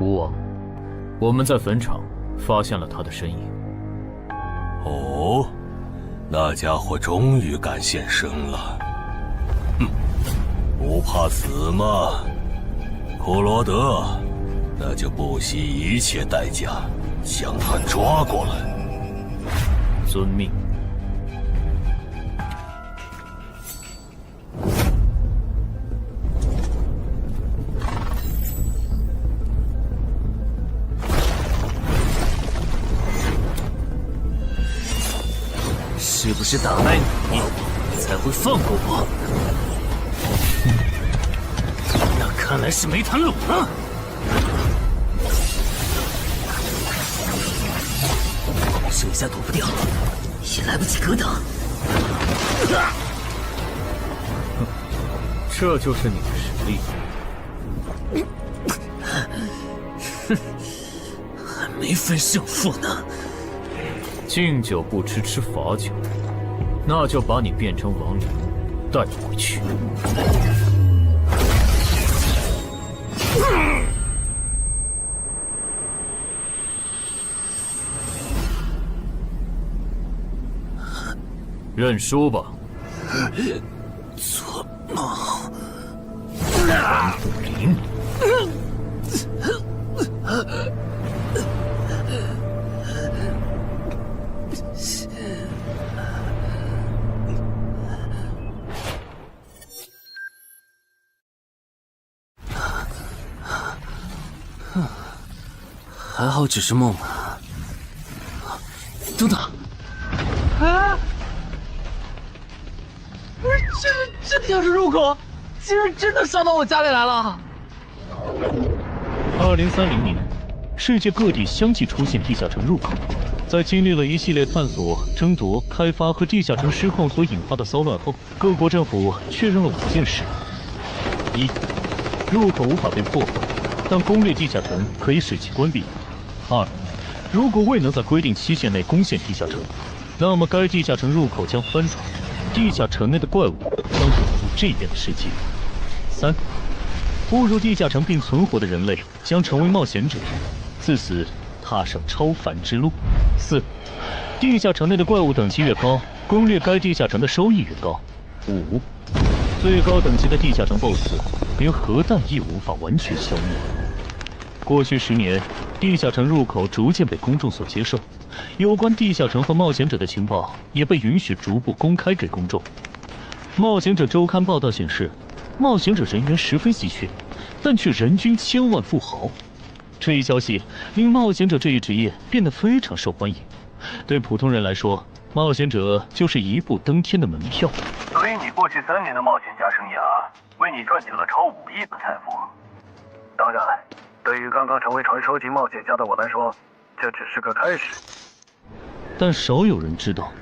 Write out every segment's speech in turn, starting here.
孤王，我们在坟场发现了他的身影。哦，那家伙终于敢现身了。哼，不怕死吗？库罗德，那就不惜一切代价将他抓过来。遵命。是不是打败你，才会放过我？那看来是没谈拢啊！手下躲不掉，也来不及格挡。这就是你的实力。还没分胜负呢。敬酒不吃吃罚酒，那就把你变成亡灵，带回去。认输吧。做梦。王不灵。还好只是梦啊！等等，啊！不是，这地下城入口竟然真的上到我家里来了！2030年，世界各地相继出现地下城入口。在经历了一系列探索、争夺、开发和地下城失控所引发的骚乱后，各国政府确认了5件事：一、入口无法被破坏，但攻略地下城可以使其关闭。2. 如果未能在规定期限内攻陷地下城，那么该地下城入口将翻转，地下城内的怪物将涌入这边的世界。3. 步入地下城并存活的人类将成为冒险者，自此踏上超凡之路。4. 地下城内的怪物等级越高，攻略该地下城的收益越高。5. 最高等级的地下城 BOSS 连核弹亦无法完全消灭。过去10年，地下城入口逐渐被公众所接受，有关地下城和冒险者的情报也被允许逐步公开给公众。冒险者周刊报道显示，冒险者人员十分稀缺，但却人均千万富豪。这一消息令冒险者这一职业变得非常受欢迎。对普通人来说，冒险者就是一步登天的门票。所以你过去3年的冒险家生涯，为你赚取了超5亿的财富。当然，对于刚刚成为传说级冒险家的我来说，这只是个开始。但少有人知道，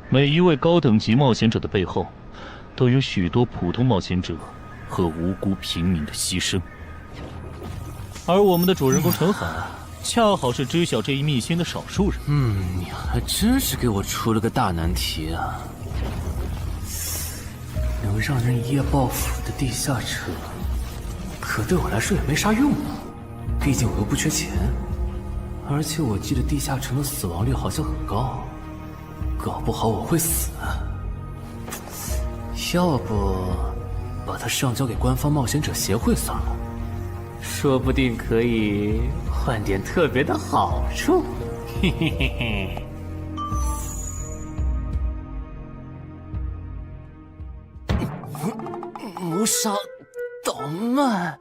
每一位高等级冒险者的背后，都有许多普通冒险者和无辜平民的牺牲。而我们的主人公陈海，恰好是知晓这一秘辛的少数人。你还真是给我出了个大难题啊！能让人一夜暴富的地下城，可对我来说也没啥用啊。毕竟我又不缺钱，而且我记得地下城的死亡率好像很高，搞不好我会死。要不把它上交给官方冒险者协会算了，说不定可以换点特别的好处。嘿嘿嘿嘿。谋杀岛慢。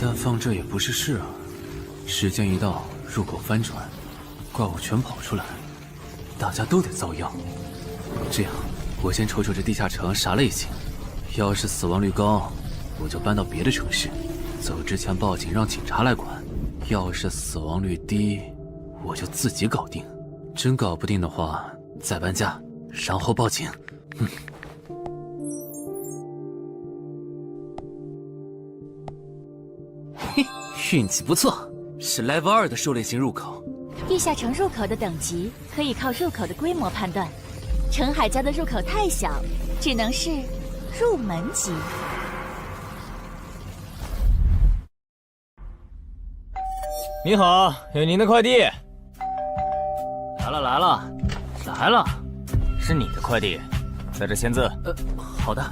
但放这也不是事啊，时间一到，入口翻转，怪物全跑出来，大家都得遭殃。这样，我先瞅瞅这地下城啥类型，要是死亡率高，我就搬到别的城市，走之前报警让警察来管；要是死亡率低，我就自己搞定。真搞不定的话，再搬家，然后报警。嘿，运气不错，是 Level 2的狩猎型入口。地下城入口的等级可以靠入口的规模判断，陈海家的入口太小，只能是入门级。你好，有您的快递。来了，是你的快递，在这签字。好的。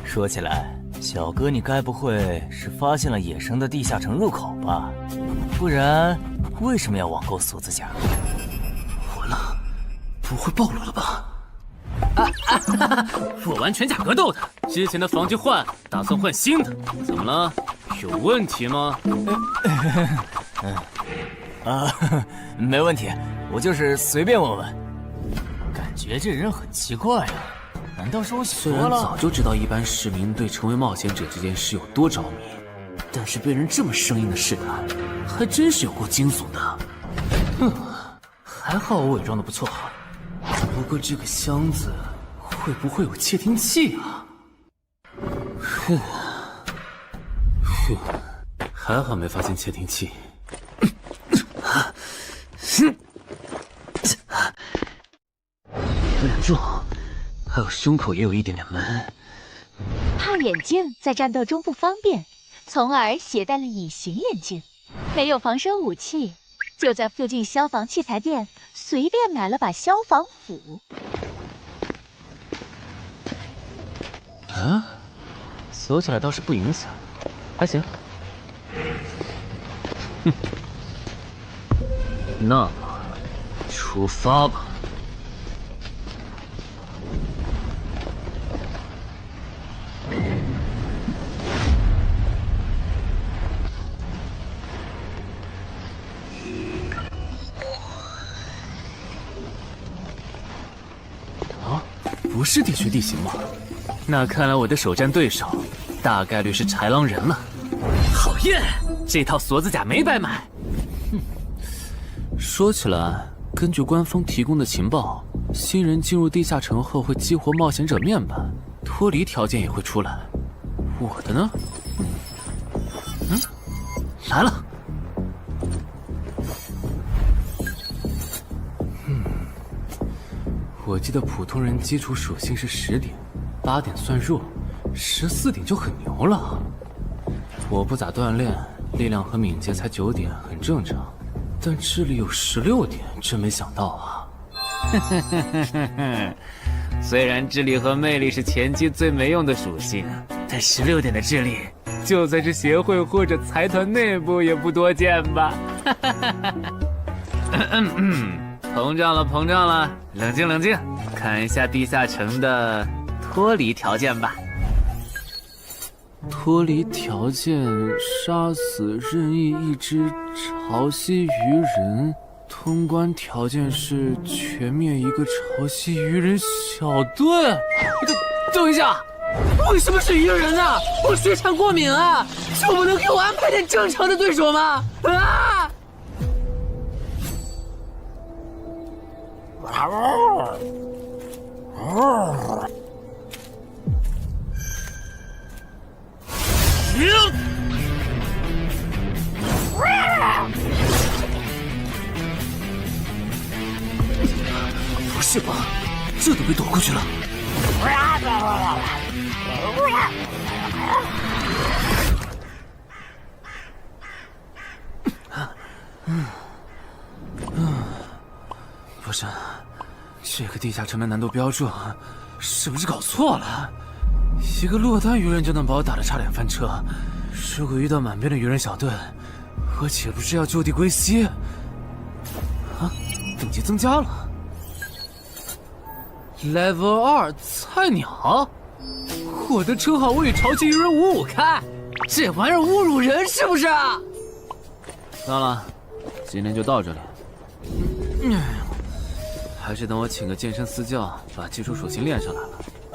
说起来，小哥你该不会是发现了野生的地下城入口吧？不然为什么要网购锁子甲？完了，不会暴露了吧？我玩全甲格斗的，之前的防具换，打算换新的。怎么了？有问题吗？没问题，我就是随便问问。感觉这人很奇怪啊，难道是我想虽然早就知道一般市民对成为冒险者这件事有多着迷，但是被人这么生硬的试探，还真是有过惊悚的。还好我伪装的不错，不过这个箱子会不会有窃听器啊？还好没发现窃听器。有点重，还有胸口也有一点点闷。怕眼镜在战斗中不方便，从而携带了隐形眼镜。没有防身武器，就在附近消防器材店随便买了把消防斧。啊，锁起来倒是不影响，还行。那么，出发吧。不是地区地形吗？那看来我的首战对手大概率是豺狼人了。讨厌，这套锁子甲没白买。说起来，根据官方提供的情报，新人进入地下城后会激活冒险者面板，脱离条件也会出来。我的呢？来了。我记得普通人基础属性是10点，8点算弱，14点就很牛了。我不咋锻炼，力量和敏捷才9点，很正常。但智力有16点，真没想到啊！虽然智力和魅力是前期最没用的属性，但16点的智力，就算是协会或者财团内部也不多见吧？膨胀了，冷静，看一下地下城的脱离条件吧。脱离条件：杀死任意一只潮汐鱼人。通关条件是全灭一个潮汐鱼人小队。等一下，为什么是鱼人啊？我血产过敏啊！就不能给我安排点正常的对手吗？啊！不是吧，这都被躲过去了。不是，这个地下城的难度标注是不是搞错了？一个落单鱼人就能把我打得差点翻车，如果遇到满编的鱼人小队，我岂不是要就地归西？啊，等级增加了 ，Level 2菜鸟，我的称号我与潮汐鱼人5-5开，这玩意儿侮辱人是不是？算了，今天就到这里。还是等我请个健身私教，把基础属性练上来了，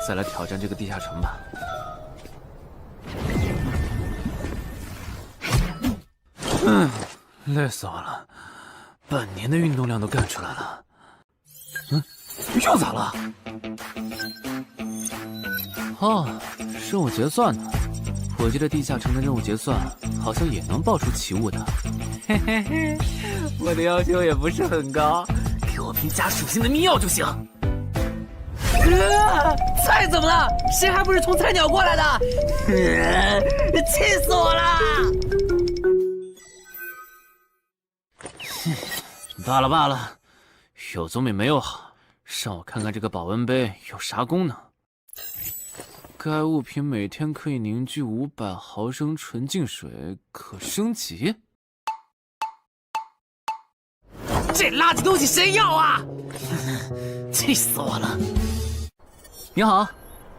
再来挑战这个地下城吧。累死我了，半年的运动量都干出来了。又咋了？哦，任务结算呢？我记得地下城的任务结算好像也能爆出奇物的。嘿嘿嘿，我的要求也不是很高，给我瓶加属性的秘药就行。菜怎么了？谁还不是从菜鸟过来的？气死我了！罢了罢了，有总比没有好。让我看看这个保温杯有啥功能。该物品每天可以凝聚500毫升纯净水，可升级。这垃圾东西谁要啊？气死我了！你好，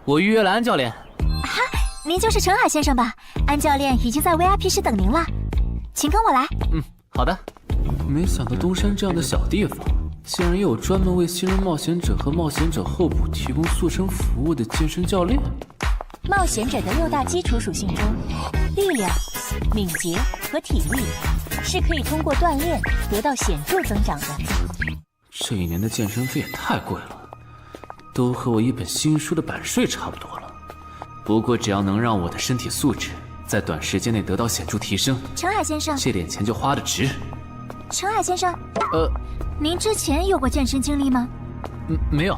我预约了安教练。哈，您就是陈海先生吧？安教练已经在 VIP 室等您了，请跟我来。好的。没想到东山这样的小地方，竟然也有专门为新人冒险者和冒险者候补提供塑身服务的健身教练。冒险者的6大基础属性中，力量、敏捷和体力是可以通过锻炼得到显著增长的。这1年的健身费也太贵了，都和我一本新书的版税差不多了。不过只要能让我的身体素质在短时间内得到显著提升，陈海先生，这点钱就花得值。陈海先生，您之前有过健身经历吗？没有。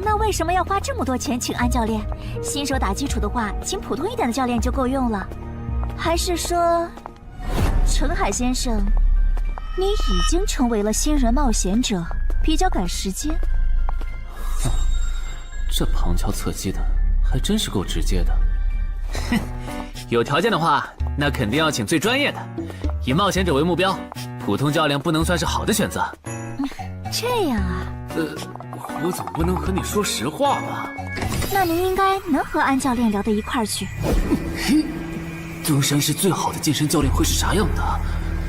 那为什么要花这么多钱请安教练？新手打基础的话，请普通一点的教练就够用了。还是说，陈海先生，你已经成为了新人冒险者，比较赶时间？这旁敲侧击的，还真是够直接的。哼，有条件的话，那肯定要请最专业的，以冒险者为目标，普通教练不能算是好的选择。这样啊？我总不能和你说实话吧？那您应该能和安教练聊到一块儿去。东山市最好的健身教练会是啥样的？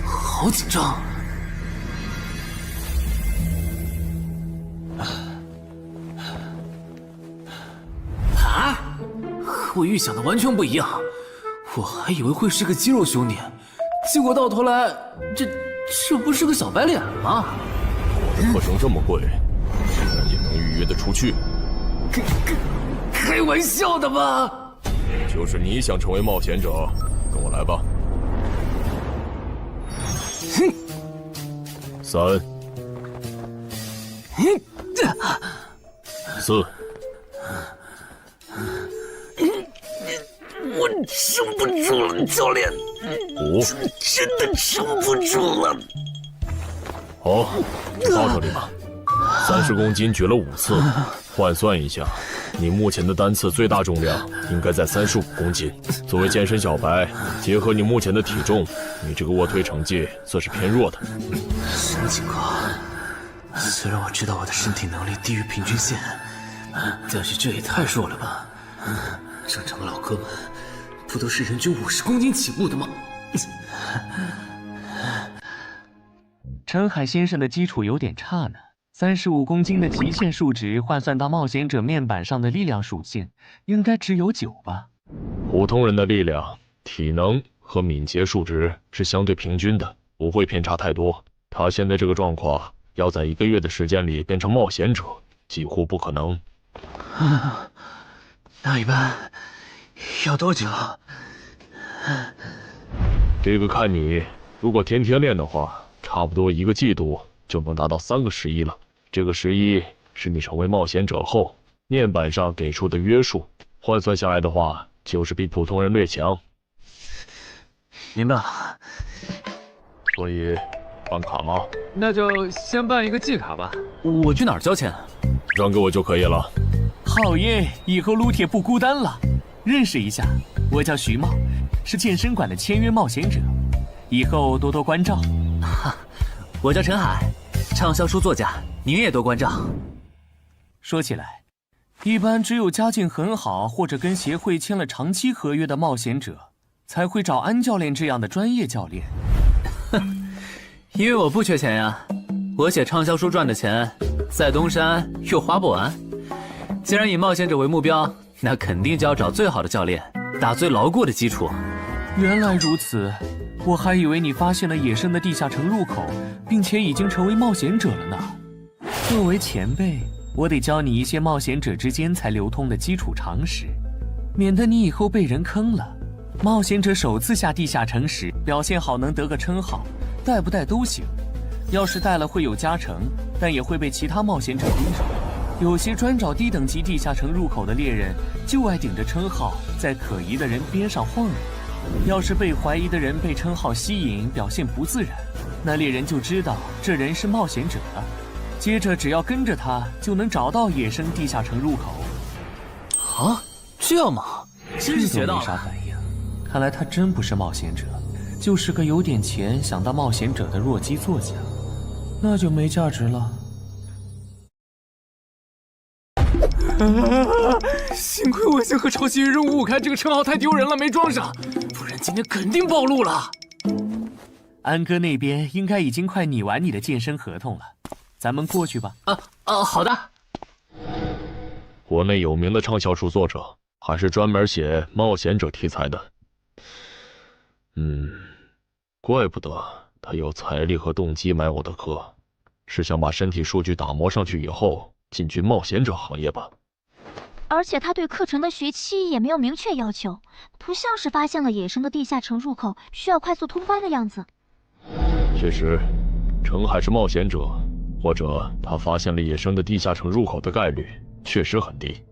好紧张。啊！和我预想的完全不一样，我还以为会是个肌肉兄弟，结果到头来，这不是个小白脸吗？我的课程这么贵，竟然也能预约得出去？开玩笑的吧？就是你想成为冒险者，跟我来吧。3、4。我撑不住了，教练。5，真的撑不住了。好，就到这里吧。30公斤举了5次，换算一下，你目前的单次最大重量应该在35公斤。作为健身小白，结合你目前的体重，你这个卧推成绩算是偏弱的。什么情况？虽然我知道我的身体能力低于平均线，但是这也太弱了吧？正常的老哥们不都是人均50公斤起步的吗？陈海先生的基础有点差呢。35公斤的极限数值换算到冒险者面板上的力量属性，应该只有9吧？普通人的力量、体能和敏捷数值是相对平均的，不会偏差太多。他现在这个状况，要在1个月的时间里变成冒险者，几乎不可能。那一般要多久？这个看你，如果天天练的话，差不多1个季度就能达到3个11了。这个11是你成为冒险者后面板上给出的约束，换算下来的话，就是比普通人略强。明白了。所以，办卡吗？那就先办一个季卡吧。我去哪儿交钱？转给我就可以了。好耶，以后撸铁不孤单了。认识一下，我叫徐茂，是健身馆的签约冒险者，以后多多关照。我叫陈海，畅销书作家，您也多关照。说起来，一般只有家境很好或者跟协会签了长期合约的冒险者，才会找安教练这样的专业教练。因为我不缺钱呀，我写畅销书赚的钱，在东山又花不完。既然以冒险者为目标，那肯定就要找最好的教练，打最牢固的基础。原来如此，我还以为你发现了野生的地下城入口，并且已经成为冒险者了呢。作为前辈，我得教你一些冒险者之间才流通的基础常识，免得你以后被人坑了。冒险者首次下地下城时，表现好能得个称号，带不带都行。要是带了会有加成，但也会被其他冒险者盯上。有些专找低等级地下城入口的猎人，就爱顶着称号，在可疑的人边上晃悠。要是被怀疑的人被称号吸引，表现不自然，那猎人就知道这人是冒险者了。接着只要跟着他，就能找到野生地下城入口。啊，这样吗？真是学到了。没啥反应，看来他真不是冒险者，就是个有点钱想当冒险者的弱鸡作家，那就没价值了。幸亏我先和超级任务开这个称号太丢人了，没装上，不然今天肯定暴露了。安哥那边应该已经快拟完你的健身合同了，咱们过去吧。好的。国内有名的畅销书作者，还是专门写冒险者题材的。怪不得他有财力和动机买我的课，是想把身体数据打磨上去以后进军冒险者行业吧。而且他对课程的学期也没有明确要求，不像是发现了野生的地下城入口需要快速通关的样子。确实，程海是冒险者，或者他发现了野生的地下城入口的概率确实很低。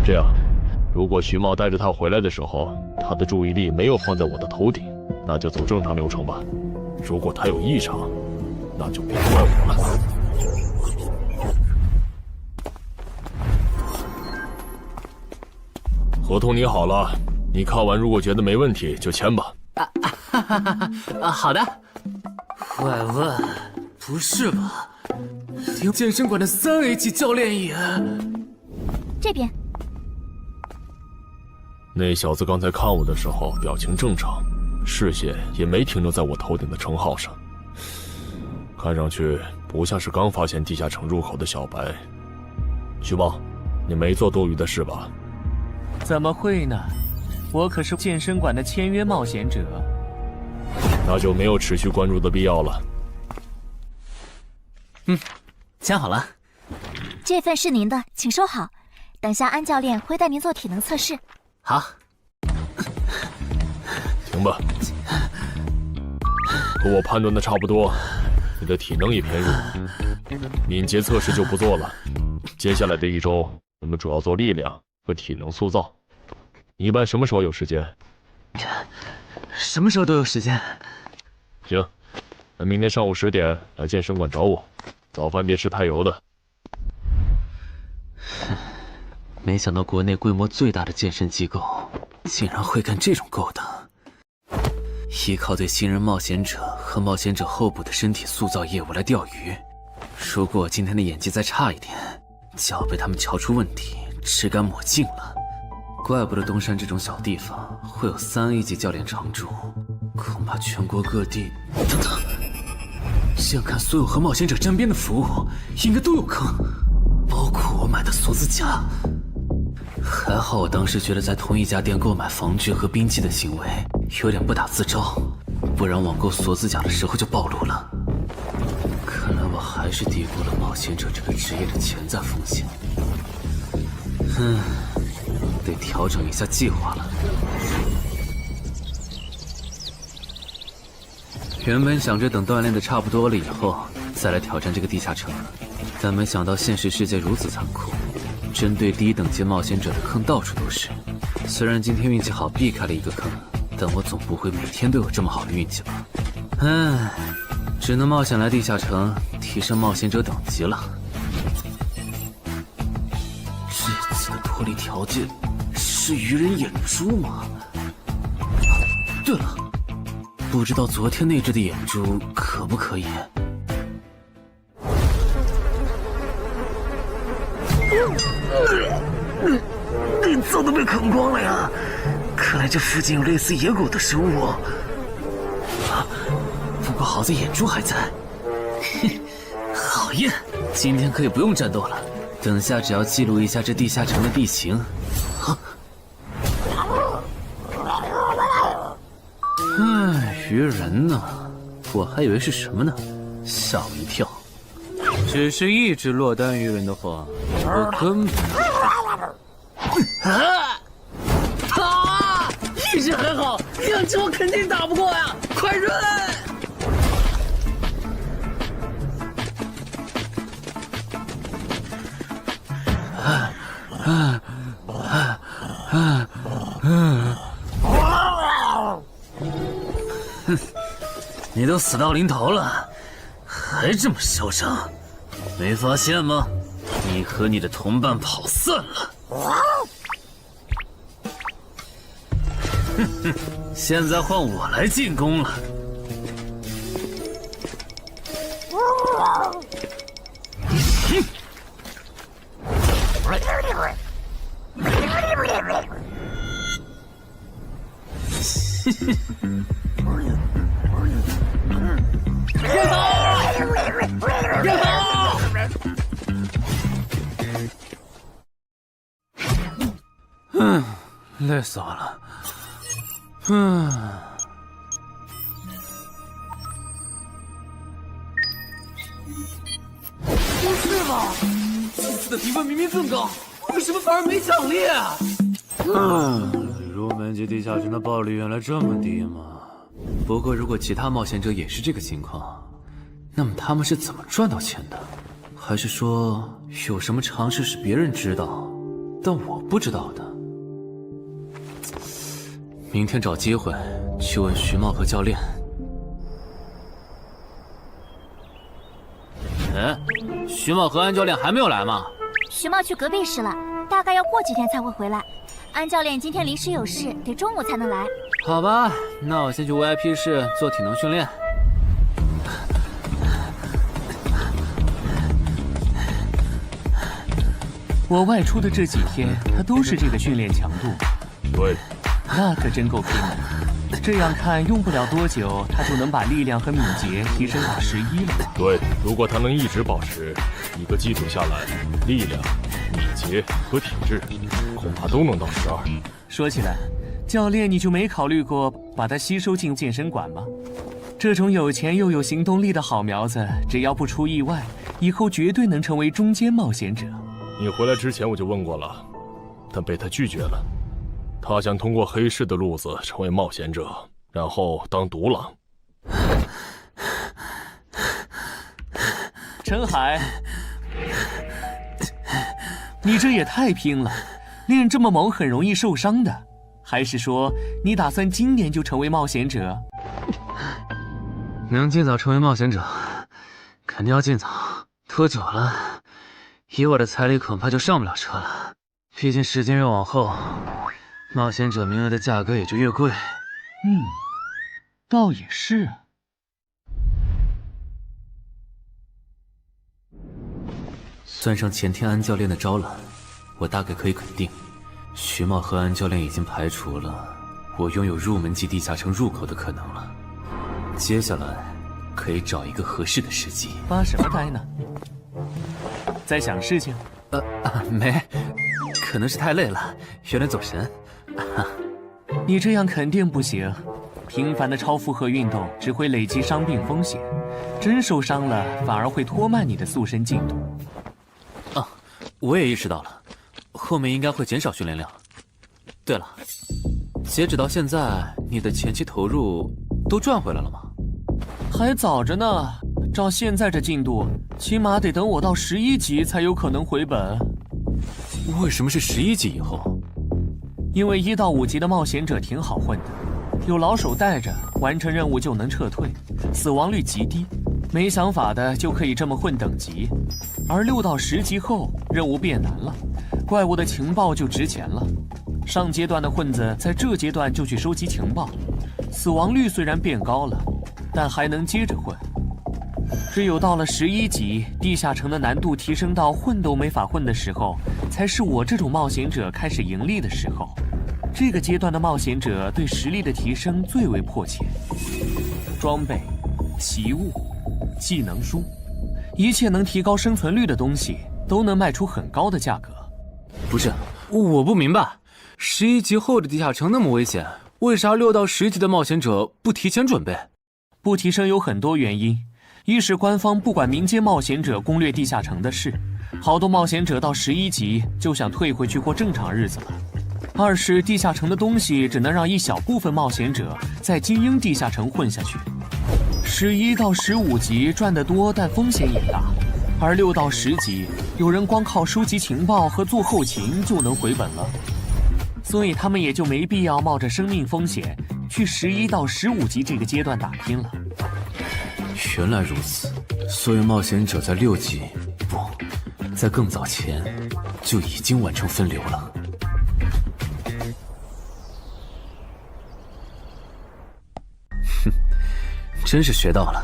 这样，如果徐茂带着他回来的时候，他的注意力没有放在我的头顶，那就走正常流程吧。如果他有异常，那就别怪我了。合同拟好了，你看完如果觉得没问题就签吧。好的。喂，不是吧？连健身馆的3A 级教练也……这边。那小子刚才看我的时候表情正常，视线也没停留在我头顶的称号上，看上去不像是刚发现地下城入口的小白。徐茂，你没做多余的事吧？怎么会呢？我可是健身馆的签约冒险者。那就没有持续关注的必要了。签好了。这份是您的，请收好。等下安教练会带您做体能测试。好。行吧。和我判断的差不多，你的体能也偏弱，敏捷测试就不做了。接下来的1周，我们主要做力量和体能塑造。你一般什么时候有时间？什么时候都有时间。行，那明天上午10点来健身馆找我，早饭别吃太油的。没想到国内规模最大的健身机构竟然会干这种勾当，依靠对新人冒险者和冒险者候补的身体塑造业务来钓鱼。如果我今天的演技再差一点，就要被他们瞧出问题，吃干抹净了。怪不得东山这种小地方会有3A 级教练常驻，恐怕全国各地……等等，这样看，所有和冒险者沾边的服务应该都有坑，包括我买的锁子甲。还好我当时觉得在同一家店购买防具和兵器的行为有点不打自招，不然网购锁子甲的时候就暴露了。看来我还是低估了冒险者这个职业的潜在风险。得调整一下计划了。原本想着等锻炼的差不多了以后再来挑战这个地下城，但没想到现实世界如此残酷，针对低等级冒险者的坑到处都是。虽然今天运气好避开了一个坑，但我总不会每天都有这么好的运气吧？只能冒险来地下城提升冒险者等级了。这次的脱离条件是鱼人眼珠吗？对了，不知道昨天那只的眼珠可不可以？早都被啃光了呀！看来这附近有类似野狗的生物。不过好在眼珠还在。好耶！今天可以不用战斗了，等下只要记录一下这地下城的地形。鱼人呢？我还以为是什么呢，吓我一跳。只是一只落单鱼人的话，我根本……一只还好，2只我肯定打不过呀！快润！你都死到临头了，还这么嚣张，没发现吗？你和你的同伴跑散了。哼哼，现在换我来进攻了。累死我了。不是吧？这次的评分明明更高，为什么反而没奖励啊？入门级地下城的暴力原来这么低吗？不过如果其他冒险者也是这个情况，那么他们是怎么赚到钱的？还是说有什么常识是别人知道，但我不知道的？明天找机会去问徐茂和教练。徐茂和安教练还没有来吗？徐茂去隔壁室了，大概要过几天才会回来。安教练今天临时有事，得中午才能来。好吧，那我先去 VIP 室做体能训练。我外出的这几天，他都是这个训练强度。对，那可真够拼的。这样看，用不了多久，他就能把力量和敏捷提升到11了。对，如果他能一直保持1个季度下来，力量、敏捷和体质恐怕都能到12。说起来，教练你就没考虑过把他吸收进健身馆吗？这种有钱又有行动力的好苗子，只要不出意外，以后绝对能成为中间冒险者。你回来之前我就问过了，但被他拒绝了。他想通过黑市的路子成为冒险者，然后当独狼。陈海，你这也太拼了，练这么猛很容易受伤的。还是说你打算今年就成为冒险者？能尽早成为冒险者，肯定要尽早。拖久了，以我的财力恐怕就上不了车了。毕竟时间越往后，冒险者名额的价格也就越贵。倒也是。算上前天安教练的招揽，我大概可以肯定，徐茂和安教练已经排除了我拥有入门级地下城入口的可能了。接下来可以找一个合适的时机。发什么呆呢？在想事情？没，可能是太累了，有点走神。你这样肯定不行，频繁的超负荷运动只会累积伤病风险，真受伤了反而会拖慢你的塑身进度。我也意识到了，后面应该会减少训练量。对了，截止到现在，你的前期投入都赚回来了吗？还早着呢，照现在这进度，起码得等我到11级才有可能回本。为什么是11级以后？因为1到5级的冒险者挺好混的，有老手带着，完成任务就能撤退，死亡率极低。没想法的就可以这么混等级。而6到10级后，任务变难了，怪物的情报就值钱了。上阶段的混子在这阶段就去收集情报，死亡率虽然变高了，但还能接着混。只有到了11级，地下城的难度提升到混都没法混的时候，才是我这种冒险者开始盈利的时候。这个阶段的冒险者对实力的提升最为迫切。装备、奇物、技能书，一切能提高生存率的东西，都能卖出很高的价格。不是，我不明白，11级后的地下城那么危险，为啥6到10级的冒险者不提前准备？不提升有很多原因，一是官方不管民间冒险者攻略地下城的事，好多冒险者到11级就想退回去过正常日子了；二是地下城的东西只能让一小部分冒险者在精英地下城混下去。11到15级赚得多，但风险也大，而6到10级，有人光靠收集情报和做后勤就能回本了，所以他们也就没必要冒着生命风险去11到15级这个阶段打拼了。原来如此，所以冒险者在6级不，在更早前就已经完成分流了。哼，真是学到了，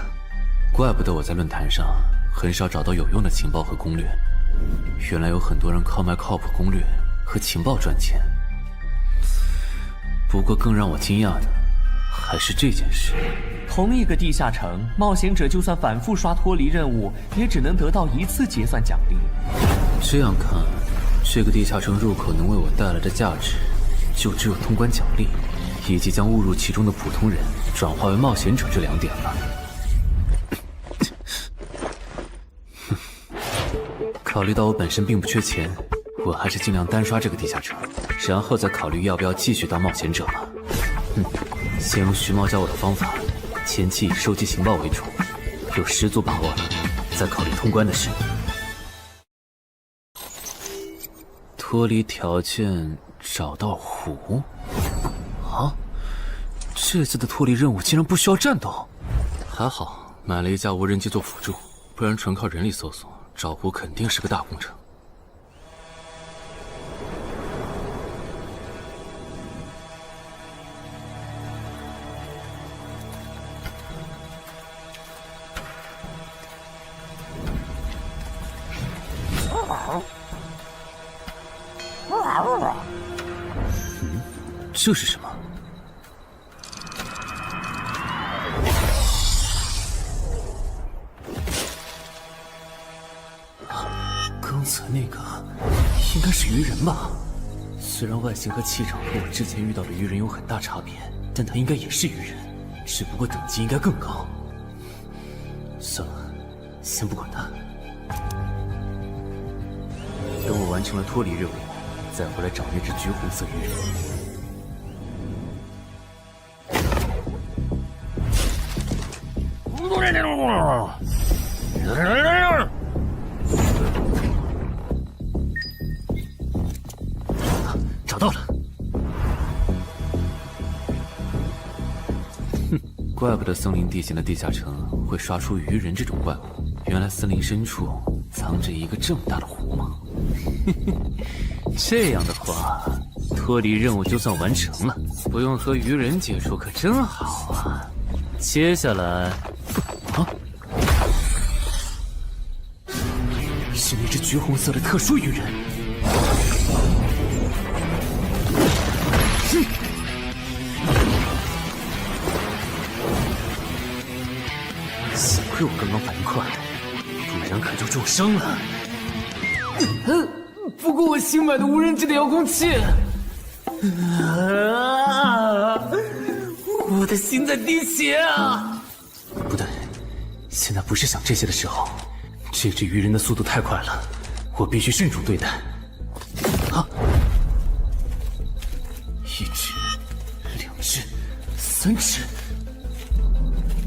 怪不得我在论坛上很少找到有用的情报和攻略，原来有很多人靠卖靠谱攻略和情报赚钱。不过更让我惊讶的还是这件事。同一个地下城，冒险者就算反复刷脱离任务，也只能得到1次结算奖励。这样看，这个地下城入口能为我带来的价值，就只有通关奖励，以及将误入其中的普通人转化为冒险者这2点了。考虑到我本身并不缺钱，我还是尽量单刷这个地下城，然后再考虑要不要继续当冒险者了。先用徐猫教我的方法，前期以收集情报为主，有十足把握了，再考虑通关的事。脱离条件找到湖？啊，这次的脱离任务竟然不需要战斗？还好买了一架无人机做辅助，不然纯靠人力搜索找湖肯定是个大工程。这是什么？刚才那个应该是鱼人吧？虽然外形和气场和我之前遇到的鱼人有很大差别，但他应该也是鱼人，只不过等级应该更高。算了，先不管他。等我完成了脱离任务，再回来找那只橘红色鱼人。找到了！哼，怪不得森林地形的地下城会刷出鱼人这种怪物，原来森林深处藏着一个这么大的湖吗？这样的话，脱离任务就算完成了，不用和鱼人接触可真好啊！接下来，是那只橘红色的特殊鱼人。幸亏我刚刚反应快，不然可就重伤了。不过我新买的无人机的遥控器，我的心在滴血啊！不对，现在不是想这些的时候。这只鱼人的速度太快了，我必须慎重对待。啊！一只、2只、3只、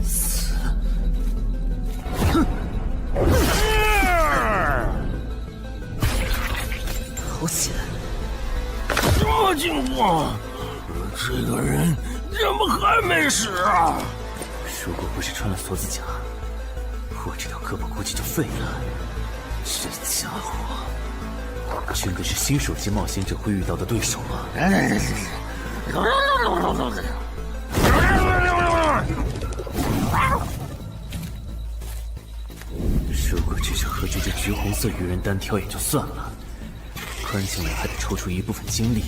4……哼！好险！这情况，这个人怎么还没死啊？如果不是穿了锁子甲，我这条胳膊估计就废了。这家伙真的是新手级冒险者会遇到的对手吗？如果只是和这只橘红色鱼人单挑也就算了，关键我还得抽出一部分精力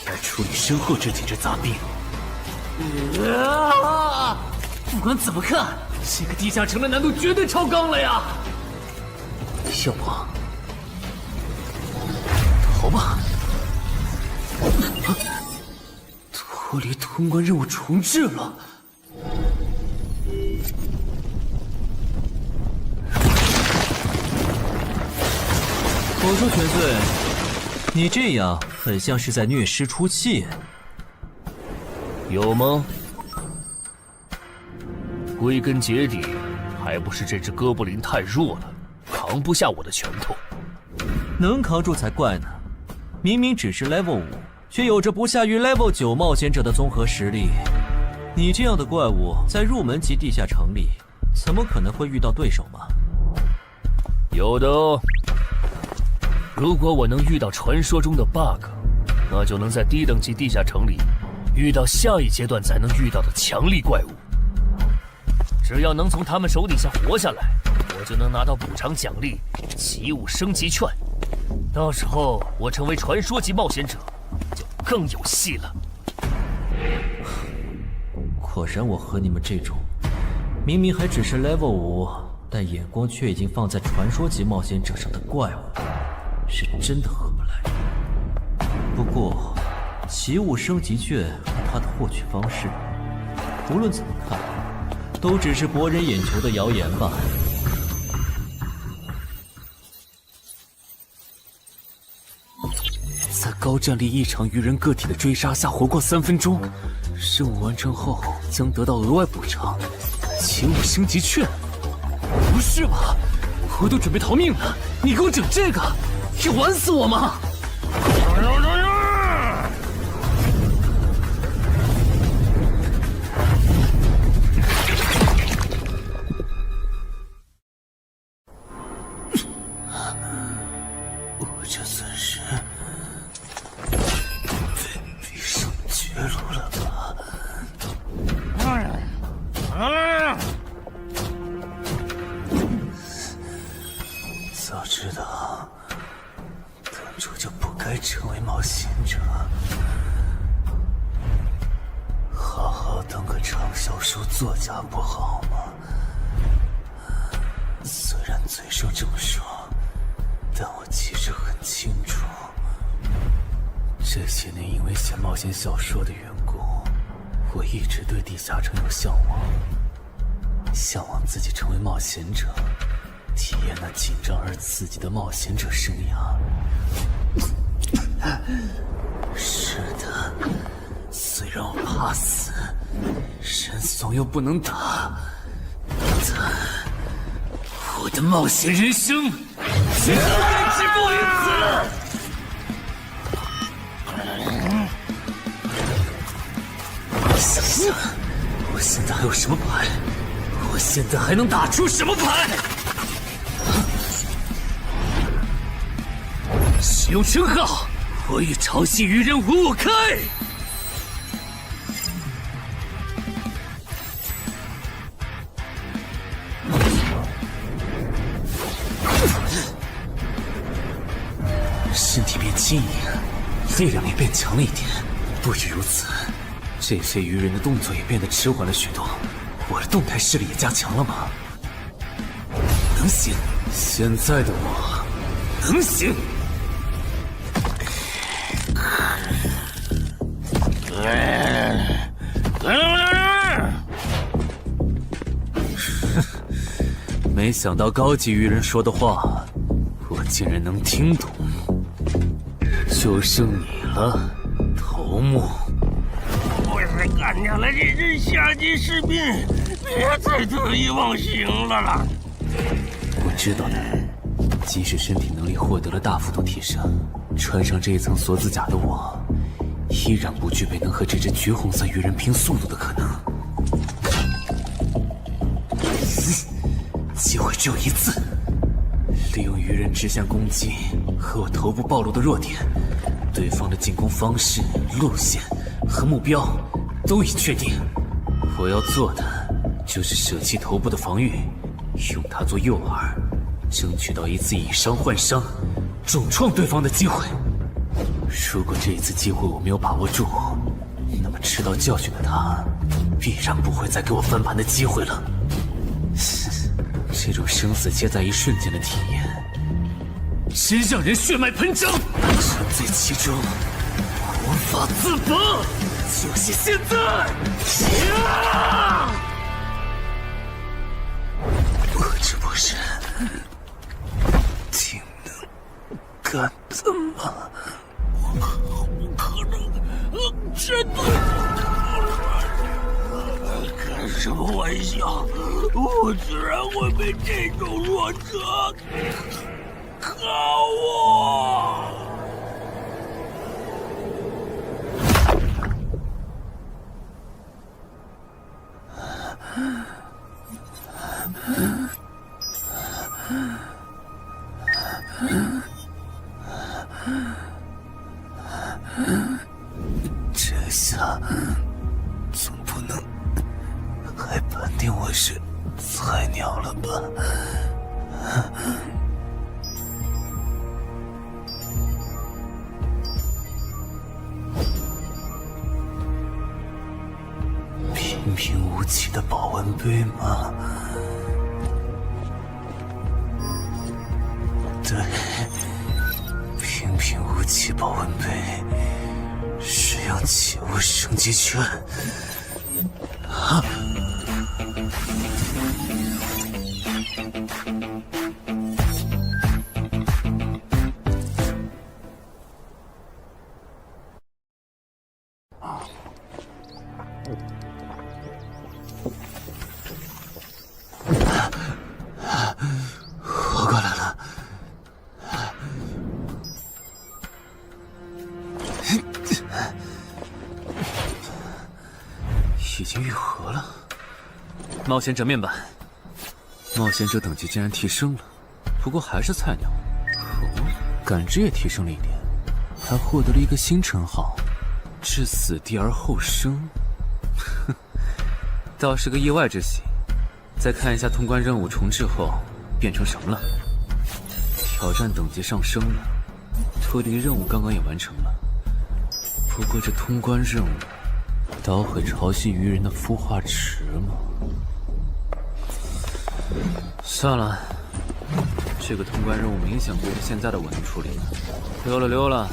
来处理身后这几只杂兵。不管怎么看，这个地下城的难度绝对超纲了呀！要不逃吧？脱离通关任务重置了。我说全岁，你这样很像是在虐尸出气。有吗？归根结底，还不是这只哥布林太弱了，扛不下我的拳头。能扛住才怪呢！明明只是 Level 5，却有着不下于 Level 9冒险者的综合实力。你这样的怪物，在入门级地下城里，怎么可能会遇到对手嘛？有的哦。如果我能遇到传说中的 bug， 那就能在低等级地下城里遇到下一阶段才能遇到的强力怪物。只要能从他们手底下活下来，我就能拿到补偿奖励——奇物升级券。到时候我成为传说级冒险者，就更有戏了。果然，我和你们这种明明还只是 level 5，但眼光却已经放在传说级冒险者上的怪物，是真的合不来。不过，奇物升级券和它的获取方式，无论怎么看，都只是博人眼球的谣言吧。在高战力异常鱼人个体的追杀下活过3分钟，任务完成后将得到额外补偿，奇物升级券。不是吧？我都准备逃命了，你给我整这个，要玩死我吗？我这算是逼上绝路了吧？早知道当初就不该成为冒险者，好好当个畅销书作家不好吗？虽然嘴上这么说，但我其实很清楚，这些年因为写冒险小说的缘故，我一直对地下城有向往，向往自己成为冒险者，体验那紧张而刺激的冒险者生涯。是的，虽然我怕死，人怂又不能打，但我的冒险人生绝对止步于此。想想，我现在还有什么牌？我现在还能打出什么牌？使用称号，我与潮汐鱼人5开。身体变轻盈，力量也变强了一点。不止如此，这些鱼人的动作也变得迟缓了许多。我的动态视力也加强了吗？能行，现在的我能行。没想到高级鱼人说的话，我竟然能听懂。就剩你了，头目。我是干掉了这支下级士兵，别再得意忘形了啦！我知道的，即使身体能力获得了大幅度提升，穿上这一层锁子甲的我，依然不具备能和这只橘红色鱼人拼速度的可能。机会只有一次，利用鱼人直线攻击和我头部暴露的弱点，对方的进攻方式、路线和目标都已确定。我要做的就是舍弃头部的防御，用它做诱饵，争取到一次以伤换伤，重创对方的机会。如果这一次机会我没有把握住，那么吃到教训的他，必然不会再给我翻盘的机会了。这种生死皆在一瞬间的体验，真让人血脉喷张，沉醉其中，无法自拔。就是现在！我这不是挺能干的吗？不可能，真的！开什么玩笑！我居然会被这种弱者可恶！这下总不能还判定我是菜鸟了吧？平平无奇的保温杯吗？对，平平无奇保温杯，使用起雾升级券。啊！活过来了。已经愈合了。冒险者面板，冒险者等级竟然提升了，不过还是菜鸟。哦，感知也提升了一点，还获得了一个新称号——至死地而后生。哼，倒是个意外之喜。再看一下通关任务重置后变成什么了。挑战等级上升了，脱离任务刚刚也完成了。不过这通关任务捣毁潮汐鱼人的孵化池吗？算了，这个通关任务明显不是现在的我能处理的。溜了溜了。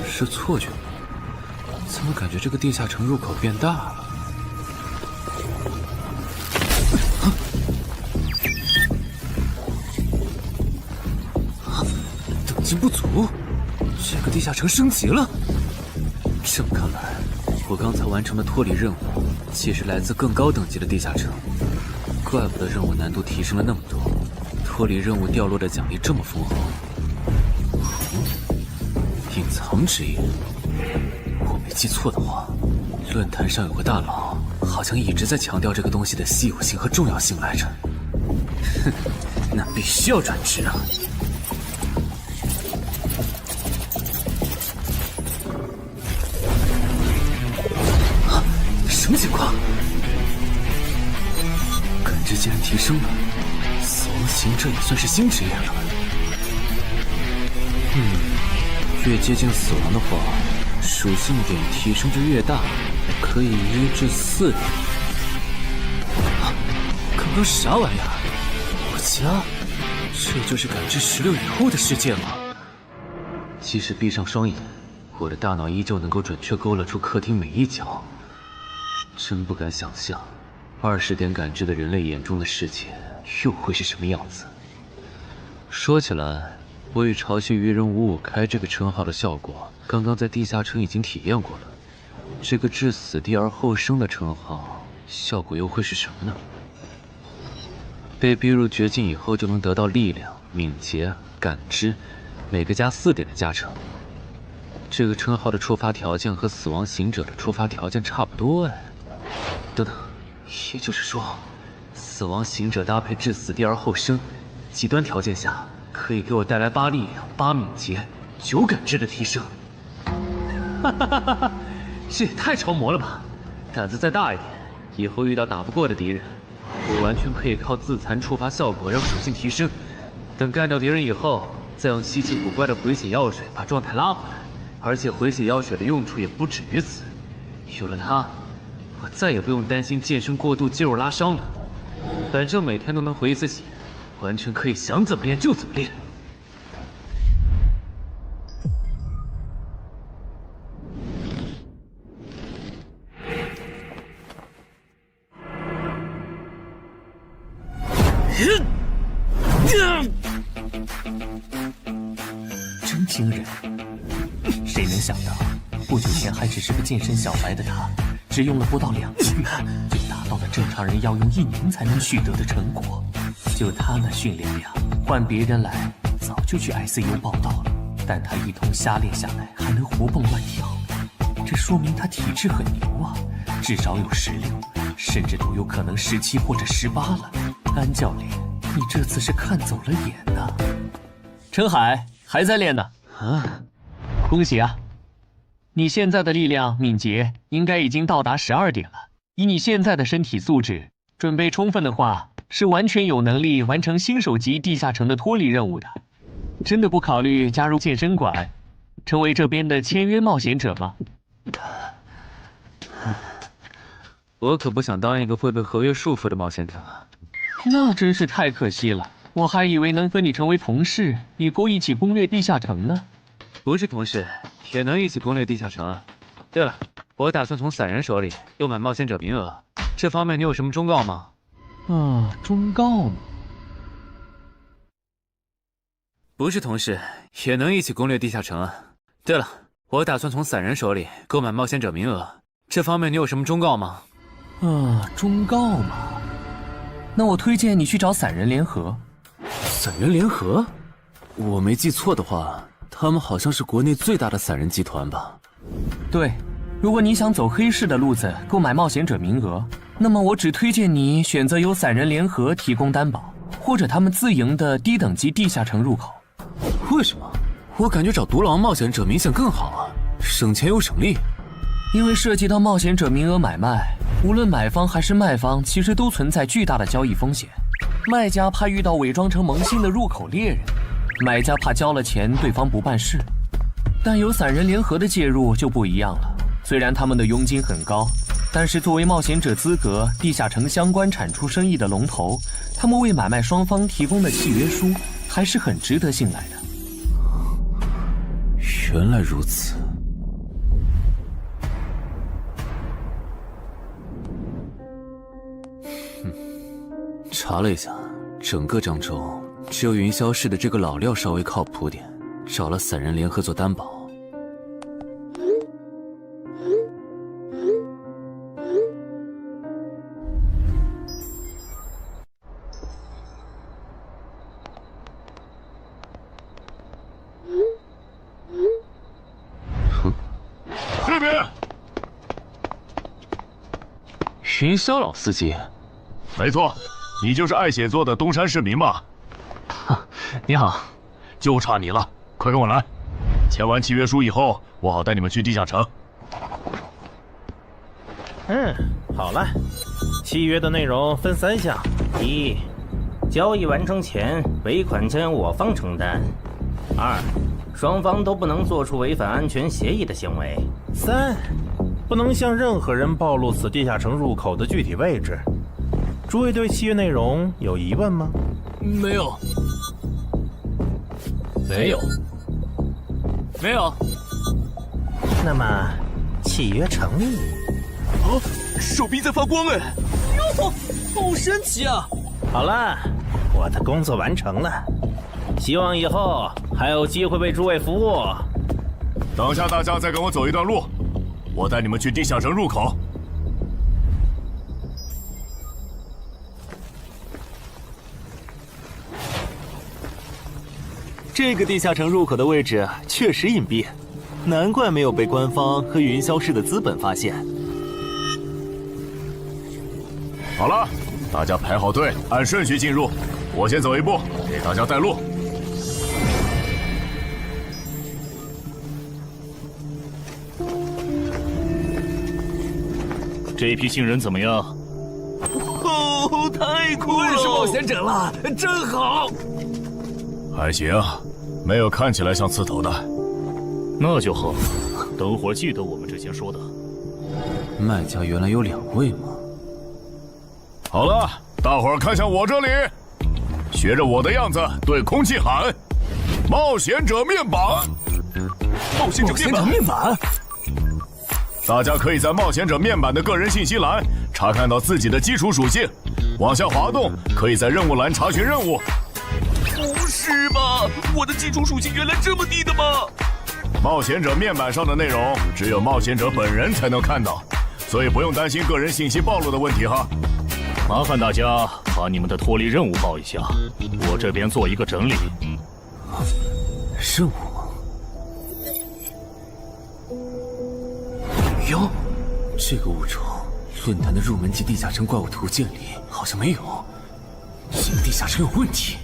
是错觉吗？怎么感觉这个地下城入口变大了？等级不足，这个地下城升级了。这么看来，我刚才完成的脱离任务，其实来自更高等级的地下城。怪不得任务难度提升了那么多，脱离任务掉落的奖励这么丰厚。隐藏之夜，我没记错的话，论坛上有个大佬，好像一直在强调这个东西的稀有性和重要性来着。哼，那必须要转职啊！什么情况？感知竟然提升了，死亡行者也算是新职业了。越接近死亡的话，属性点提升就越大，可以1至4点。刚刚啥玩意儿？我家？这就是感知16以后的世界吗？即使闭上双眼，我的大脑依旧能够准确勾勒出客厅每一角。真不敢想象，20点感知的人类眼中的世界又会是什么样子。说起来，我与潮汐鱼人55开这个称号的效果，刚刚在地下城已经体验过了。这个至死地而后生的称号，效果又会是什么呢？被逼入绝境以后，就能得到力量、敏捷、感知，每个加4点的加成。这个称号的触发条件和死亡行者的触发条件差不多哎。等等，也就是说，死亡行者搭配至死地而后生，极端条件下可以给我带来8力量、8敏捷、9感知的提升。哈哈哈哈！这也太超模了吧！胆子再大一点，以后遇到打不过的敌人，我完全可以靠自残触发效果让属性提升。等干掉敌人以后，再用稀奇古怪的回血药水把状态拉回来。而且回血药水的用处也不止于此，有了它，我再也不用担心健身过度肌肉拉伤了。反正每天都能回一次血，完全可以想怎么练就怎么练。真惊人！谁能想到，不久前还只是个健身小白的他，只用了不到2个月，就达到了正常人要用1年才能取得的成果。就他那训练量，换别人来早就去 ICU 报道了。但他一通瞎练下来，还能活蹦乱跳，这说明他体质很牛啊，至少有16，甚至都有可能17或者18了。安教练，你这次是看走了眼呐。陈海还在练呢。啊，恭喜啊！你现在的力量、敏捷应该已经到达12点了。以你现在的身体素质，准备充分的话，是完全有能力完成新手级地下城的脱离任务的。真的不考虑加入健身馆，成为这边的签约冒险者吗？我可不想当一个会被合约束缚的冒险者。那真是太可惜了，我还以为能和你成为同事，以后一起攻略地下城呢。不是同事，也能一起攻略地下城啊。对了，我打算从散人手里购买冒险者名额，这方面你有什么忠告吗？忠告吗？不是同事，也能一起攻略地下城啊。对了，我打算从散人手里购买冒险者名额，这方面你有什么忠告吗？忠告嘛，那我推荐你去找散人联合。散人联合？我没记错的话，他们好像是国内最大的散人集团吧？对，如果你想走黑市的路子购买冒险者名额，那么我只推荐你选择由散人联合提供担保，或者他们自营的低等级地下城入口。为什么？我感觉找独狼冒险者明显更好啊，省钱又省力。因为涉及到冒险者名额买卖，无论买方还是卖方，其实都存在巨大的交易风险。卖家怕遇到伪装成萌新的入口猎人，买家怕交了钱对方不办事。但有散人联合的介入就不一样了，虽然他们的佣金很高，但是作为冒险者资格地下城相关产出生意的龙头，他们为买卖双方提供的契约书还是很值得信赖的。原来如此。查了一下，整个漳州只有云霄市的这个老廖稍微靠谱点，找了散人联合做担保。这边，云霄老司机，没错，你就是爱写作的东山市民吧？你好，就差你了，快跟我来！签完契约书以后，我好带你们去地下城。好了，契约的内容分3项：一，交易完成前尾款将由我方承担；二，双方都不能做出违反安全协议的行为；3，不能向任何人暴露此地下城入口的具体位置。诸位对契约内容有疑问吗？没有。那么，契约成立。手臂在发光哎！哟，好神奇啊！好了，我的工作完成了，希望以后还有机会为诸位服务。等下大家再跟我走一段路，我带你们去地下城入口。这个地下城入口的位置确实隐蔽，难怪没有被官方和云霄市的资本发现。好了，大家排好队，按顺序进入。我先走一步，给大家带路。这批新人怎么样？哦，太酷了！我也是冒险者了，真好。还行，没有看起来像刺头的。那就好，等会儿记得我们之前说的。卖家原来有2位吗？好了，大伙儿看向我这里，学着我的样子对空气喊：“冒险者面板！”冒险者面板！大家可以在冒险者面板的个人信息栏查看到自己的基础属性，往下滑动，可以在任务栏查询任务。不是吧？我的基础属性原来这么低的吗？冒险者面板上的内容只有冒险者本人才能看到，所以不用担心个人信息暴露的问题哈。麻烦大家把你们的脱离任务报一下，我这边做一个整理。任务？女妖，这个物种，论坛的入门级地下城怪物图鉴里好像没有。这个地下城有问题。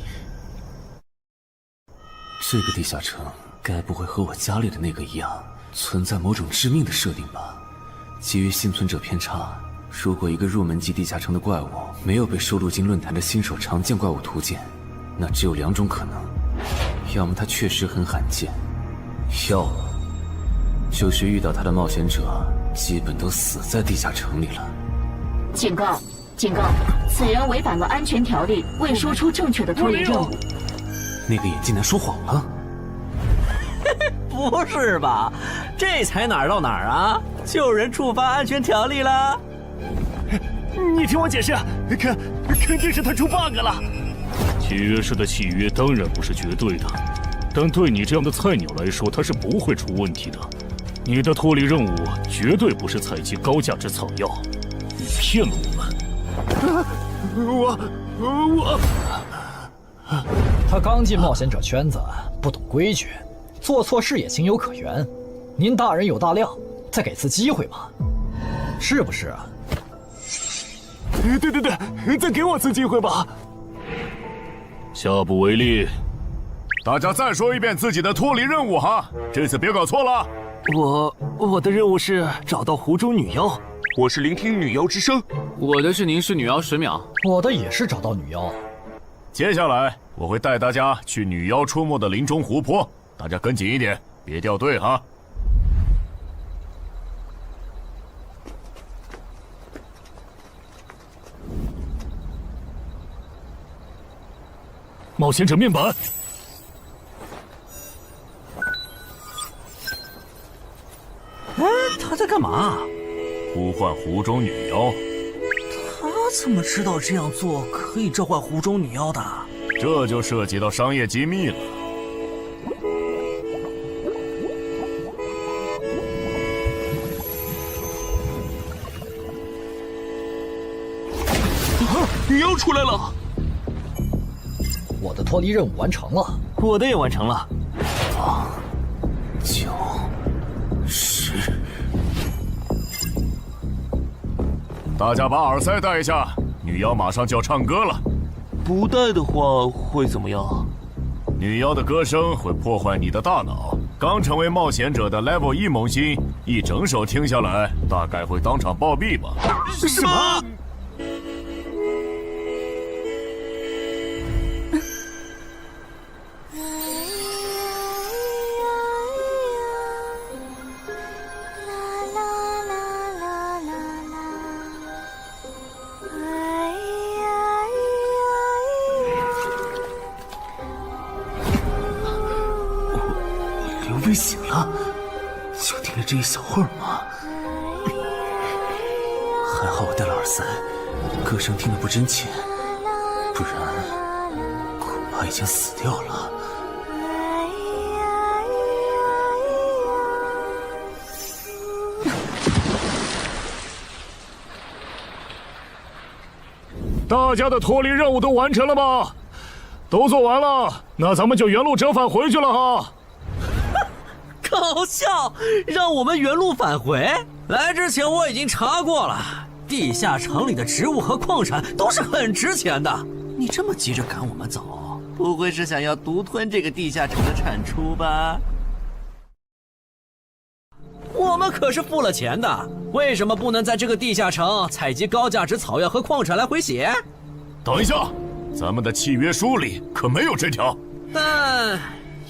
这个地下城该不会和我家里的那个一样，存在某种致命的设定吧？基于幸存者偏差，如果一个入门级地下城的怪物没有被收录进论坛的新手常见怪物图鉴，那只有2种可能：要么它确实很罕见，要么就是遇到它的冒险者基本都死在地下城里了。警告！警告！此人违反了安全条例，未说出正确的脱离任务。那个眼镜男说谎了？不是吧？这才哪儿到哪儿啊？就有人触犯安全条例了？你听我解释，肯定是他出 bug 了。契约式的契约当然不是绝对的，但对你这样的菜鸟来说，它是不会出问题的。你的脱离任务绝对不是采集高价值草药，你骗了我们。他刚进冒险者圈子，不懂规矩，做错事也情有可原。您大人有大量，再给次机会嘛，是不是啊？对，再给我次机会吧。下不为例。大家再说一遍自己的脱离任务哈，这次别搞错了。我的任务是找到湖中女妖。我是聆听女妖之声。我的是凝视女妖10秒。我的也是找到女妖。接下来我会带大家去女妖出没的林中湖泊，大家跟紧一点，别掉队哈。冒险者面板。哎，他在干嘛？呼唤湖中女妖。他怎么知道这样做可以召唤湖中女妖的？这就涉及到商业机密了。女妖出来了！我的脱离任务完成了，我的也完成了。8、9、10。大家把耳塞戴一下，女妖马上就要唱歌了。不戴的话会怎么样？女妖的歌声会破坏你的大脑。刚成为冒险者的 Level 1萌新，一整首听下来，大概会当场暴毙吧。什么？被醒了，就听了这一小会儿嘛。还好我戴了耳塞，歌声听得不真切，不然恐怕已经死掉了。大家的脱离任务都完成了吗？都做完了，那咱们就原路折返回去了哈。搞笑，让我们原路返回？来之前我已经查过了，地下城里的植物和矿产都是很值钱的。你这么急着赶我们走，不会是想要独吞这个地下城的产出吧？我们可是付了钱的，为什么不能在这个地下城采集高价值草药和矿产来回血？等一下，咱们的契约书里可没有这条。但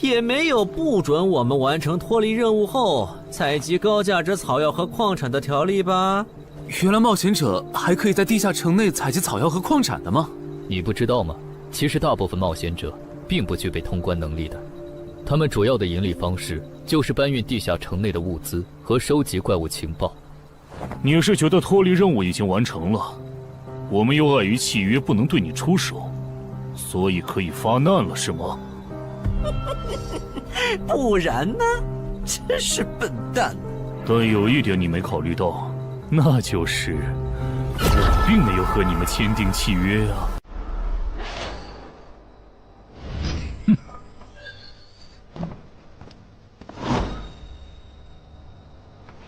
也没有不准我们完成脱离任务后采集高价值草药和矿产的条例吧？原来冒险者还可以在地下城内采集草药和矿产的吗？你不知道吗？其实大部分冒险者并不具备通关能力的，他们主要的盈利方式就是搬运地下城内的物资和收集怪物情报。你是觉得脱离任务已经完成了，我们又碍于契约不能对你出手，所以可以发难了是吗？不然呢？真是笨蛋。但有一点你没考虑到，那就是我并没有和你们签订契约啊。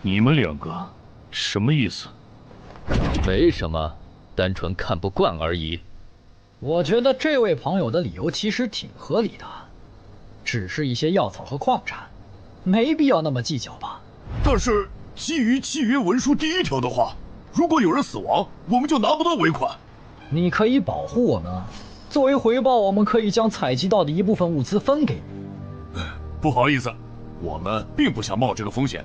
你们两个什么意思？没什么，单纯看不惯而已。我觉得这位朋友的理由其实挺合理的，只是一些药草和矿产，没必要那么计较吧。但是基于契约文书第1条的话，如果有人死亡，我们就拿不到尾款。你可以保护我们，作为回报，我们可以将采集到的一部分物资分给你。不好意思，我们并不想冒这个风险。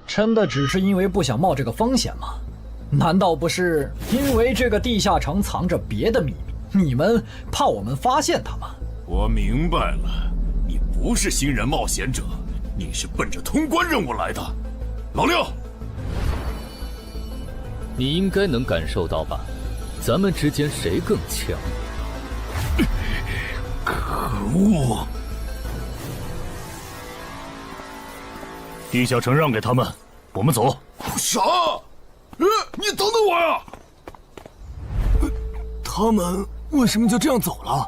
真的只是因为不想冒这个风险吗？难道不是因为这个地下城藏着别的秘密，你们怕我们发现它吗？我明白了，你不是新人冒险者，你是奔着通关任务来的。老六，你应该能感受到吧？咱们之间谁更强？可恶！地下城让给他们，我们走。啥？你等等我呀！他们为什么就这样走了？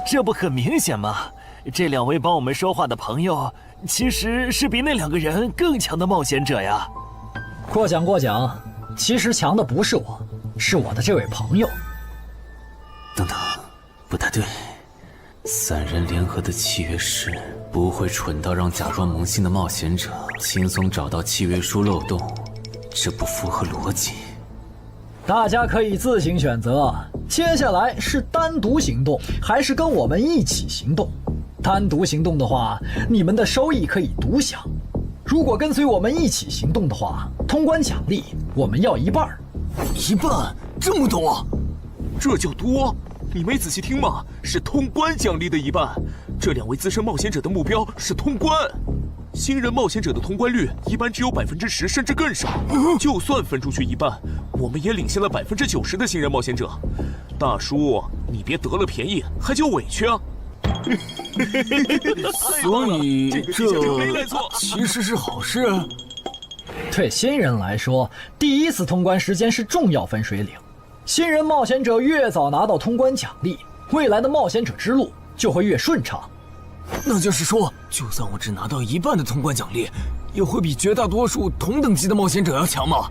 这不很明显吗？这2位帮我们说话的朋友，其实是比那2个人更强的冒险者呀。过奖，其实强的不是我，是我的这位朋友。等等，不太对，3人联合的契约师不会蠢到让假装萌新的冒险者轻松找到契约书漏洞，这不符合逻辑。大家可以自行选择，接下来是单独行动，还是跟我们一起行动？单独行动的话，你们的收益可以独享；如果跟随我们一起行动的话，通关奖励我们要1半。1半？这么多？这叫多？你没仔细听吗？是通关奖励的1半。这2位资深冒险者的目标是通关。新人冒险者的通关率一般只有10%，甚至更少。就算分出去1半，我们也领先了90%的新人冒险者。大叔，你别得了便宜还叫委屈啊！所以这其实是好事。对新人来说，第1次通关时间是重要分水岭。新人冒险者越早拿到通关奖励，未来的冒险者之路就会越顺畅。那就是说，就算我只拿到1半的通关奖励，也会比绝大多数同等级的冒险者要强吗？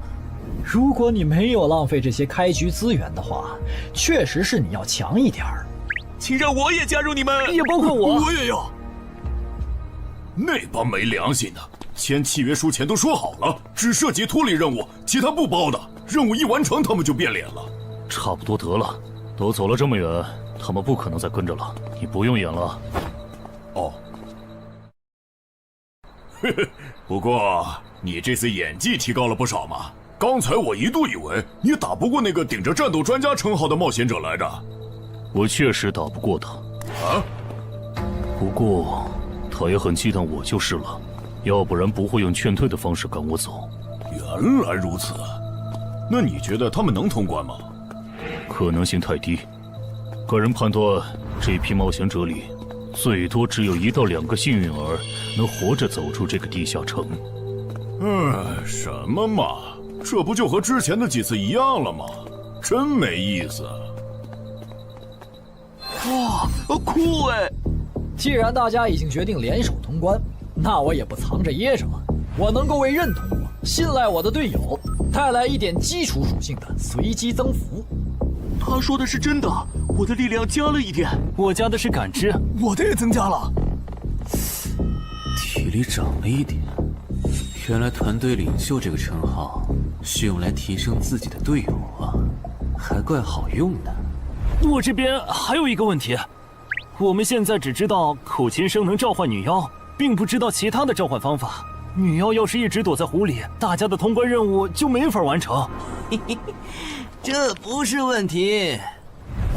如果你没有浪费这些开局资源的话，确实是你要强一点儿。请让我也加入你们，也包括我。我也要。那帮没良心的，签契约书前都说好了，只涉及脱离任务，其他不包的。任务一完成，他们就变脸了。差不多得了，都走了这么远，他们不可能再跟着了。你不用演了。哦，不过你这次演技提高了不少嘛。刚才我一度以为你打不过那个顶着战斗专家称号的冒险者来着。我确实打不过他。啊？不过他也很忌惮我就是了，要不然不会用劝退的方式赶我走。原来如此，那你觉得他们能通关吗？可能性太低。个人判断，这批冒险者里最多只有1到2个幸运儿能活着走出这个地下城。什么嘛，这不就和之前的几次一样了吗？真没意思。哇，酷哎！既然大家已经决定联手通关，那我也不藏着掖着了。我能够为认同我、信赖我的队友带来一点基础属性的随机增幅。他说的是真的，我的力量加了1点。我加的是感知，我的也增加了。体力涨了1点。原来团队领袖这个称号是用来提升自己的队友啊，还怪好用的。我这边还有一个问题，我们现在只知道口琴声能召唤女妖，并不知道其他的召唤方法。女妖要是一直躲在湖里，大家的通关任务就没法完成。这不是问题，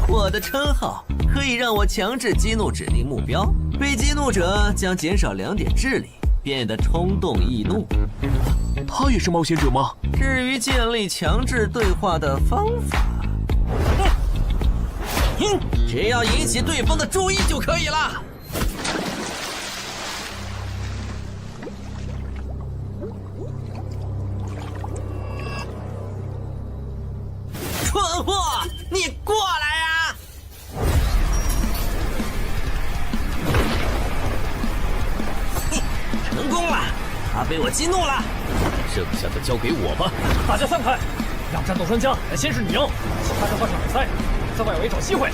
我的称号可以让我强制激怒指定目标，被激怒者将减少2点智力，变得冲动易怒。他也是冒险者吗？至于建立强制对话的方法，只要引起对方的注意就可以了。蠢货，你过来呀！成功了，他被我激怒了。剩下的交给我吧。大家散开，让战斗专家来先是女妖，其他人换上耳塞，在外围找机会。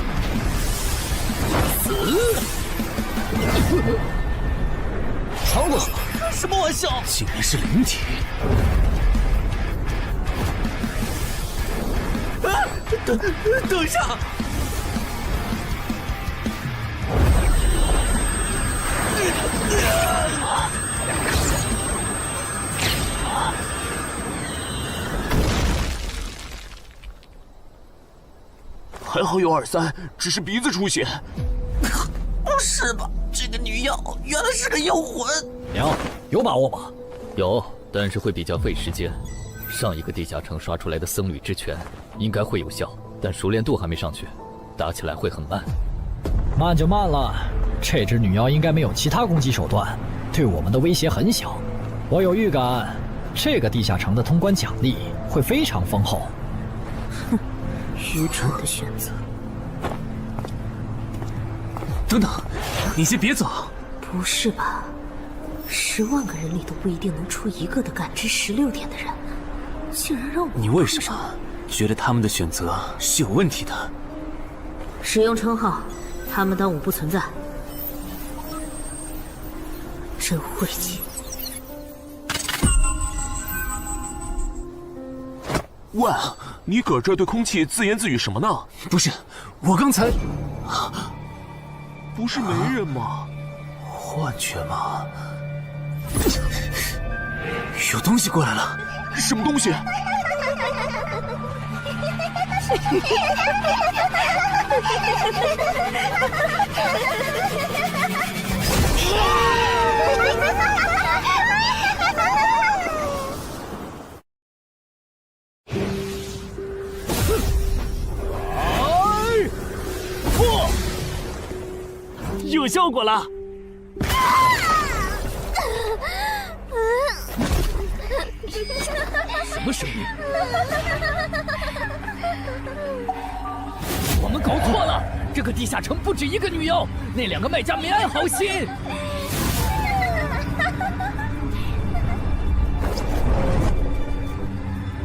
穿过去吧。开什么玩笑？竟然是灵体！等一下！还好有耳塞，只是鼻子出血。不是吧？这个女妖原来是个妖魂。娘，有把握吗？有，但是会比较费时间。上一个地下城刷出来的僧侣之拳应该会有效，但熟练度还没上去，打起来会很慢。慢就慢了，这只女妖应该没有其他攻击手段，对我们的威胁很小。我有预感，这个地下城的通关奖励会非常丰厚。哼，愚蠢的选择。等等，你先别走。不是吧？10万个人里都不一定能出一个的感知16点的人，竟然让我……你为什么觉得他们的选择是有问题的？使用称号，他们当我不存在，真晦气。喂，你搁这对空气自言自语什么呢？不是，我刚才……不是没人吗？幻觉吗？有东西过来了！什么东西？有效果了！什么声音？我们搞错了，这个地下城不止一个女妖，那2个卖家没安好心。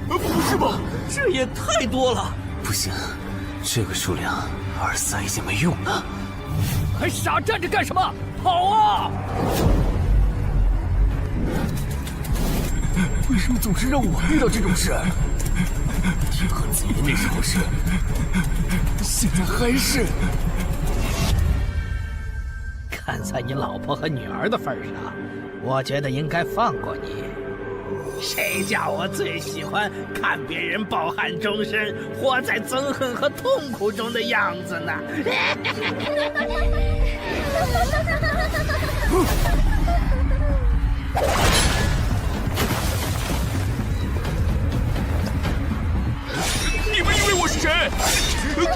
不是吧？这也太多了！不行，这个数量，耳塞已经没用了。还傻站着干什么？跑啊！为什么总是让我遇到这种事？天和子爷那时候是，现在还是。看在你老婆和女儿的份上，我觉得应该放过你。谁叫我最喜欢看别人抱憾终生，活在憎恨和痛苦中的样子呢？你们以为我是谁？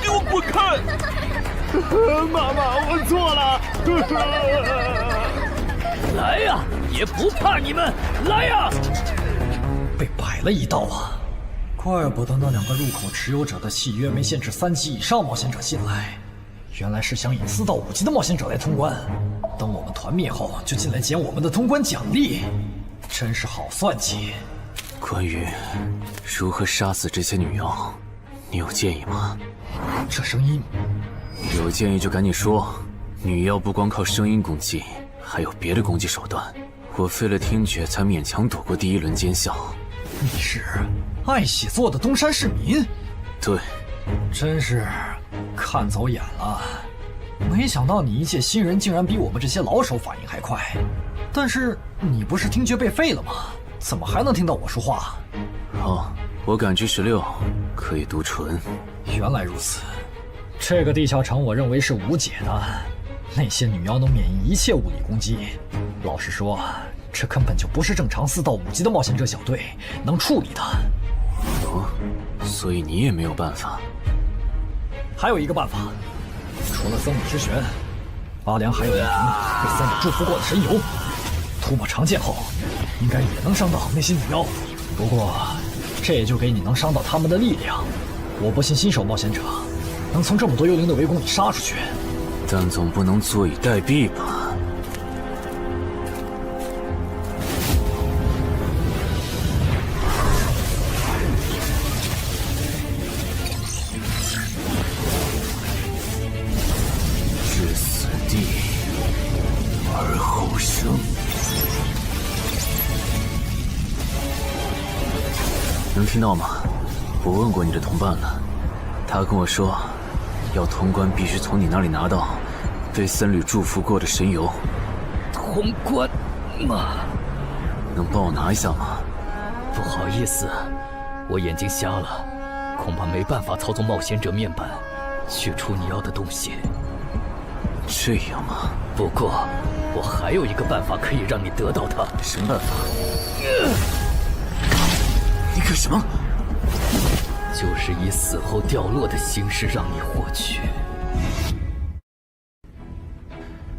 给我滚开！妈妈，我错了。来呀，也不怕你们，来呀！被摆了一道啊！怪不得那2个入口持有者的契约没限制3级以上冒险者进来，原来是想引4到5级的冒险者来通关。等我们团灭后，就进来捡我们的通关奖励，真是好算计。关于如何杀死这些女妖，你有建议吗？这声音，有建议就赶紧说。女妖不光靠声音攻击，还有别的攻击手段。我费了听觉才勉强躲过第1轮奸笑。你是爱喜做的东山市民？对，真是看走眼了。没想到你一介新人竟然比我们这些老手反应还快。但是你不是听觉被废了吗？怎么还能听到我说话？哦，我感知16，可以读唇。原来如此，这个地下城我认为是无解的。那些女妖能免疫一切物理攻击，老实说，这根本就不是正常4到5级的冒险者小队能处理的。哦，所以你也没有办法。还有一个办法，除了僧侣之拳，阿良还有一瓶被僧侣祝福过的神油，涂抹长剑后，应该也能伤到那些女妖。不过，这也就给你能伤到他们的力量。我不信新手冒险者能从这么多幽灵的围攻里杀出去。但总不能坐以待毙吧？能听到吗？我问过你的同伴了，他跟我说，要通关必须从你那里拿到被僧侣祝福过的神油。通关吗？能帮我拿一下吗？不好意思，我眼睛瞎了，恐怕没办法操纵冒险者面板取出你要的东西。这样吗？不过，我还有一个办法可以让你得到它。什么办法？你干什么？就是以死后掉落的形式让你获取。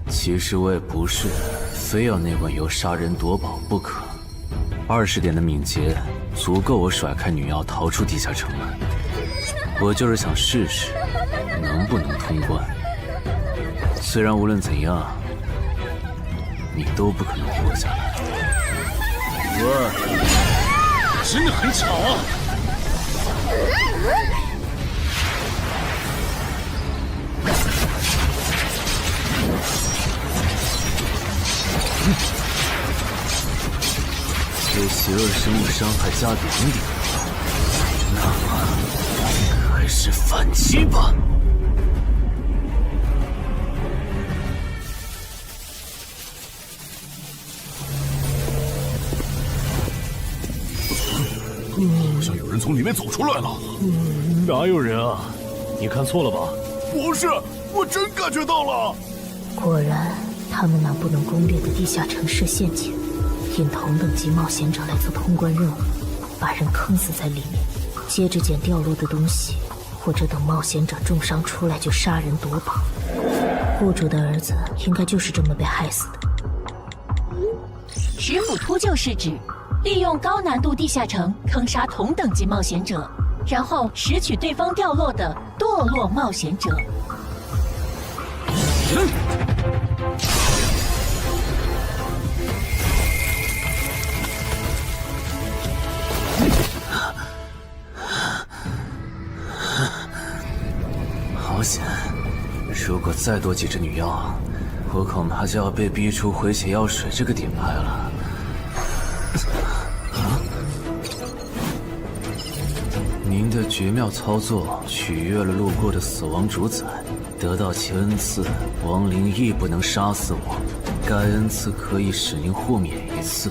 其实我也不是非要那碗油杀人夺宝不可。20点的敏捷足够我甩开女妖逃出地下城了。我就是想试试能不能通关。虽然无论怎样，你都不可能活下来。哇，真的很巧啊！对邪恶生物伤害加2点，那么开始反击吧。好像有人从里面走出来了。哪有人啊？你看错了吧？不是，我真感觉到了。果然，他们那不能攻略的地下城设陷阱，引同等级冒险者来做通关任务，把人坑死在里面，接着捡掉落的东西，或者等冒险者重伤出来就杀人夺宝。户主的儿子应该就是这么被害死的。石斧秃鹫是指利用高难度地下城坑杀同等级冒险者，然后拾取对方掉落的堕落冒险者。好险！如果再多几只女妖，我恐怕就要被逼出回血药水这个点牌了。您的绝妙操作取悦了路过的死亡主宰，得到其恩赐，亡灵亦不能杀死我。该恩赐可以使您豁免一次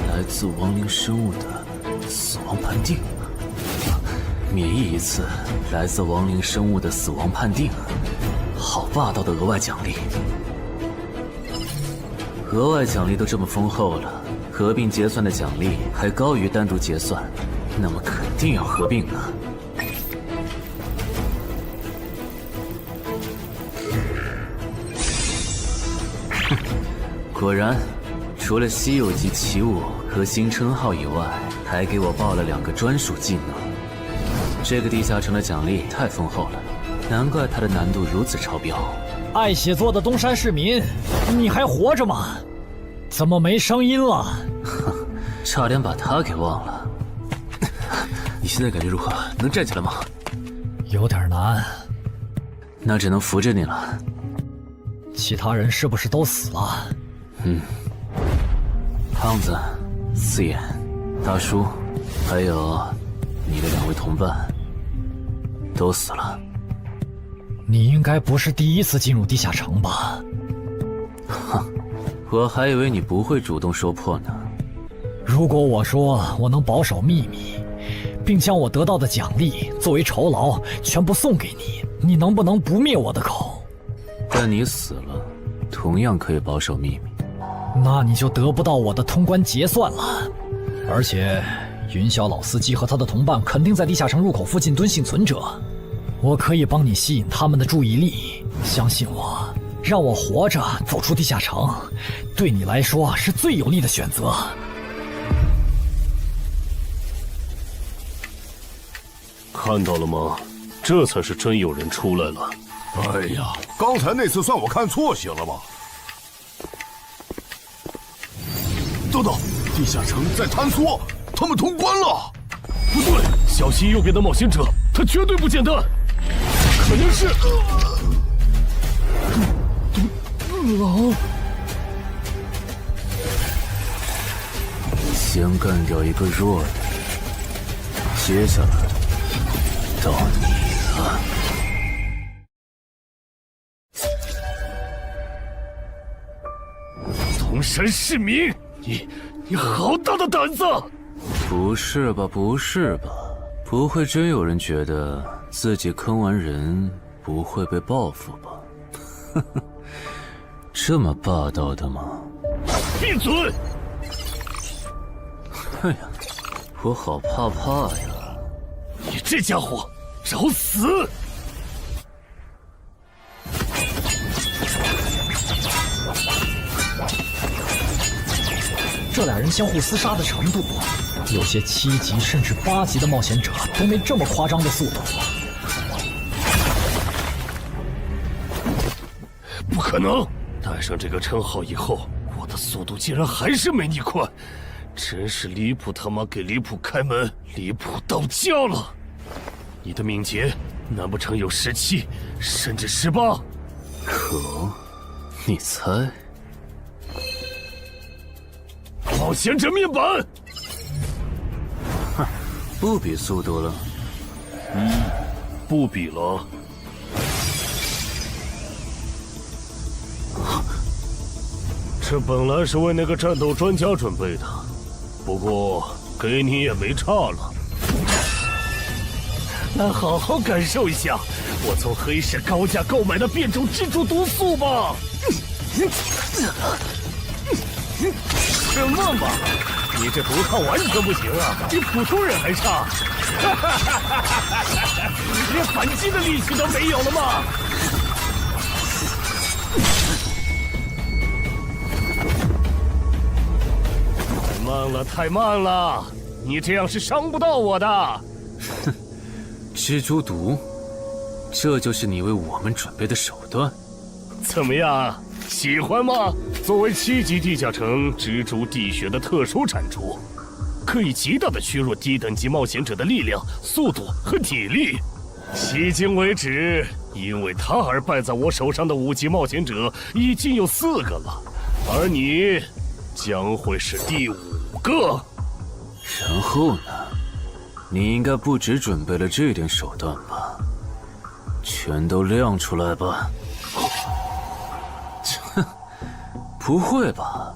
来自亡灵生物的死亡判定，免疫一次来自亡灵生物的死亡判定。好霸道的额外奖励！额外奖励都这么丰厚了，合并结算的奖励还高于单独结算，那么肯定要合并啊！哼，果然，除了稀有级奇物和新称号以外，还给我报了2个专属技能。这个地下城的奖励太丰厚了，难怪它的难度如此超标。爱写作的东山市民，你还活着吗？怎么没声音了？哼，差点把他给忘了。你现在感觉如何？能站起来吗？有点难，那只能扶着你了。其他人是不是都死了？胖子、四眼、大叔，还有你的2位同伴，都死了。你应该不是第一次进入地下城吧？哼，我还以为你不会主动说破呢。如果我说我能保守秘密，并将我得到的奖励作为酬劳全部送给你，你能不能不灭我的口？但你死了，同样可以保守秘密。那你就得不到我的通关结算了。而且，云霄老司机和他的同伴肯定在地下城入口附近蹲幸存者，我可以帮你吸引他们的注意力。相信我，让我活着走出地下城，对你来说是最有利的选择。看到了吗？这才是真有人出来了。哎呀，刚才那次算我看错行了吧？等等，地下城在坍缩，他们通关了。不对，小溪右边的冒险者，他绝对不简单，可能是狼。先干掉一个弱的，接下来到你了。东山市民，你好大的胆子！不是吧，不是吧？不会真有人觉得自己坑完人不会被报复吧？呵呵，这么霸道的吗？闭嘴！哎呀，我好怕呀！你这家伙，找死！这俩人相互厮杀的程度，有些7级甚至8级的冒险者都没这么夸张的速度。不可能！带上这个称号以后，我的速度竟然还是没你快，真是离谱他妈给离谱开门，离谱到家了！你的敏捷难不成有17，甚至18？可，你猜？冒险者面板，哼，不比速度了。不比了。这本来是为那个战斗专家准备的，不过给你也没差了。来好好感受一下我从黑市高价购买的变种蜘蛛毒素吧。什么嘛！你这毒套完全不行啊，比普通人还差。连反击的力气都没有了吗？太慢了，太慢了！你这样是伤不到我的。哼，蜘蛛毒，这就是你为我们准备的手段？怎么样？喜欢吗？作为7级地下城蜘蛛地穴的特殊产出，可以极大的削弱低等级冒险者的力量、速度和体力。迄今为止，因为他而败在我手上的5级冒险者已经有4个了，而你将会是第5个。然后呢？你应该不只准备了这点手段吧？全都亮出来吧！不会吧？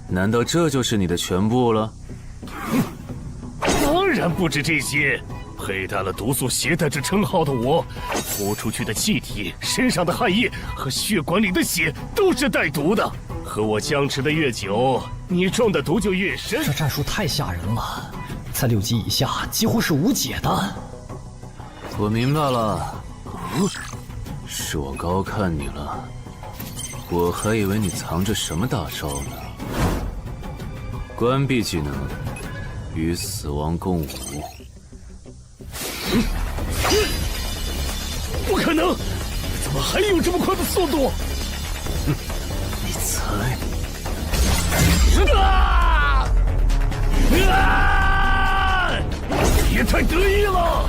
难道这就是你的全部了？当然不止这些。佩戴了毒素携带者称号的我，呼出去的气体、身上的汗液和血管里的血都是带毒的。和我僵持的越久，你中的毒就越深。这战术太吓人了，在6级以下几乎是无解的。我明白了，是我高看你了。我还以为你藏着什么大招呢。关闭技能，与死亡共舞。不可能！怎么还有这么快的速度？你猜？也太得意了！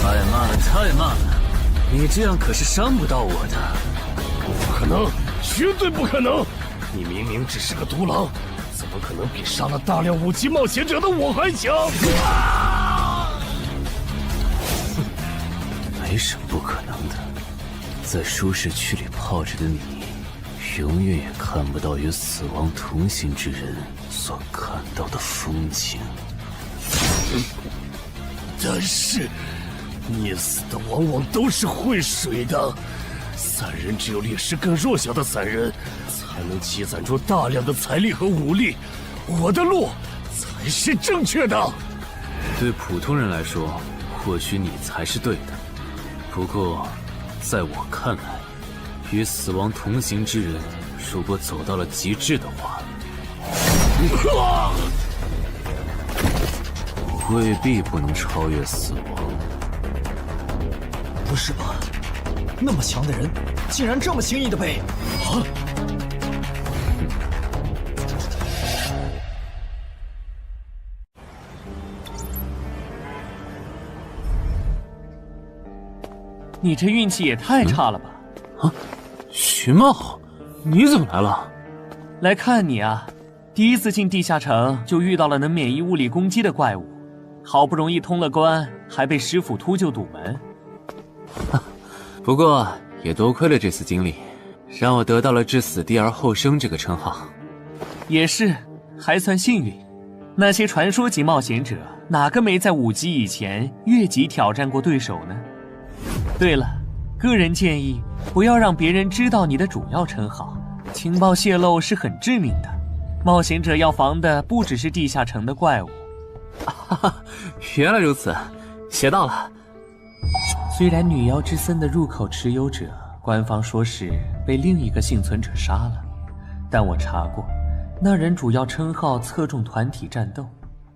太慢了，太慢了！你这样可是伤不到我的。不可能！绝对不可能！你明明只是个独狼，怎么可能比杀了大量5级冒险者的我还强？没什么不可能的。在舒适区里泡着的你，永远也看不到与死亡同行之人所看到的风景。但是，溺死的往往都是会水的。散人只有劣势更弱小的散人，才能积攒出大量的财力和武力。我的路才是正确的。对普通人来说，或许你才是对的。不过，在我看来，与死亡同行之人，如果走到了极致的话，未必不能超越死亡。不是吧？那么强的人，竟然这么轻易的被……啊！你这运气也太差了吧！啊，徐茂，你怎么来了？来看你啊！第一次进地下城就遇到了能免疫物理攻击的怪物，好不容易通了关，还被师傅秃鹫堵门。不过也多亏了这次经历，让我得到了置死地而后生这个称号。也是，还算幸运。那些传说级冒险者，哪个没在5级以前越级挑战过对手呢？对了，个人建议不要让别人知道你的主要称号，情报泄露是很致命的。冒险者要防的不只是地下城的怪物。原来如此，学到了。虽然女妖之森的入口持有者，官方说是被另一个幸存者杀了，但我查过，那人主要称号侧重团体战斗，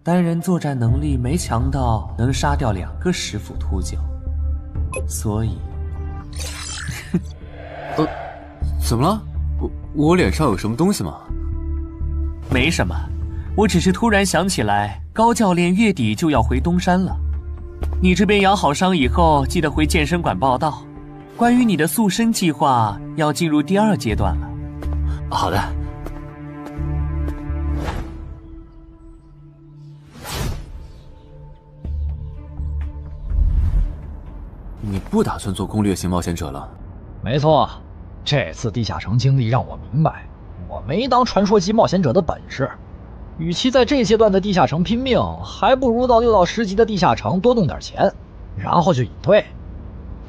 单人作战能力没强到能杀掉2个石斧秃鹫，所以怎么了？我脸上有什么东西吗？没什么，我只是突然想起来，高教练月底就要回东山了。你这边养好伤以后，记得回健身馆报道。关于你的塑身计划，要进入第2阶段了。好的。你不打算做攻略型冒险者了？没错，这次地下城经历让我明白，我没当传说级冒险者的本事。与其在这阶段的地下城拼命，还不如到6到10级的地下城多弄点钱，然后就隐退。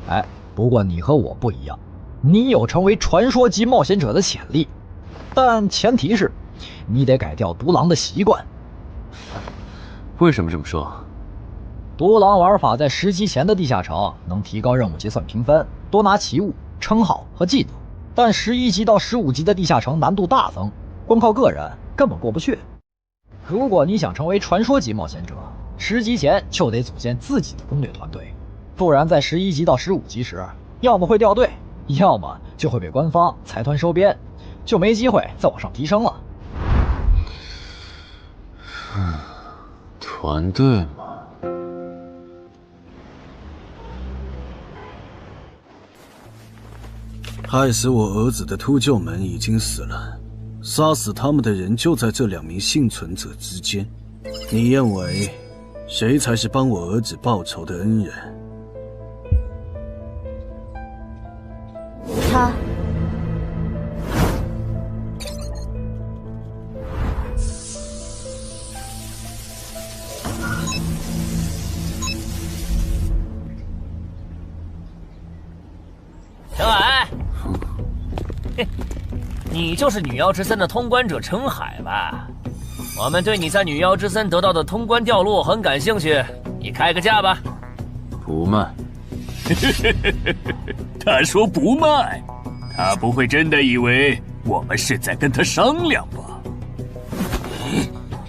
哎，不过你和我不一样，你有成为传说级冒险者的潜力，但前提是你得改掉独狼的习惯。为什么这么说？独狼玩法在10级前的地下城能提高任务结算评分，多拿奇物、称号和技能，但11级到15级的地下城难度大增，光靠个人根本过不去。如果你想成为传说级冒险者，10级前就得组建自己的攻略团队，不然在11级到15级时，要么会掉队，要么就会被官方财团收编，就没机会再往上提升了。团队嘛，害死我儿子的秃鹫们已经死了，杀死他们的人就在这2名幸存者之间。你认为谁才是帮我儿子报仇的恩人？他。小矮，你就是女妖之森的通关者程海吧？我们对你在女妖之森得到的通关掉落很感兴趣，你开个价吧。不卖。他说不卖，他不会真的以为我们是在跟他商量吧？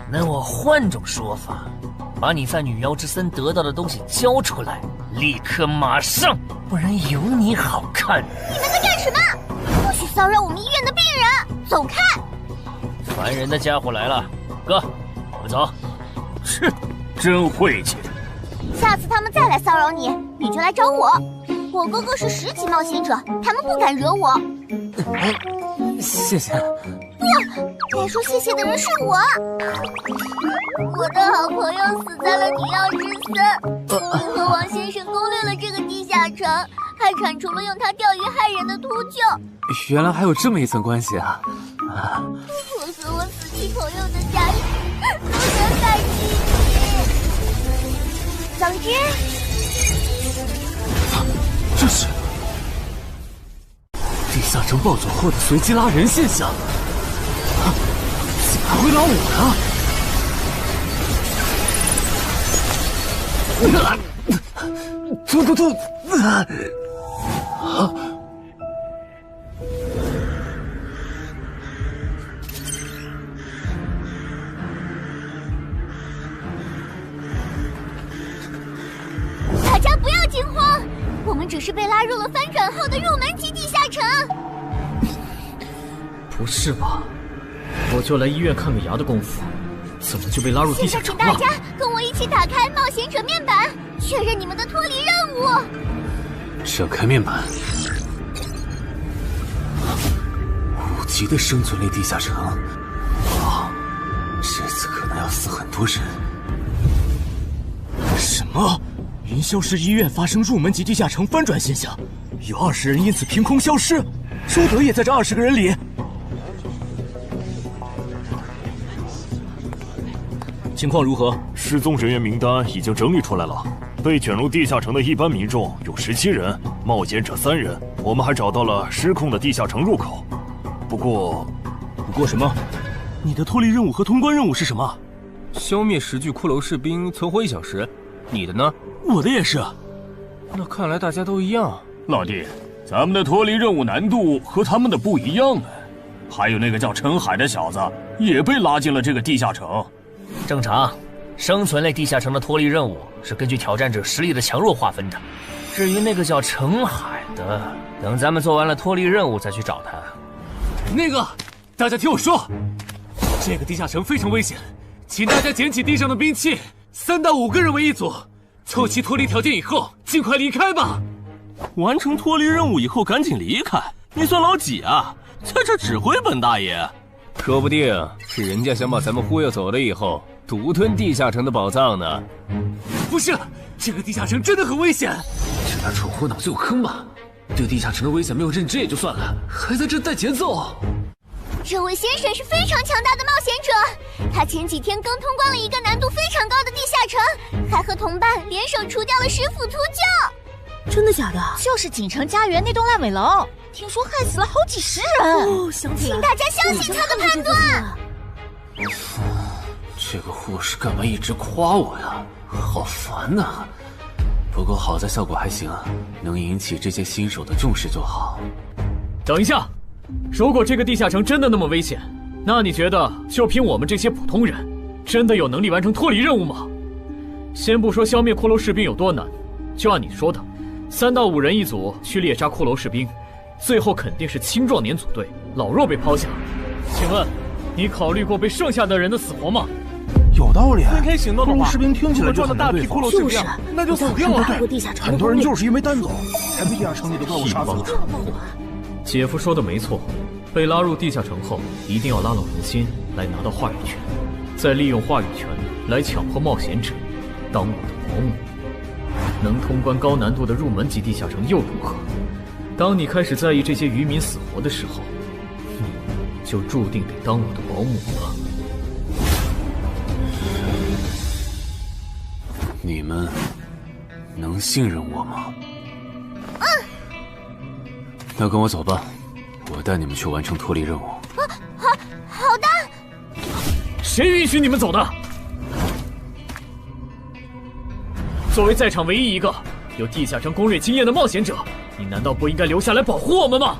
那我换种说法，把你在女妖之森得到的东西交出来，立刻马上，不然有你好看。你们在干什么？不许骚扰我们医院的病人，走开！烦人的家伙来了，哥，我们走。哼，真晦气。下次他们再来骚扰你，你就来找我。我哥哥是10级冒险者，他们不敢惹我。谢谢。不，该说谢谢的人是我。我的好朋友死在了女妖之森，我和王先生攻略了这个地下城，还铲除了用它钓鱼害人的秃鹫。原来还有这么一层关系啊！我和我死去朋友的家人都很感激你。总之，这是地下城暴走后的随机拉人现象，竟然会拉我了！突！大家不要惊慌，我们只是被拉入了翻转后的入门级地下城。不是吧？我就来医院看个牙的功夫，怎么就被拉入地下城了？现在请大家跟我一起打开冒险者面板，确认你们的脱离任务。展开面板，5级的生存力地下城，哇，这次可能要死很多人。么？云霄市医院发生入门级地下城翻转现象，有20人因此凭空消失，周德也在这20个人里。情况如何？失踪人员名单已经整理出来了。被卷入地下城的一般民众有17人，冒险者3人。我们还找到了失控的地下城入口。不过什么？你的脱离任务和通关任务是什么？消灭10具骷髅士兵，存活1小时。你的呢？我的也是。那看来大家都一样。老弟，咱们的脱离任务难度和他们的不一样啊。还有那个叫陈海的小子也被拉进了这个地下城。正常，生存类地下城的脱离任务是根据挑战者实力的强弱划分的。至于那个叫陈海的，等咱们做完了脱离任务再去找他。那个，大家听我说，这个地下城非常危险，请大家捡起地上的兵器，3到5个人为一组，凑齐脱离条件以后，尽快离开吧。完成脱离任务以后赶紧离开？你算老几啊？在这指挥本大爷？说不定是人家想把咱们忽悠走了以后，独吞地下城的宝藏呢。不是，这个地下城真的很危险。这俩蠢货脑子有坑吧？对地下城的危险没有认知也就算了，还在这带节奏。这位先生是非常强大的冒险者，他前几天刚通关了一个难度非常高的地下城，还和同伴联手除掉了食腐秃鹫。真的假的？就是锦城家园那栋烂尾楼，听说害死了好几十人。哦，想起来了，请大家相信他的判断。这个护士干嘛一直夸我呀？好烦呐！不过好在效果还行，能引起这些新手的重视就好。等一下，如果这个地下城真的那么危险，那你觉得就凭我们这些普通人，真的有能力完成脱离任务吗？先不说消灭骷髅士兵有多难，就按你说的，3到5人一组去猎杀骷髅士兵，最后肯定是青壮年组队，老弱被抛下。请问，你考虑过被剩下的人的死活吗？有道理。分开行动的话，骷髅士兵听起来就很难对付。骷髅士兵，那就死掉了。很多人就是因为单走，才被地下城里的怪物杀死。姐夫说的没错，被拉入地下城后，一定要拉拢人心，来拿到话语权，再利用话语权来强迫冒险者当我的保姆。能通关高难度的入门级地下城又如何？当你开始在意这些渔民死活的时候，你就注定得当我的保姆了。你们能信任我吗？那跟我走吧，我带你们去完成脱离任务。好的。谁允许你们走的？作为在场唯一一个有地下城攻略经验的冒险者，你难道不应该留下来保护我们吗？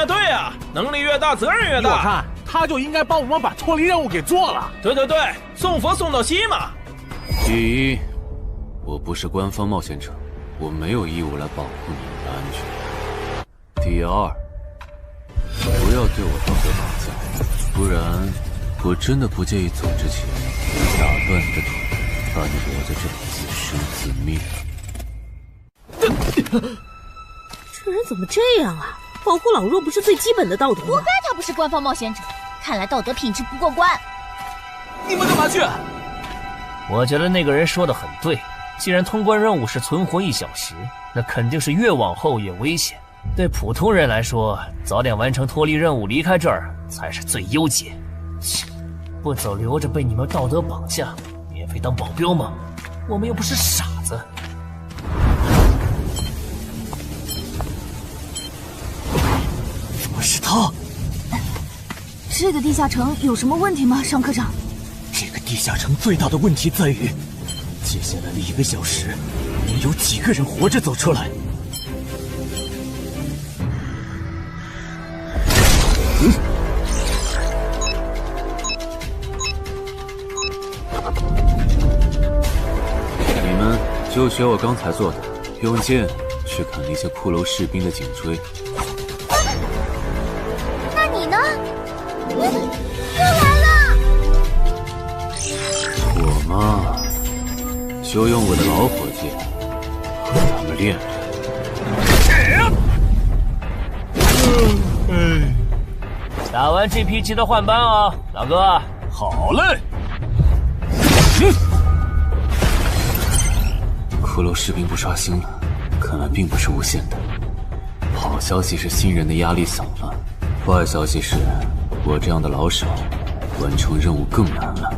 对呀，能力越大责任越大。我看他就应该帮我们把脱离任务给做了。对，送佛送到西嘛。第一，我不是官方冒险者，我没有义务来保护你们的安全。第二，不要对我道德绑架，不然我真的不介意走之前打断你的腿，把你留在这里自生自灭。这人怎么这样啊？保护老弱不是最基本的道德吗？活该他不是官方冒险者，看来道德品质不过关。你们干嘛去？我觉得那个人说的很对，既然通关任务是存活1小时，那肯定是越往后越危险。对普通人来说，早点完成脱离任务离开这儿才是最优解。切，不走留着被你们道德绑架，免费当保镖吗？我们又不是傻子。怎么是他？这个地下城有什么问题吗，尚科长？这个地下城最大的问题在于，接下来的1个小时，能有几个人活着走出来？你们就学我刚才做的，用剑去砍那些骷髅士兵的颈椎。那你呢？又来了！我嘛，就用我的老伙计和他们练练。打完这批记得换班啊，老哥。好嘞。骷髅士兵不刷新了，看来并不是无限的。好消息是新人的压力小了，坏消息是我这样的老手完成任务更难了。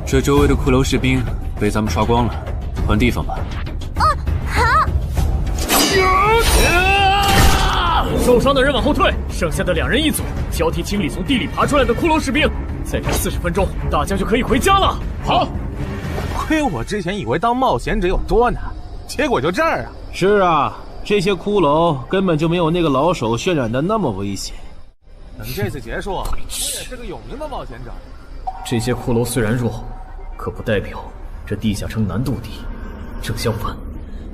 这周围的骷髅士兵被咱们刷光了，换地方吧。受伤的人往后退，剩下的2人一组，交替清理从地里爬出来的骷髅士兵。再干40分钟，大家就可以回家了。好，亏我之前以为当冒险者有多难，结果就这儿啊！是啊，这些骷髅根本就没有那个老手渲染的那么危险。等这次结束，我也是个有名的冒险者。这些骷髅虽然弱，可不代表这地下城难度低。正相反，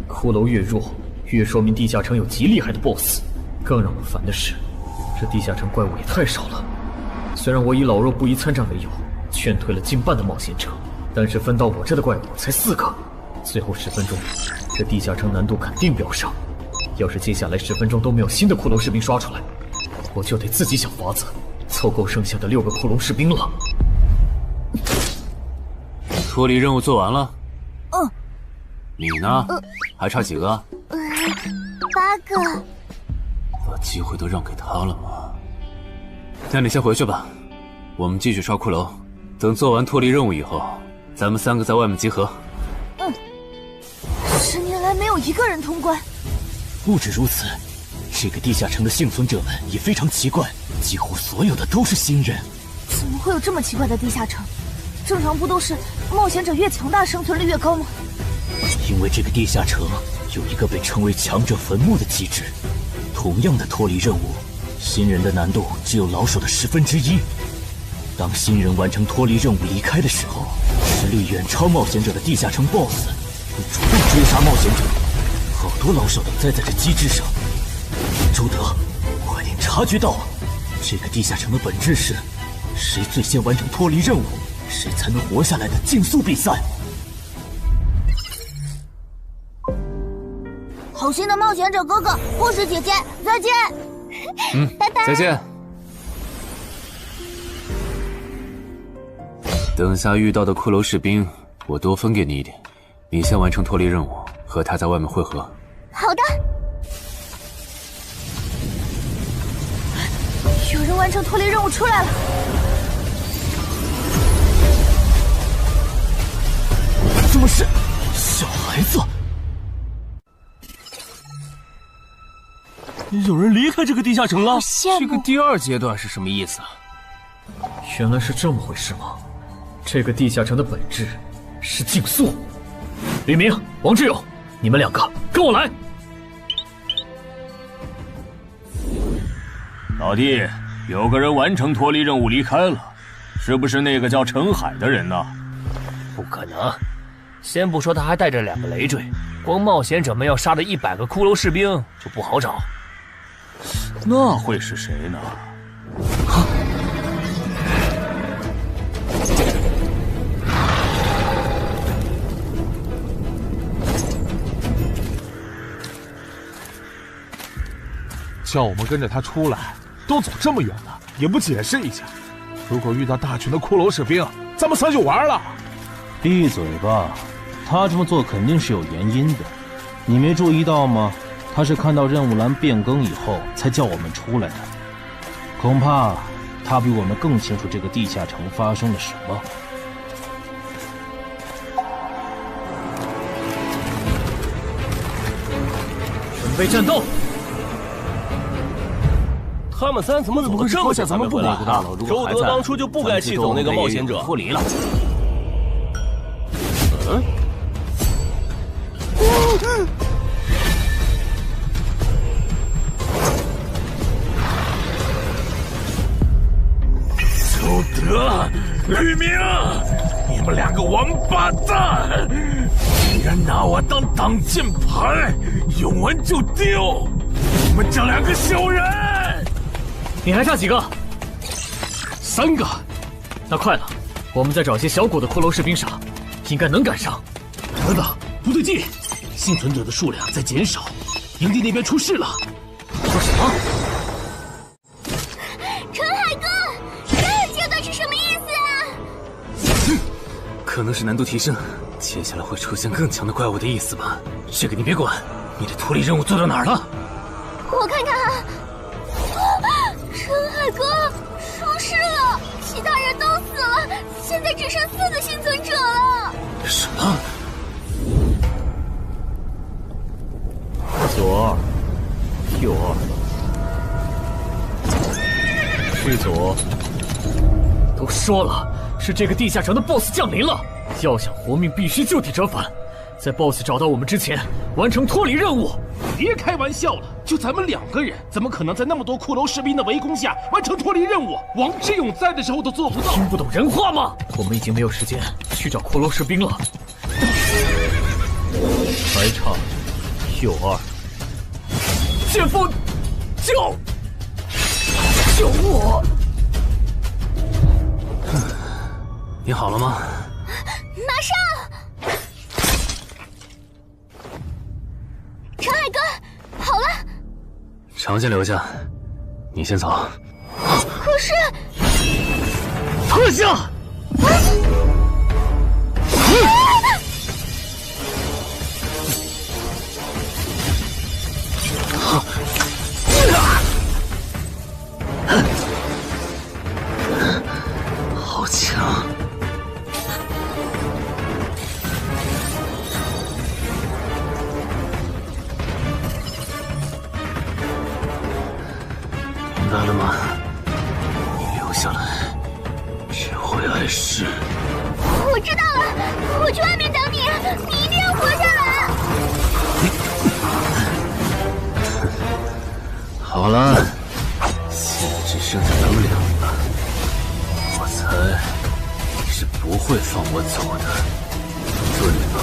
骷髅越弱，越说明地下城有极厉害的 BOSS。更让我烦的是，这地下城怪物也太少了。虽然我以老弱不宜参战为由，劝退了近半的冒险者，但是分到我这的怪物才4个。最后10分钟，这地下城难度肯定飙上。要是接下来10分钟都没有新的骷髅士兵刷出来，我就得自己想法子凑够剩下的6个骷髅士兵了。脱离任务做完了？嗯。你呢？还差几个？8个。把机会都让给他了吗？那你先回去吧，我们继续刷骷髅。等做完脱离任务以后，咱们3个在外面集合。10年来没有一个人通关。不止如此，这个地下城的幸存者们也非常奇怪，几乎所有的都是新人。怎么会有这么奇怪的地下城？正常不都是冒险者越强大，生存率越高吗？因为这个地下城有一个被称为强者坟墓的机制。同样的脱离任务，新人的难度只有老手的1/10。当新人完成脱离任务离开的时候，实力远超冒险者的地下城 BOSS 会主动追杀冒险者。好多老手都栽在这机制上。周德，快点察觉到，这个地下城的本质是谁最先完成脱离任务，谁才能活下来的竞速比赛。好心的冒险者哥哥，护士姐姐，再见。拜拜。再见。等下遇到的骷髅士兵，我多分给你一点。你先完成脱离任务，和他在外面会合。好的。有人完成脱离任务出来了。怎么是小孩子？有人离开这个地下城了。这个第2阶段是什么意思啊？原来是这么回事吗？这个地下城的本质是竞速。吕明、王志勇，你们2个跟我来。老弟，有个人完成脱离任务离开了，是不是那个叫陈海的人呢？不可能，先不说他还带着2个累赘，光冒险者们要杀的100个骷髅士兵就不好找。那会是谁呢？叫我们跟着他出来，都走这么远了，也不解释一下。如果遇到大群的骷髅士兵，咱们算就完了。闭嘴吧，他这么做肯定是有原因的，你没注意到吗？他是看到任务栏变更以后才叫我们出来的，恐怕他比我们更清楚这个地下城发生了什么。准备战斗！他们3怎么走得这么近？咱们不管。周德当初就不该气走那个冒险者。脱离了。周德、吕明，你们2个王八蛋，竟然拿我当挡箭牌，用完就丢！你们这2个小人！你还差几个？3个。那快了，我们再找些小股的骷髅士兵杀，应该能赶上。等等，不对劲，幸存者的数量在减少，营地那边出事了。说什么？陈海哥，这阶段是什么意思啊？可能是难度提升，前接下来会出现更强的怪物的意思吧？这个你别管，你的脱离任务做到哪儿了？我看看啊，陈海哥出事了，其他人都死了，现在只剩4个幸存者了。什么？左2，右2，是左。都说了，是这个地下城的 BOSS 降临了，要想活命，必须就地折返，在 BOSS 找到我们之前，完成脱离任务。别开玩笑了，就咱们2个人，怎么可能在那么多骷髅士兵的围攻下完成脱离任务？王之勇在的时候都做不到。听不懂人话吗？我们已经没有时间去找骷髅士兵了。还差右2。剑锋，救我！你好了吗？马上！陈海哥，好了。常先留下，你先走。可是，特效！好强！明白了吗？你留下来，只会碍事。我知道了，我去外面等你，你一定要活下来。好了，现在只剩下咱们2个，我猜你是不会放我走的，对吧？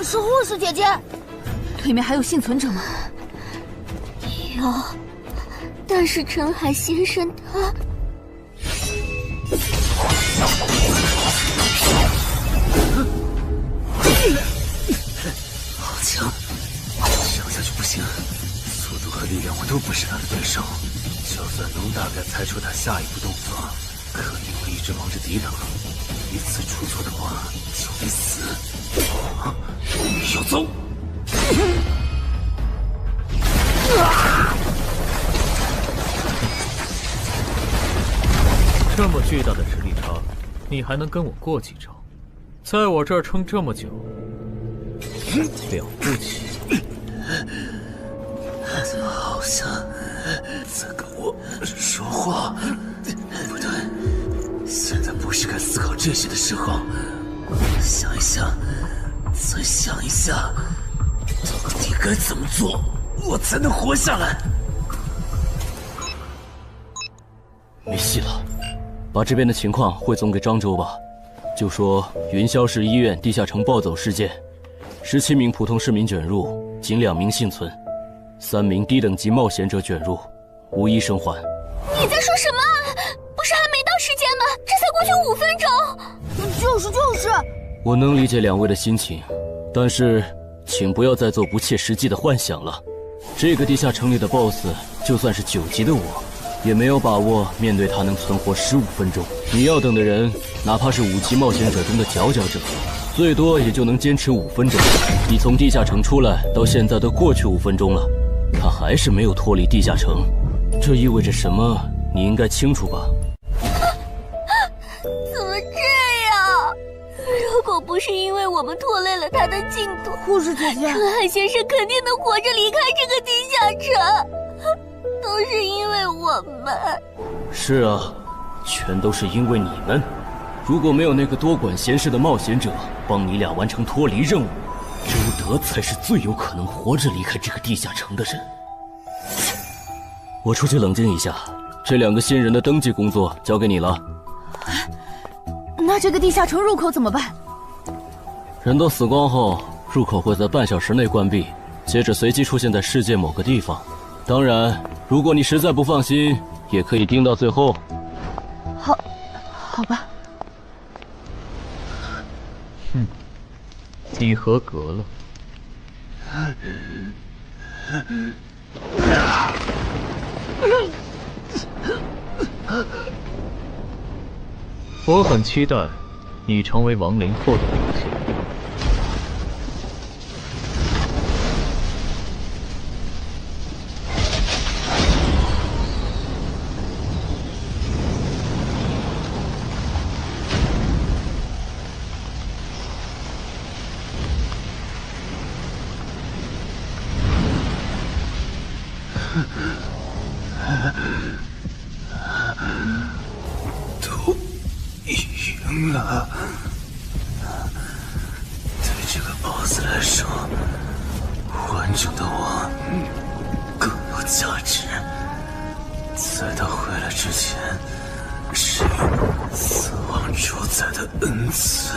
是护士姐姐，里面还有幸存者吗？有，但是陈海先生他……好强，想下去不行，速度和力量我都不是他的对手。就算能大概猜出他下一步动作，可因为一直忙着抵挡，一次出错的话就得死。要走！这么巨大的实力差，你还能跟我过几招？在我这儿撑这么久，了不起！好像在跟我说话。不对，现在不是该思考这些的时候。想一想，再想一下，到底该怎么做，我才能活下来？没戏了，把这边的情况汇总给漳州吧。就说云霄市医院地下城暴走事件，17名普通市民卷入，仅2名幸存，3名低等级冒险者卷入，无一生还。你在说什么？不是还没到时间吗？这才过去5分钟。就是。我能理解2位的心情，但是请不要再做不切实际的幻想了。这个地下城里的 BOSS， 就算是9级的我，也没有把握面对他能存活15分钟。你要等的人，哪怕是5级冒险者中的佼佼者，最多也就能坚持5分钟。你从地下城出来到现在都过去5分钟了，他还是没有脱离地下城，这意味着什么？你应该清楚吧？怎么这样？如果不是因为我们拖累了他的进度，护士姐姐，陈海先生肯定能活着离开这个地下城。都是因为我们。是啊，全都是因为你们。如果没有那个多管闲事的冒险者帮你俩完成脱离任务，周德才是最有可能活着离开这个地下城的人。我出去冷静一下，这2个新人的登记工作交给你了。那这个地下城入口怎么办？人都死光后，入口会在半小时内关闭，接着随机出现在世界某个地方。当然，如果你实在不放心，也可以盯到最后。好吧。你合格了。我很期待你成为亡灵后的那一天。都赢了。对这个 BOSS 来说，完整的我更有价值。在他回来之前，是死亡主宰的恩赐。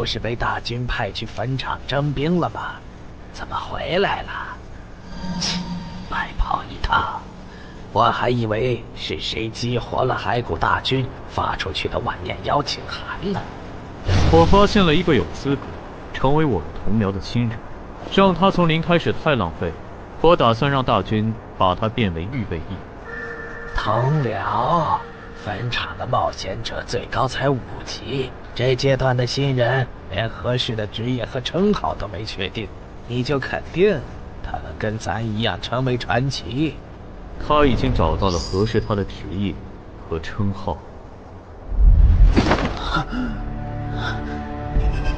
是被大军派去坟场征兵了吗？怎么回来了？白跑一趟，我还以为是谁激活了骸骨大军发出去的万念邀请函呢。我发现了一个有资格成为我的同僚的亲人，让他从零开始太浪费。我打算让大军把他变为预备役。同僚，坟场的冒险者最高才5级。这阶段的新人连合适的职业和称号都没确定，你就肯定他能跟咱一样成为传奇？他已经找到了合适他的职业和称号。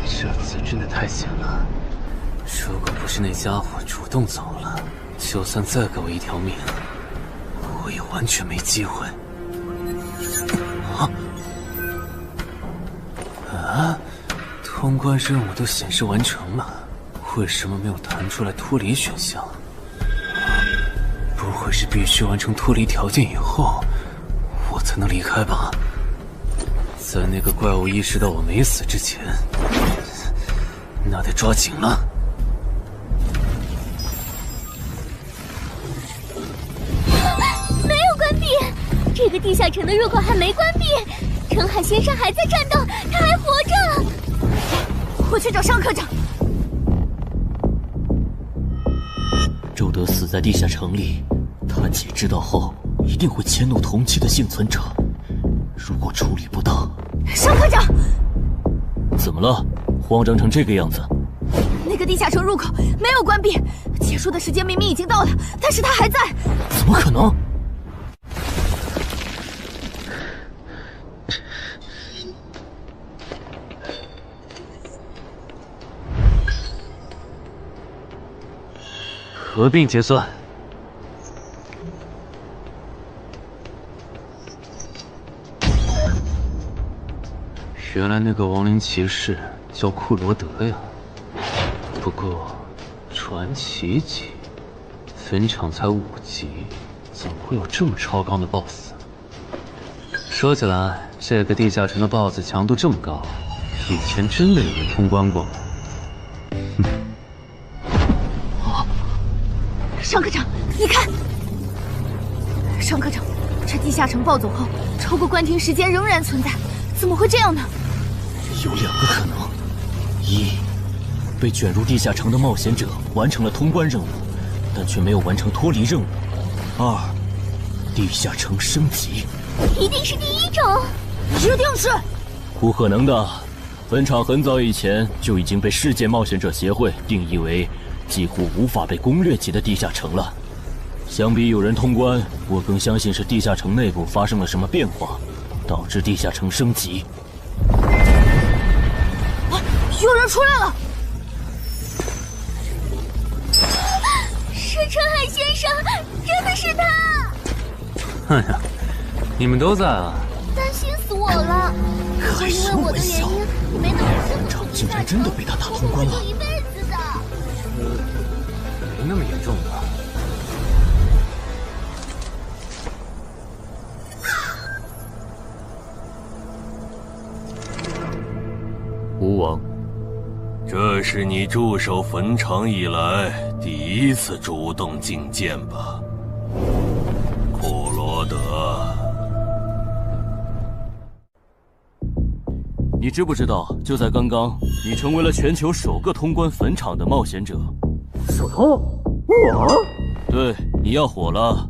这次真的太险了，如果不是那家伙主动走了，就算再给我一条命，我也完全没机会。通关任务都显示完成了，为什么没有弹出来脱离选项？不会是必须完成脱离条件以后，我才能离开吧？在那个怪物意识到我没死之前，那得抓紧了。没有关闭，这个地下城的入口还没关闭。澄海先生还在战斗，他还活着。我去找尚科长。周德死在地下城里，他姐知道后一定会迁怒同期的幸存者。如果处理不当，尚科长，怎么了？慌张成这个样子？那个地下城入口没有关闭，结束的时间明明已经到了，但是他还在。怎么可能？合并结算。原来那个亡灵骑士叫库罗德呀。不过，传奇级，坟场才5级，怎么会有这么超纲的 BOSS？ 说起来，这个地下城的 BOSS 强度这么高，以前真的有人通关过吗？尚科长，你看，尚科长，这地下城暴走后，超过关停时间仍然存在，怎么会这样呢？有2个可能：一，被卷入地下城的冒险者完成了通关任务，但却没有完成脱离任务；二，地下城升级。一定是第一种，一定是。不可能的，坟场很早以前就已经被世界冒险者协会定义为几乎无法被攻略级的地下城了。相比有人通关，我更相信是地下城内部发生了什么变化，导致地下城升级。有人出来了！是澄海先生，真的是他！哎呀，你们都在啊！担心死我了！可因为我的原因，没能坟场竟然真的被他打通关了。一辈子的。那么严重吗？吴王，这是你驻守坟场以来第一次主动觐见吧，库罗德？你知不知道，就在刚刚，你成为了全球首个通关坟场的冒险者。首通？我？对，你要火了。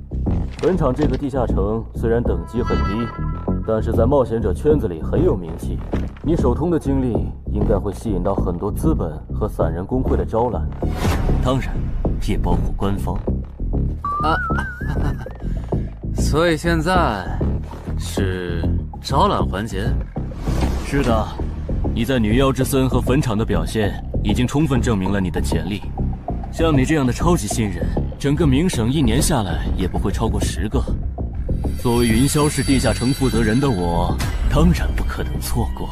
坟场这个地下城虽然等级很低，但是在冒险者圈子里很有名气。你首通的经历应该会吸引到很多资本和散人工会的招揽，当然也包括官方。啊，所以现在是招揽环节？是的，你在女妖之森和坟场的表现已经充分证明了你的潜力。像你这样的超级新人，整个冥省1年下来也不会超过10个。作为云霄市地下城负责人的我，当然不可能错过。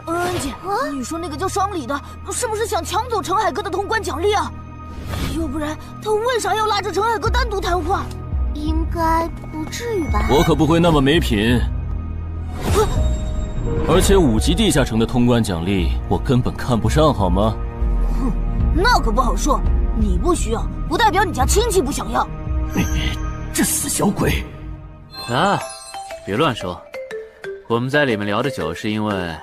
恩姐，你说那个叫双李的，是不是想抢走陈海哥的通关奖励啊？要不然他为啥要拉着陈海哥单独谈话？应该不至于吧？我可不会那么没品。而且5级地下城的通关奖励，我根本看不上，好吗？哼，那可不好说。你不需要，不代表你家亲戚不想要。这死小鬼！啊，别乱说。我们在里面聊的久，是因为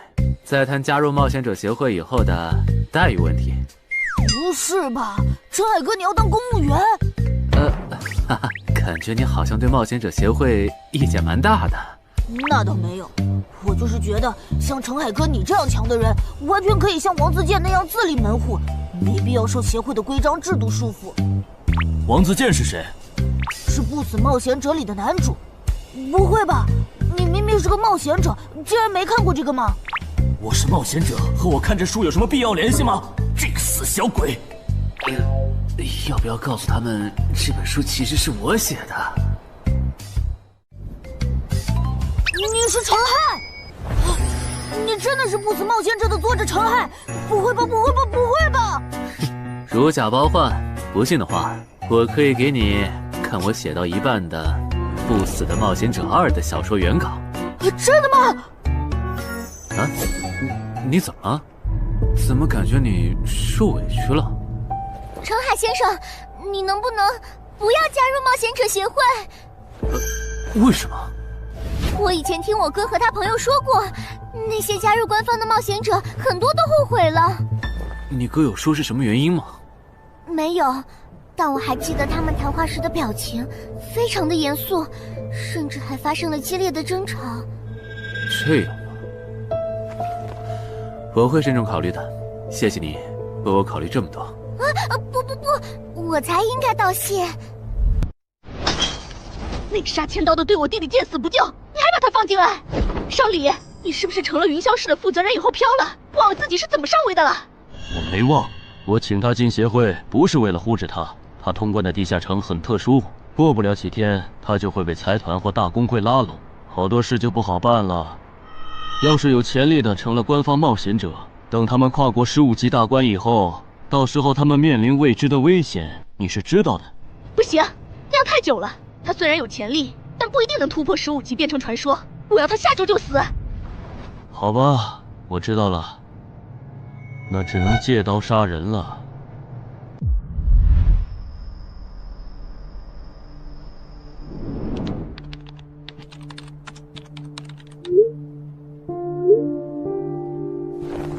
在谈加入冒险者协会以后的待遇问题。不是吧，陈海哥，你要当公务员？哈哈，感觉你好像对冒险者协会意见蛮大的。那倒没有，我就是觉得像陈海哥你这样强的人，完全可以像王自健那样自立门户，没必要受协会的规章制度束缚。王自健是谁？是不死冒险者里的男主。不会吧？你明明是个冒险者，竟然没看过这个吗？我是冒险者，和我看这书有什么必要联系吗？这个死小鬼！要不要告诉他们，这本书其实是我写的？你是陈亥？你真的是不死冒险者的作者陈亥？不会吧，不会吧，不会吧！如假包换，不信的话，我可以给你看我写到一半的《不死的冒险者2》的小说原稿。真的吗？啊，你怎么了？怎么感觉你受委屈了？陈海先生，你能不能不要加入冒险者协会？为什么？我以前听我哥和他朋友说过，那些加入官方的冒险者很多都后悔了。你哥有说是什么原因吗？没有，但我还记得他们谈话时的表情非常的严肃，甚至还发生了激烈的争吵。这样吗？我会慎重考虑的，谢谢你为我考虑这么多。不，我才应该道谢。那个杀千刀的对我弟弟见死不救，你还把他放进来？双李，你是不是成了云霄市的负责人以后飘了，忘了自己是怎么上位的了？我没忘，我请他进协会不是为了护着他，他通关的地下城很特殊，过不了几天他就会被财团或大工会拉拢，好多事就不好办了。要是有潜力的成了官方冒险者，等他们跨过15级大关以后，到时候他们面临未知的危险，你是知道的。不行，那样太久了。他虽然有潜力，但不一定能突破15级变成传说。我要他下周就死。好吧，我知道了，那只能借刀杀人了。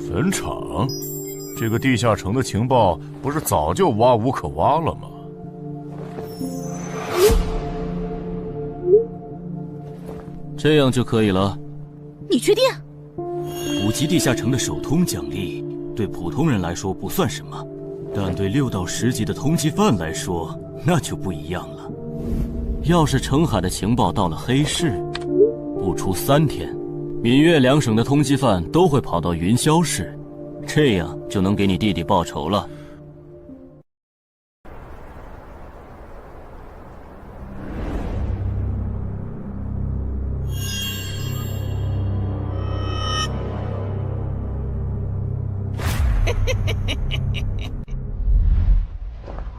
坟场，这个地下城的情报不是早就挖无可挖了吗？这样就可以了。你确定？5级地下城的首通奖励对普通人来说不算什么，但对6到10级的通缉犯来说那就不一样了。要是澄海的情报到了黑市，不出3天，闽粤2省的通缉犯都会跑到云霄市，这样就能给你弟弟报仇了。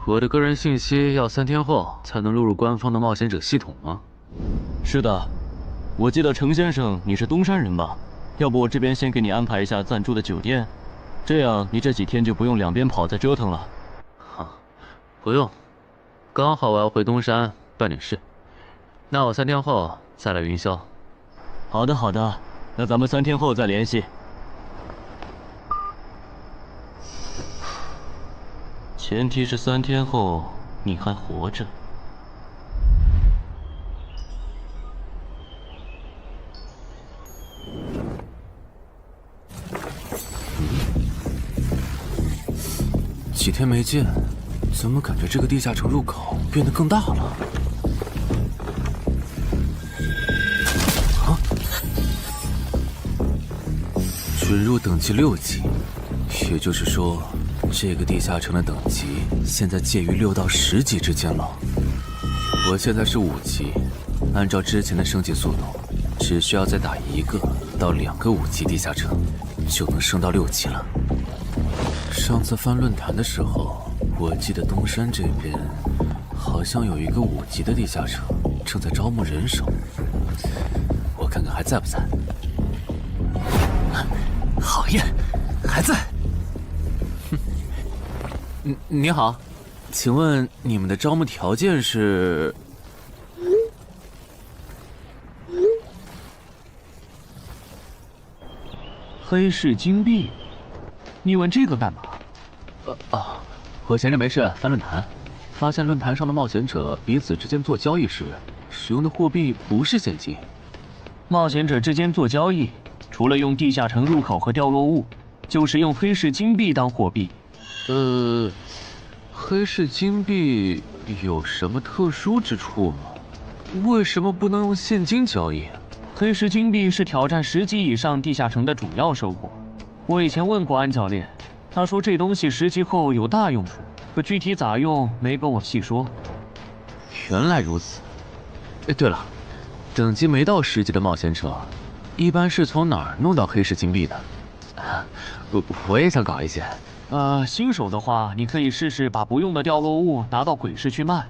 我的个人信息要3天后才能录入官方的冒险者系统吗？是的，我记得程先生你是东山人吧？要不我这边先给你安排一下暂住的酒店，这样你这几天就不用两边跑再折腾了。不用，刚好我要回东山办点事，那我3天后再来云霄。好的好的，那咱们3天后再联系。前提是3天后你还活着。几天没见，怎么感觉这个地下城入口变得更大了？准入等级6级，也就是说，这个地下城的等级现在介于6到10级之间了。我现在是5级，按照之前的升级速度，只需要再打1个到2个5级地下城，就能升到6级了。上次翻论坛的时候，我记得东山这边好像有一个5级的地下城正在招募人手，我看看还在不在。好耶，还在。你好，请问你们的招募条件是？黑市金币，你问这个干嘛？我闲着没事翻论坛，发现论坛上的冒险者彼此之间做交易时，使用的货币不是现金。冒险者之间做交易，除了用地下城入口和掉落物，就是用黑市金币当货币。黑市金币有什么特殊之处吗？为什么不能用现金交易？黑市金币是挑战10级以上地下城的主要收获。我以前问过安教练，他说这东西10级后有大用处，可具体咋用没跟我细说。原来如此。对了，等级没到10级的冒险者，一般是从哪儿弄到黑市金币的？我也想搞一些。新手的话，你可以试试把不用的掉落物拿到鬼市去卖。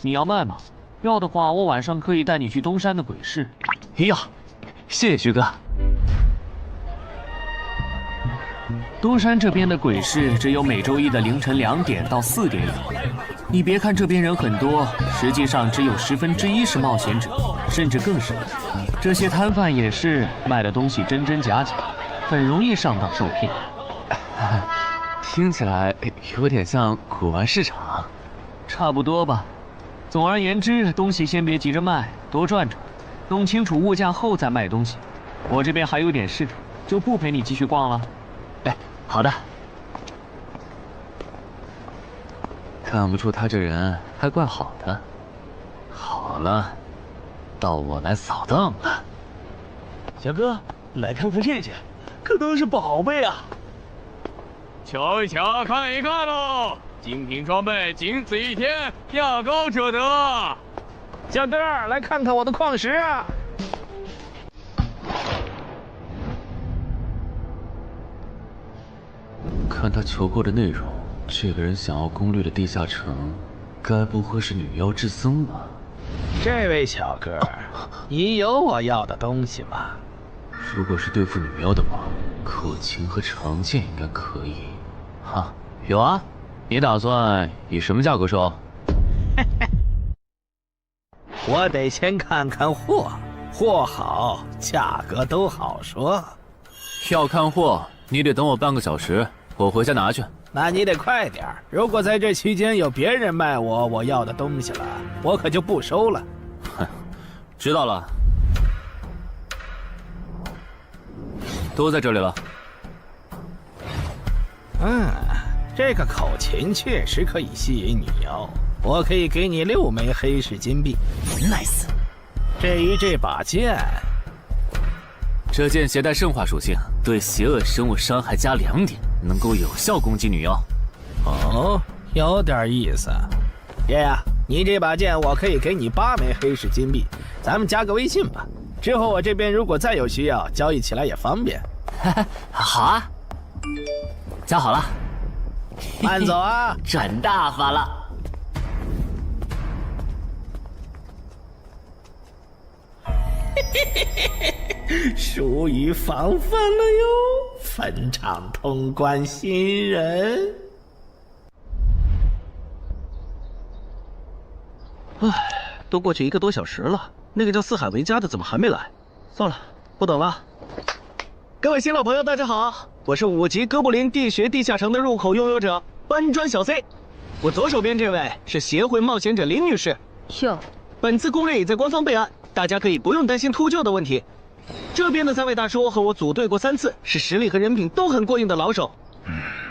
你要卖吗？要的话，我晚上可以带你去东山的鬼市。呀，谢谢徐哥。东山这边的鬼市只有每周一的凌晨2点到4点有。你别看这边人很多，实际上只有1/10是冒险者，甚至更少。这些摊贩也是卖的东西真真假假，很容易上当受骗。听起来有点像古玩市场。差不多吧。总而言之，东西先别急着卖，多转转，弄清楚物价后再卖东西。我这边还有点事，就不陪你继续逛了。好的。看不出他这人还怪好的。好了，到我来扫荡了。小哥，来看看这些，可都是宝贝啊！瞧一瞧，看一看喽！精品装备仅此一天，价高者得。小哥，来看看我的矿石啊！看他求购的内容，这个人想要攻略的地下城，该不会是女妖之僧吧？这位小哥，你有我要的东西吗？如果是对付女妖的话，口琴和长剑应该可以。哈，有啊。你打算以什么价格收？我得先看看货，货好，价格都好说。要看货，你得等我半个小时，我回家拿去。那你得快点，如果在这期间有别人卖我要的东西了，我可就不收了。哼，知道了，都在这里了。这个口琴确实可以吸引女妖，我可以给你6枚黑市金币。Nice。至于这把剑，这剑携带圣化属性，对邪恶生物伤害加2点，能够有效攻击女妖。哦，有点意思。爷呀，你这把剑我可以给你8枚黑市金币，咱们加个微信吧。之后我这边如果再有需要，交易起来也方便。好啊。加好了。慢走啊！转大发了。疏于防范了哟，坟场通关新人。唉，都过去1个多小时了，那个叫四海为家的怎么还没来？算了，不等了。各位新老朋友，大家好，我是5级哥布林地穴地下城的入口拥有者搬砖小 C。我左手边这位是协会冒险者林女士。哟，本次攻略已在官方备案，大家可以不用担心秃鹫的问题。这边的3位大叔和我组队过3次，是实力和人品都很过硬的老手。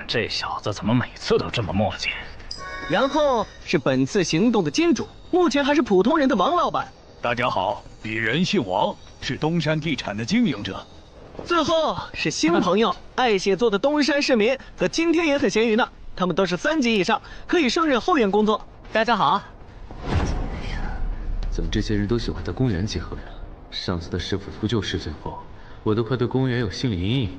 这小子怎么每次都这么磨叽？然后是本次行动的金主，目前还是普通人的王老板。大家好，鄙人姓王，是东山地产的经营者。最后是新朋友，爱写作的东山市民和今天也很闲鱼呢，他们都是3级以上，可以胜任后援工作。大家好。怎么这些人都喜欢在公园集合呀？上次的师傅秃鹫事件后，我都快对公园有心理阴影。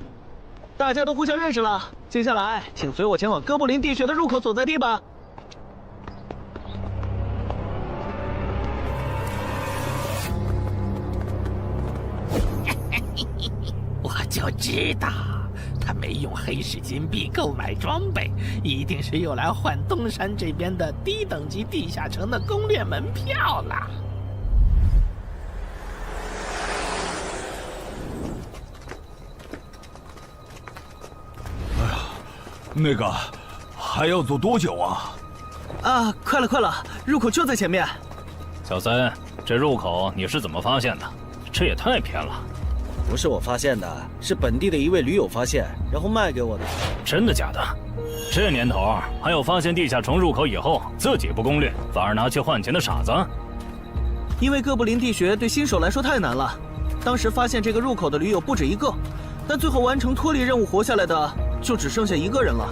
大家都互相认识了，接下来请随我前往哥布林地穴的入口所在地吧。我就知道，他没用黑市金币购买装备，一定是用来换东山这边的低等级地下城的攻略门票啦。那个还要走多久啊？啊，快了，入口就在前面。小三，这入口你是怎么发现的？这也太偏了。不是我发现的，是本地的一位驴友发现，然后卖给我的。真的假的？这年头还有发现地下城入口以后自己不攻略，反而拿去换钱的傻子？因为哥布林地穴对新手来说太难了，当时发现这个入口的驴友不止1个，但最后完成脱离任务活下来的就只剩下1个人了。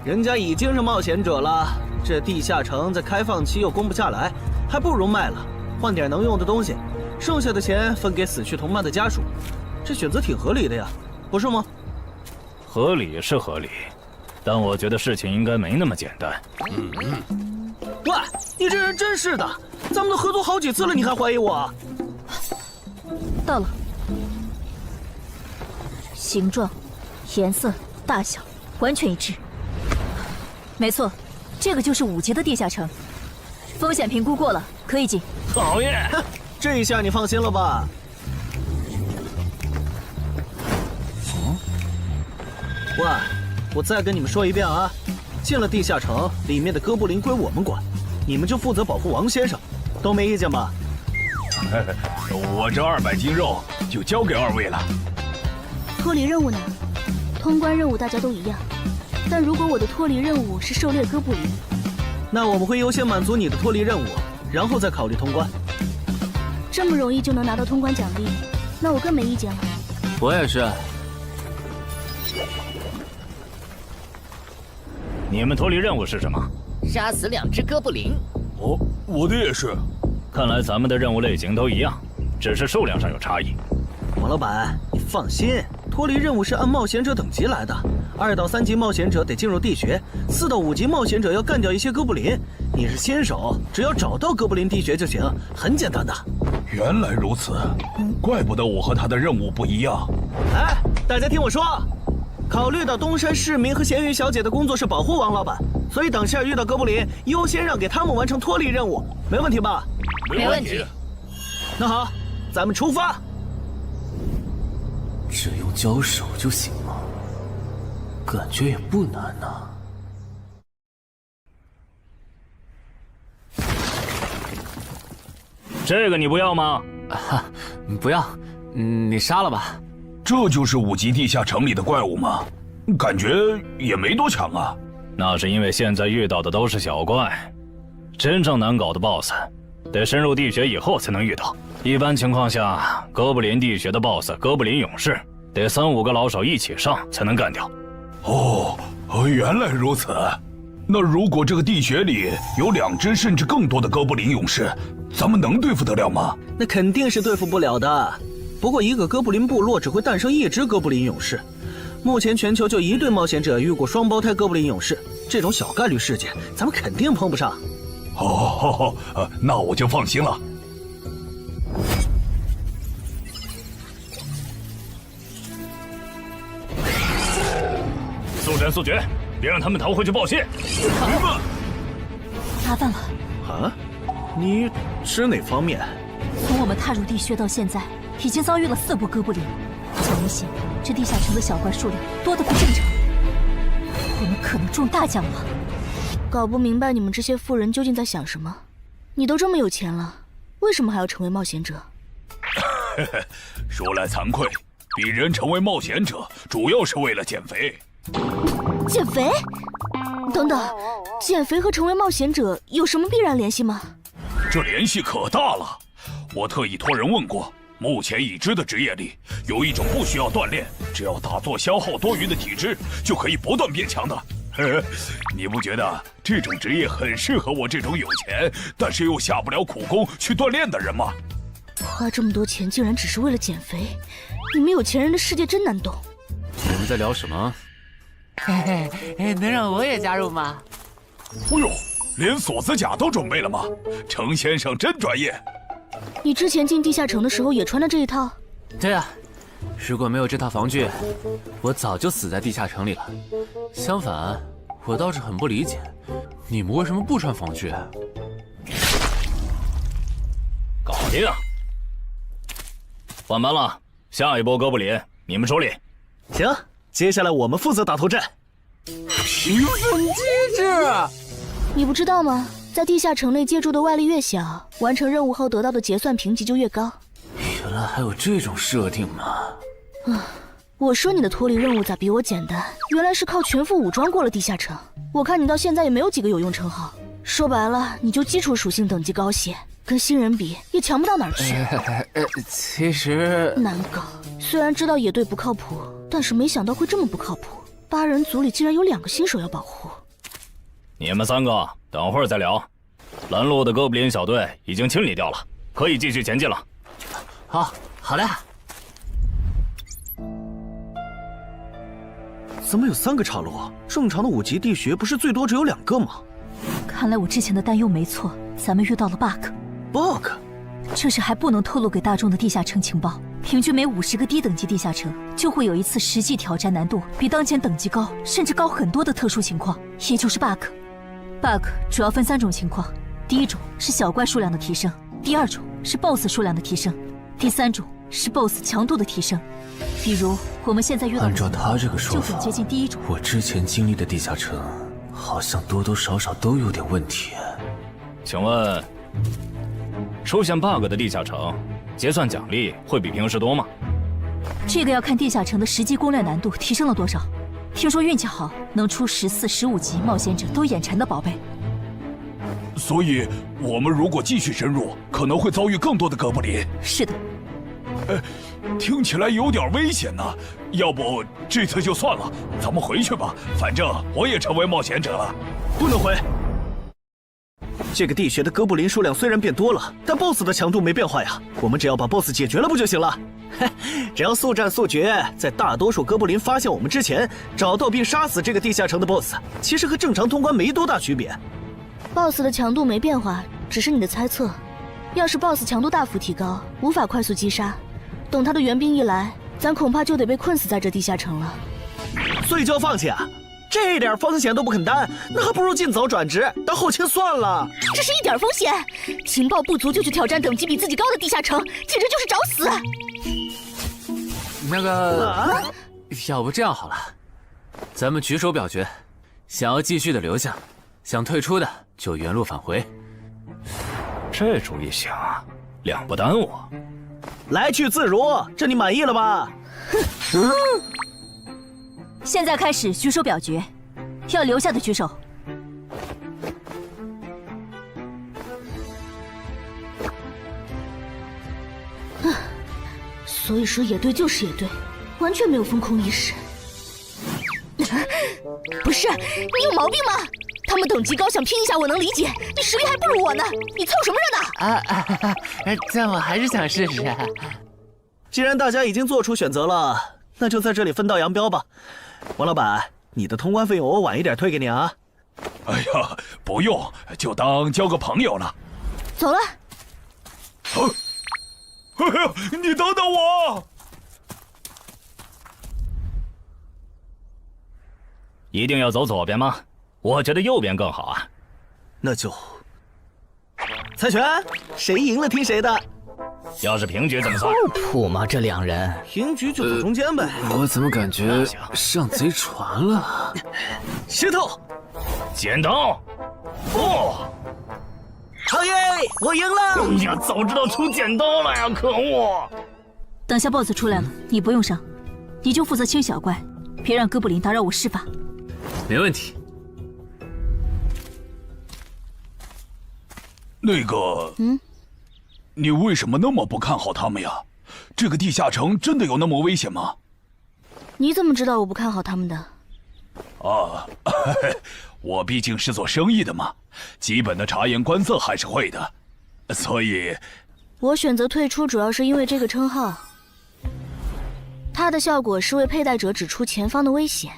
人家已经是冒险者了，这地下城在开放期又攻不下来，还不如卖了，换点能用的东西，剩下的钱分给死去同伴的家属，这选择挺合理的呀，不是吗？合理是合理，但我觉得事情应该没那么简单。喂，你这人真是的，咱们都合作好几次了，你还怀疑我？到了，形状、颜色、大小完全一致。没错，这个就是5级的地下城，风险评估过了，可以进。讨厌，这一下你放心了吧？喂，我再跟你们说一遍啊，进了地下城，里面的哥布林归我们管，你们就负责保护王先生，都没意见吧？我这200斤肉就交给2位了。脱离任务呢？通关任务大家都一样，但如果我的脱离任务是狩猎哥布林，那我们会优先满足你的脱离任务，然后再考虑通关。这么容易就能拿到通关奖励，那我更没意见了。我也是。你们脱离任务是什么？杀死2只哥布林。哦，我的也是。看来咱们的任务类型都一样，只是数量上有差异。王老板，你放心，脱离任务是按冒险者等级来的。2到3级冒险者得进入地穴，4到5级冒险者要干掉一些哥布林。你是新手，只要找到哥布林地穴就行，很简单的。原来如此，怪不得我和他的任务不一样。哎，大家听我说，考虑到东山市民和咸鱼小姐的工作是保护王老板，所以等下遇到哥布林，优先让给他们完成脱离任务，没问题吧？没问题。那好，咱们出发。只用交手就行了，感觉也不难呐。这个你不要吗？不要，你杀了吧。这就是5级地下城里的怪物吗？感觉也没多强啊。那是因为现在遇到的都是小怪，真正难搞的 BOSS， 得深入地穴以后才能遇到。一般情况下，哥布林地穴的 BOSS 哥布林勇士，得3、5个老手一起上才能干掉。哦，原来如此。那如果这个地穴里有2只甚至更多的哥布林勇士，咱们能对付得了吗？那肯定是对付不了的。不过一个哥布林部落只会诞生1只哥布林勇士，目前全球就1对冒险者遇过双胞胎哥布林勇士，这种小概率事件，咱们肯定碰不上。好，那我就放心了。速战速决，别让他们逃回去报信。明白。麻烦了。啊？你指哪方面？从我们踏入地穴到现在，已经遭遇了4波哥布林。很明显，这地下城的小怪数量多得不正常，我们可能中大奖了。搞不明白你们这些富人究竟在想什么？你都这么有钱了，为什么还要成为冒险者？说来惭愧，鄙人成为冒险者主要是为了减肥。减肥？等等，减肥和成为冒险者有什么必然联系吗？这联系可大了，我特意托人问过。目前已知的职业里，有一种不需要锻炼，只要打坐消耗多余的体质，就可以不断变强的。你不觉得这种职业很适合我这种有钱，但是又下不了苦功去锻炼的人吗？花这么多钱竟然只是为了减肥，你们有钱人的世界真难懂。你们在聊什么？嘿嘿，能让我也加入吗？哦呦，连锁子甲都准备了吗？程先生真专业。你之前进地下城的时候也穿的这一套？对啊，如果没有这套防具，我早就死在地下城里了。相反，我倒是很不理解，你们为什么不穿防具？搞定！换班了，下一波哥布林你们手里。行，接下来我们负责打头阵。评分机制，你不知道吗？在地下城内借助的外力越小，完成任务后得到的结算评级就越高。原来还有这种设定吗？我说你的脱离任务咋比我简单？原来是靠全副武装过了地下城。我看你到现在也没有几个有用称号，说白了，你就基础属性等级高些，跟新人比也强不到哪儿去。其实难搞，虽然知道野队不靠谱，但是没想到会这么不靠谱。8人组里竟然有2个新手要保护。你们3个等会儿再聊。拦路的哥布林小队已经清理掉了，可以继续前进了。好嘞。怎么有3个岔路？正常的5级地穴不是最多只有2个吗？看来我之前的担忧没错，咱们遇到了 bug。这是还不能透露给大众的地下城情报。平均每50个低等级地下城就会有一次实际挑战难度比当前等级高，甚至高很多的特殊情况，也就是 bug。bug 主要分3种情况，第一种是小怪数量的提升，第2种是 BOSS 数量的提升，第3种是 BOSS 强度的提升。比如我们现在遇到的，按照他这个说法，就很接近第1种。我之前经历的地下城，好像多多少少都有点问题。请问，出现 bug 的地下城，结算奖励会比平时多吗？这个要看地下城的实际攻略难度提升了多少。听说运气好，能出14、15级冒险者都眼馋的宝贝。所以，我们如果继续深入，可能会遭遇更多的哥布林。是的。听起来有点危险呢。要不这次就算了，咱们回去吧。反正我也成为冒险者了。不能回。这个地穴的哥布林数量虽然变多了，但 BOSS 的强度没变化呀。我们只要把 BOSS 解决了不就行了？只要速战速决，在大多数哥布林发现我们之前，找到并杀死这个地下城的 BOSS， 其实和正常通关没多大区别。BOSS 的强度没变化，只是你的猜测。要是 BOSS 强度大幅提高，无法快速击杀，等他的援兵一来，咱恐怕就得被困死在这地下城了。所以就要放弃啊？这点风险都不肯担，那还不如尽早转职当后勤算了。这是一点风险，情报不足就去挑战等级比自己高的地下城，简直就是找死。那个，要不这样好了，咱们举手表决，想要继续的留下，想退出的就原路返回。这主意行，2不耽误。来去自如，这你满意了吧？现在开始举手表决，要留下的举手。所以说野队就是野队，完全没有风控意识。不是，你有毛病吗？他们等级高，想拼一下我能理解，你实力还不如我呢，你凑什么热闹？但我还是想试试。既然大家已经做出选择了，那就在这里分道扬镳吧。王老板，你的通关费用我晚一点退给你啊。哎呀，不用，就当交个朋友了。走了。哎呀，你等等我！一定要走左边吗？我觉得右边更好啊。那就猜拳，谁赢了听谁的。要是平局怎么算？靠谱吗？这两人平局就走中间呗。我怎么感觉上贼船了？石头，剪刀，哦，好耶！我赢了！哎呀，早知道出剪刀了呀！可恶！等下 BOSS 出来了，你不用上，你就负责清小怪，别让哥布林打扰我施法。没问题。那个，你为什么那么不看好他们呀？这个地下城真的有那么危险吗？你怎么知道我不看好他们的？啊，我毕竟是做生意的嘛，基本的察言观色还是会的，所以，我选择退出主要是因为这个称号，它的效果是为佩戴者指出前方的危险。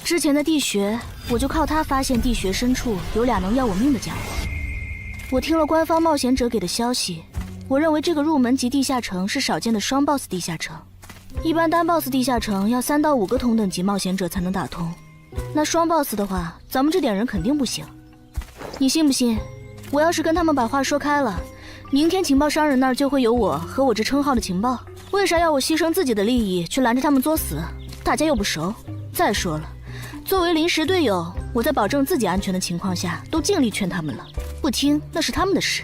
之前的地穴，我就靠它发现地穴深处有俩能要我命的家伙。我听了官方冒险者给的消息，我认为这个入门级地下城是少见的双 BOSS 地下城。一般单 BOSS 地下城要3到5个同等级冒险者才能打通，那双 BOSS 的话，咱们这点人肯定不行。你信不信？我要是跟他们把话说开了，明天情报商人那儿就会有我和我这称号的情报。为啥要我牺牲自己的利益去拦着他们作死？大家又不熟。再说了，作为临时队友，我在保证自己安全的情况下，都尽力劝他们了，不听那是他们的事。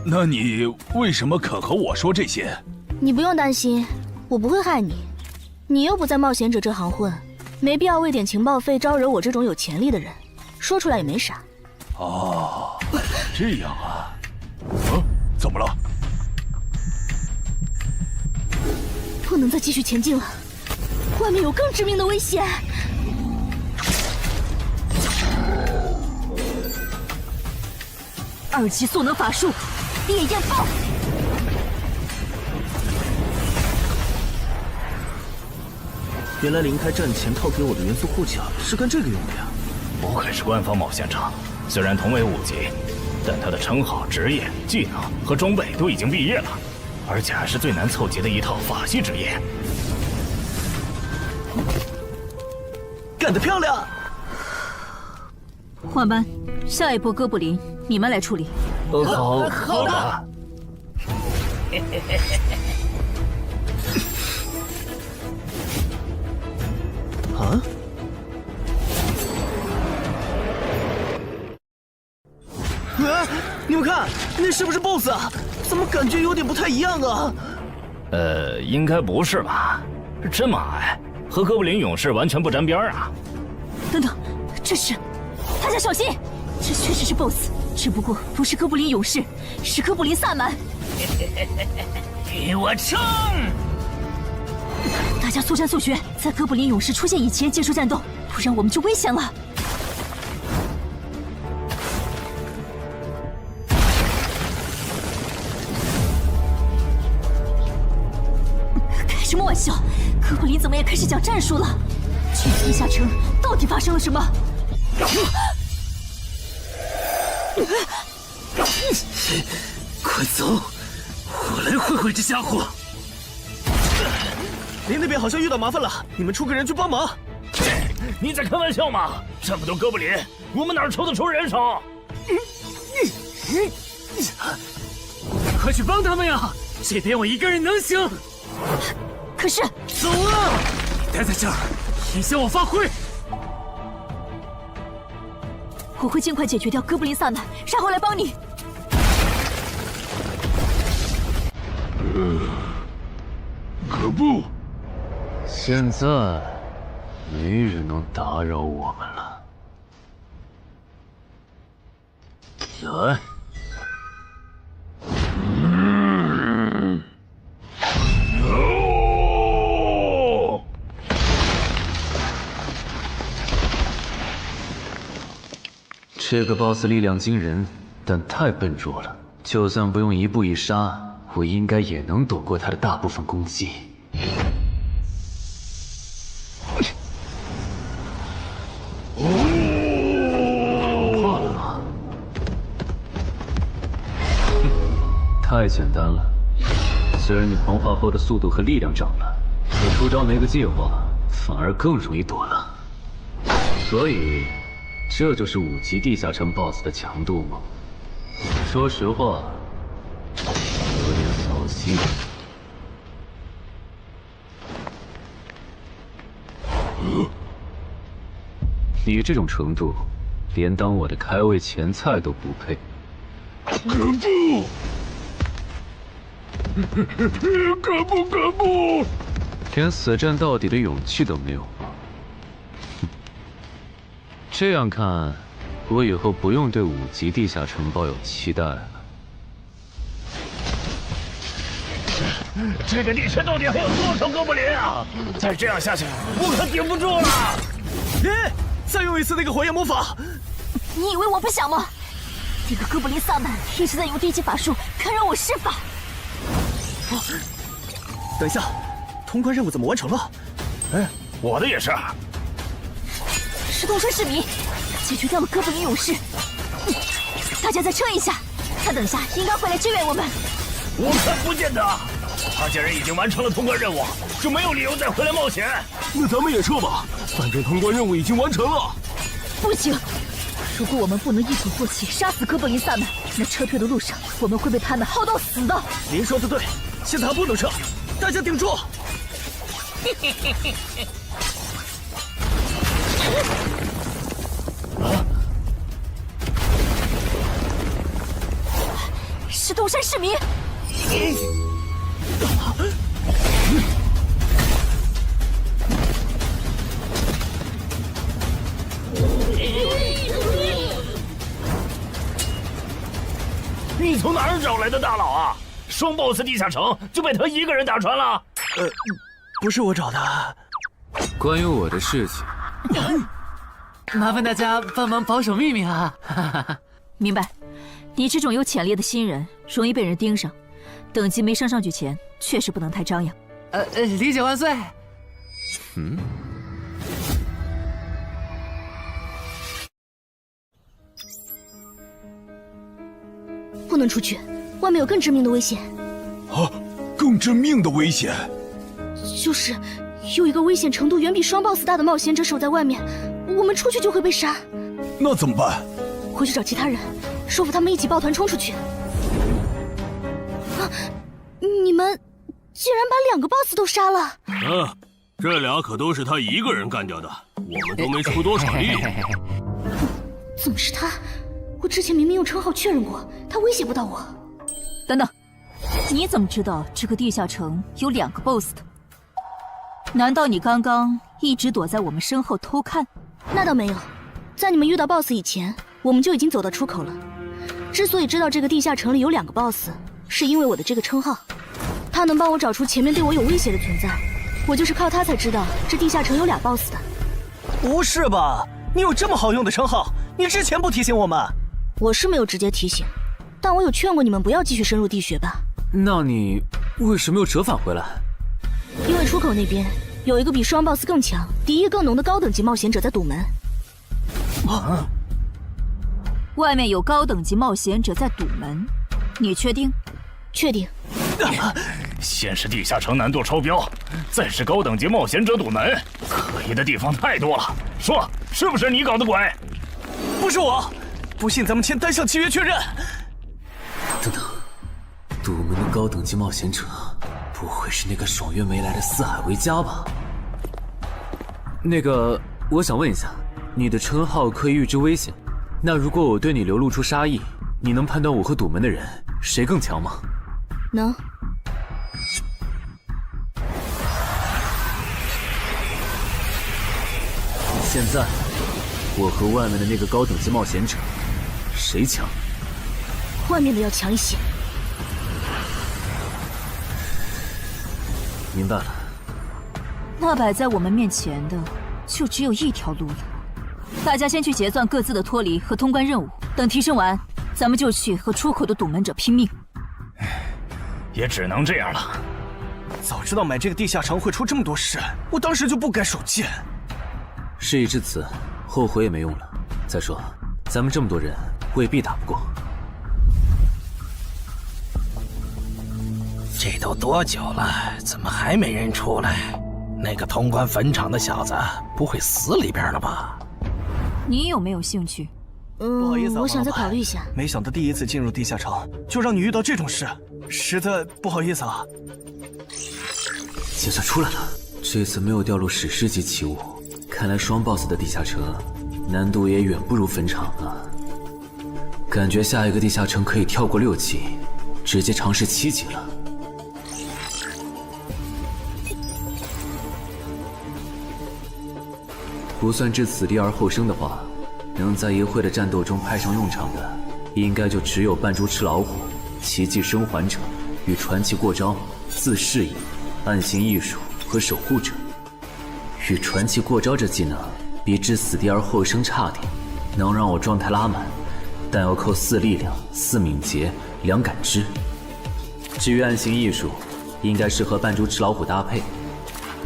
那你为什么肯和我说这些？你不用担心，我不会害你。你又不在冒险者这行混，没必要为点情报费招惹我这种有潜力的人。说出来也没啥。哦，这样啊。怎么了？不能再继续前进了，外面有更致命的危险。2级速能法术，烈焰爆！原来离开战前套给我的元素护甲是干这个用的呀！不愧是官方冒险者，虽然同为5级，但他的称号、职业、技能和装备都已经毕业了，而且还是最难凑齐的一套法系职业。干得漂亮！换班，下一波哥布林你们来处理。好的。啊！你们看，那是不是 BOSS 啊？怎么感觉有点不太一样啊？应该不是吧？这么矮，和哥布林勇士完全不沾边啊！等等，这是，大家小心，这确实是 BOSS， 只不过不是哥布林勇士，是哥布林萨满。给我冲！大家速战速决，在哥布林勇士出现以前结束战斗，不然我们就危险了。开什么玩笑？哥布林怎么也开始讲战术了？这地下城到底发生了什么？快走，我来会会这家伙。林那边好像遇到麻烦了，你们出个人去帮忙。你在开玩笑吗？这么多哥布林，我们哪抽得出人手？快去帮他们呀！这边我一个人能行。可是，走啊！待在这儿，影响我发挥。我会尽快解决掉哥布林萨满，然后来帮你。可不，现在没人能打扰我们了。来。这个 BOSS 力量惊人，但太笨拙了。就算不用一步一杀，我应该也能躲过他的大部分攻击。太简单了。虽然你同化后的速度和力量涨了，可出招没个计划，反而更容易躲了。所以，这就是5级地下城 BOSS 的强度吗？说实话，有点扫兴。你这种程度，连当我的开胃前菜都不配。可不！连死战到底的勇气都没有吗？这样看，我以后不用对5级地下城抱有期待了。这个地区到底还有多少哥布林啊？再这样下去，我可顶不住了！再用一次那个火焰魔法！你以为我不想吗？那个哥布林萨满一直在用低级法术看让我施法。等一下，通关任务怎么完成了？我的也是。石头山市民解决掉了哥布林勇士，大家再撑一下，他等下应该会来支援我们。我看不见得，他既然已经完成了通关任务，就没有理由再回来冒险。那咱们也撤吧，反正通关任务已经完成了。不行，如果我们不能一鼓作气杀死哥布林萨满，那撤退的路上我们会被他们耗到死的。您说的对，现在还不能撤，大家顶住！石头山市民，你从哪儿找来的大佬啊？双 BOSS 地下城就被他一个人打穿了？不是我找的。关于我的事情，麻烦大家帮忙保守秘密啊！明白。你这种有潜力的新人，容易被人盯上，等级没升上去前，确实不能太张扬。理解万岁。不能出去，外面有更致命的危险。啊，更致命的危险？就是有一个危险程度远比双 BOSS 大的冒险者守在外面，我们出去就会被杀。那怎么办？回去找其他人，说服他们一起抱团冲出去。啊！你们竟然把2个 BOSS 都杀了！这俩可都是他一个人干掉的，我们都没出多少力。怎么是他？我之前明明用称号确认过，他威胁不到我。等等，你怎么知道这个地下城有2个 BOSS 的？难道你刚刚一直躲在我们身后偷看？那倒没有，在你们遇到 BOSS 以前，我们就已经走到出口了。之所以知道这个地下城里有2个 BOSS， 是因为我的这个称号，他能帮我找出前面对我有威胁的存在。我就是靠他才知道这地下城有俩 BOSS 的。不是吧？你有这么好用的称号，你之前不提醒我们？我是没有直接提醒，但我有劝过你们不要继续深入地穴吧。那你为什么又折返回来？因为出口那边有一个比双 BOSS 更强、敌意更浓的高等级冒险者在堵门。啊！外面有高等级冒险者在堵门，你确定？确定。先是地下城难度超标，再是高等级冒险者堵门，可疑的地方太多了。说，是不是你搞的鬼？不是我，不信咱们签单项契约确认。等等，堵门的高等级冒险者，不会是那个爽约没来的四海为家吧？那个，我想问一下，你的称号可以预知危险，那如果我对你流露出杀意，你能判断我和堵门的人谁更强吗？能。现在，我和外面的那个高等级冒险者，谁强？外面的要强一些。明白了。那摆在我们面前的，就只有一条路了。大家先去结算各自的脱离和通关任务，等提升完，咱们就去和出口的堵门者拼命。也只能这样了。早知道买这个地下城会出这么多事，我当时就不该手贱。事已至此，后悔也没用了。再说，咱们这么多人，未必打不过。这都多久了，怎么还没人出来？那个通关坟场的小子不会死里边了吧？你有没有兴趣？不好意思，我想再考虑一下。没想到第一次进入地下城就让你遇到这种事，实在不好意思啊。就算出来了，这次没有掉落史诗级奇物，看来双 BOSS 的地下城难度也远不如坟场了。感觉下一个地下城可以跳过6级，直接尝试7级了。不算置死地而后生的话，能在一会的战斗中派上用场的，应该就只有扮猪吃老虎、奇迹生还者与传奇过招、自适应、暗行艺术和守护者。与传奇过招这技能比置死地而后生差点，能让我状态拉满，但要扣4力量、4敏捷、2感知。至于暗行艺术，应该是和扮猪吃老虎搭配，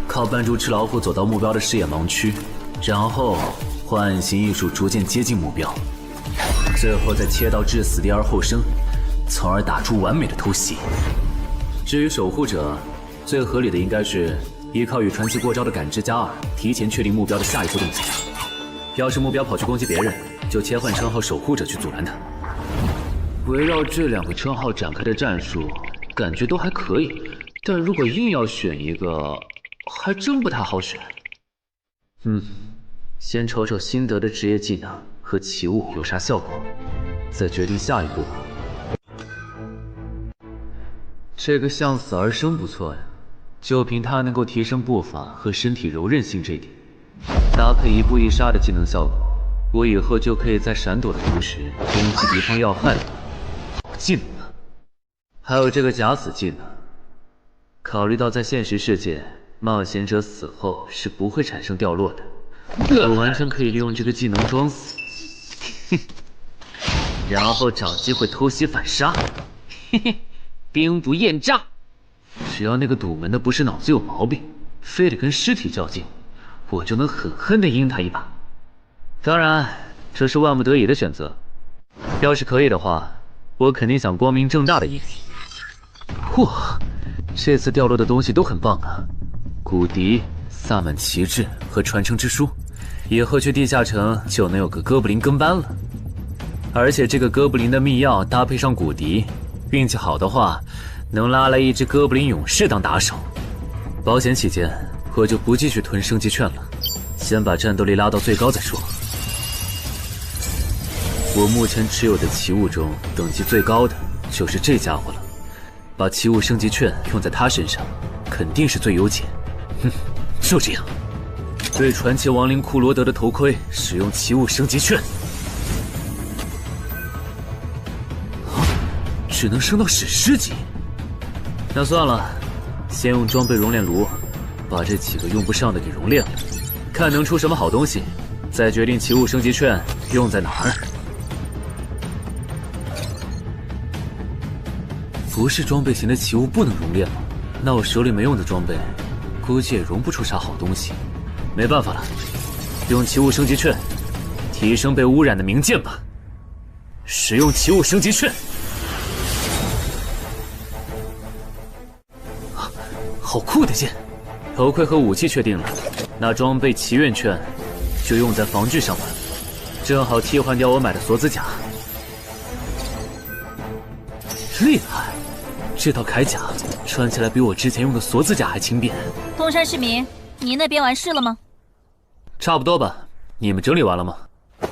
靠扮猪吃老虎走到目标的视野盲区，然后换暗行艺术逐渐接近目标，最后再切到置死地而后生，从而打出完美的偷袭。至于守护者，最合理的应该是依靠与传奇过招的感知加2，提前确定目标的下一步动作。要是目标跑去攻击别人，就切换称号守护者去阻拦他。围绕这2个称号展开的战术，感觉都还可以，但如果硬要选一个，还真不太好选。先瞅瞅新得的职业技能和奇物有啥效果，再决定下一步。这个向死而生不错呀，就凭它能够提升步伐和身体柔韧性这一点，搭配一步一杀的技能效果，我以后就可以在闪躲的同时攻击敌方要害的好技能了。还有这个假死技能，考虑到在现实世界，冒险者死后是不会产生掉落的，我完全可以利用这个技能装死，然后找机会偷袭反杀，兵不厌诈。只要那个堵门的不是脑子有毛病，非得跟尸体较劲，我就能狠狠地阴他一把。当然，这是万不得已的选择。要是可以的话，我肯定想光明正大的赢。哇，这次掉落的东西都很棒啊！骨笛、萨满旗帜和传承之书，以后去地下城就能有个哥布林跟班了。而且这个哥布林的秘药搭配上骨笛，运气好的话，能拉来一只哥布林勇士当打手。保险起见，我就不继续囤升级券了，先把战斗力拉到最高再说。我目前持有的奇物中，等级最高的就是这家伙了。把奇物升级券用在他身上，肯定是最优解。就这样，对传奇亡灵库罗德的头盔使用奇物升级券。只能升到史诗级。那算了，先用装备熔炼炉把这几个用不上的给熔炼了，看能出什么好东西，再决定奇物升级券用在哪儿。不是装备型的奇物不能熔炼吗？那我手里没用的装备，估计也熔不出啥好东西。没办法了，用奇物升级券提升被污染的名剑吧。使用奇物升级券。好酷的剑！头盔和武器确定了，那装备祈愿券就用在防具上吧，正好替换掉我买的锁子甲。厉害！这套铠甲穿起来比我之前用的锁子甲还轻便。东山市民，你那边完事了吗？差不多吧。你们整理完了吗？